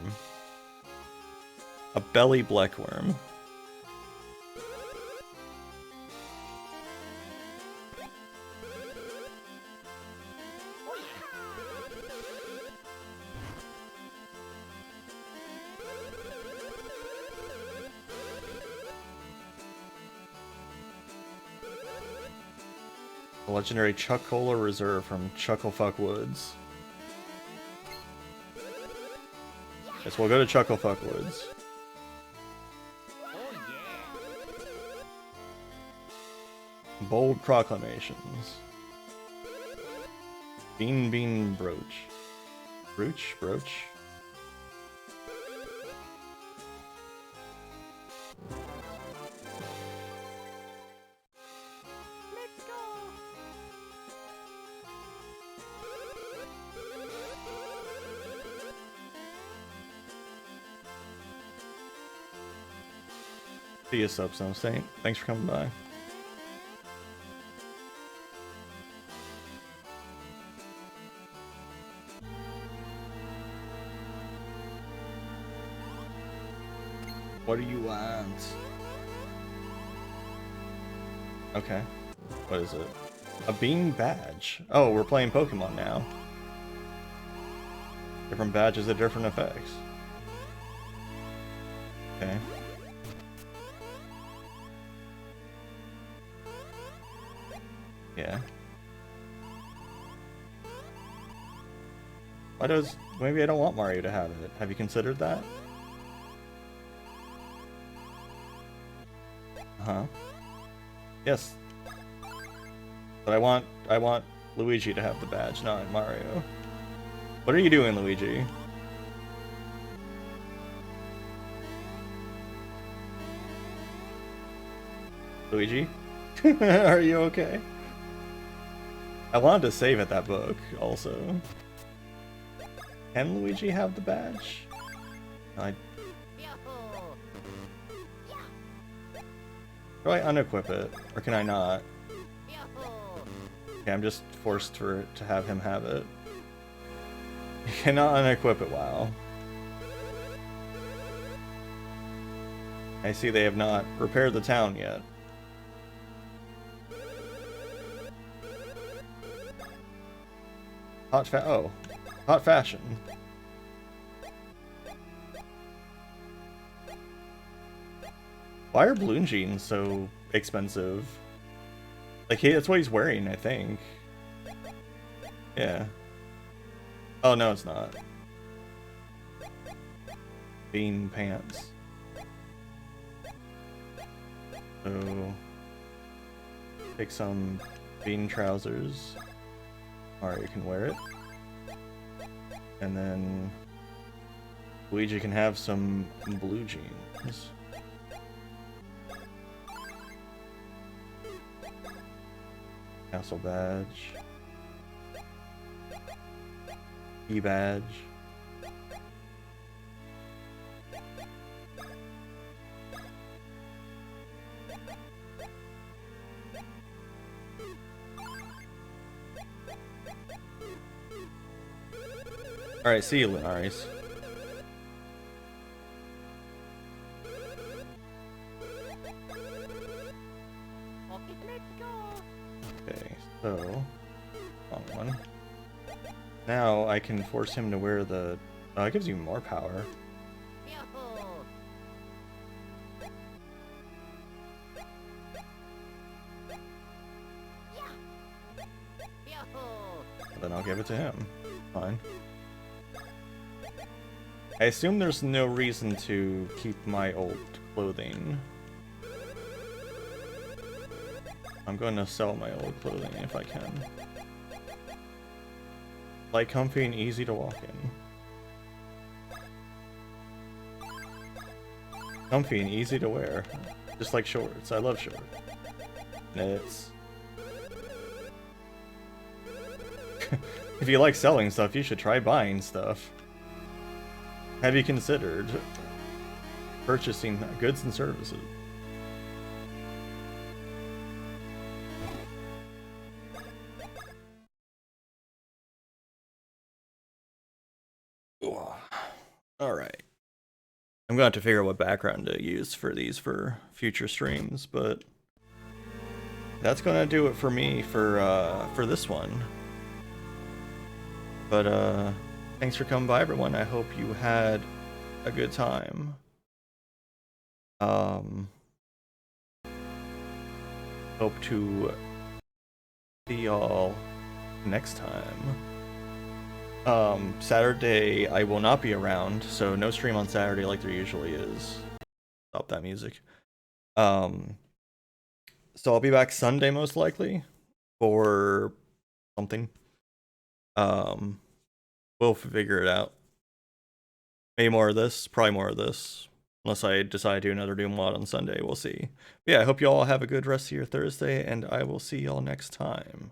A belly blackworm. The legendary Chuck-Cola Reserve from Chucklefuck Woods. Guess we'll go to Chucklefuck Woods. Oh yeah. Bold proclamations. Bean brooch. Brooch? Let's go. See you, Substone Saint. Thanks for coming by. What do you want? Okay. What is it? A bean badge. Oh, we're playing Pokemon now. Different badges have different effects. Okay. Yeah. Why does... Maybe I don't want Mario to have it. Have you considered that? Uh-huh. Yes. But I want Luigi to have the badge, not Mario. What are you doing, Luigi? Luigi? Are you okay? I wanted to save at that book, also. Can Luigi have the badge? Do I unequip it? Or can I not? Okay, I'm just forced to have him have it. You cannot unequip it, wow. I see they have not repaired the town yet. Hot fashion. Why are balloon jeans so expensive? Like, that's what he's wearing, I think. Yeah. Oh, no, it's not. Bean pants. So... take some bean trousers. Mario can wear it. And then... Luigi can have some blue jeans. Castle badge. E-badge. Alright, see you, Lunaris. Okay, so... wrong one. Now I can force him to wear the... Oh, it gives you more power. Then I'll give it to him. Fine. I assume there's no reason to keep my old clothing. I'm going to sell my old clothing if I can. Light, comfy, and easy to walk in. Comfy and easy to wear. Just like shorts. I love shorts. Knits. If you like selling stuff, you should try buying stuff. Have you considered purchasing goods and services? Alright. I'm going to have to figure out what background to use for these for future streams, but that's going to do it for me for this one. But thanks for coming by, everyone. I hope you had a good time. Hope to see y'all next time. Saturday I will not be around, so no stream on Saturday like there usually is. Stop that music. So I'll be back Sunday most likely for something. We'll figure it out. Maybe more of this, probably more of this. Unless I decide to do another Doom mod on Sunday, we'll see. But yeah, I hope you all have a good rest of your Thursday, and I will see y'all next time.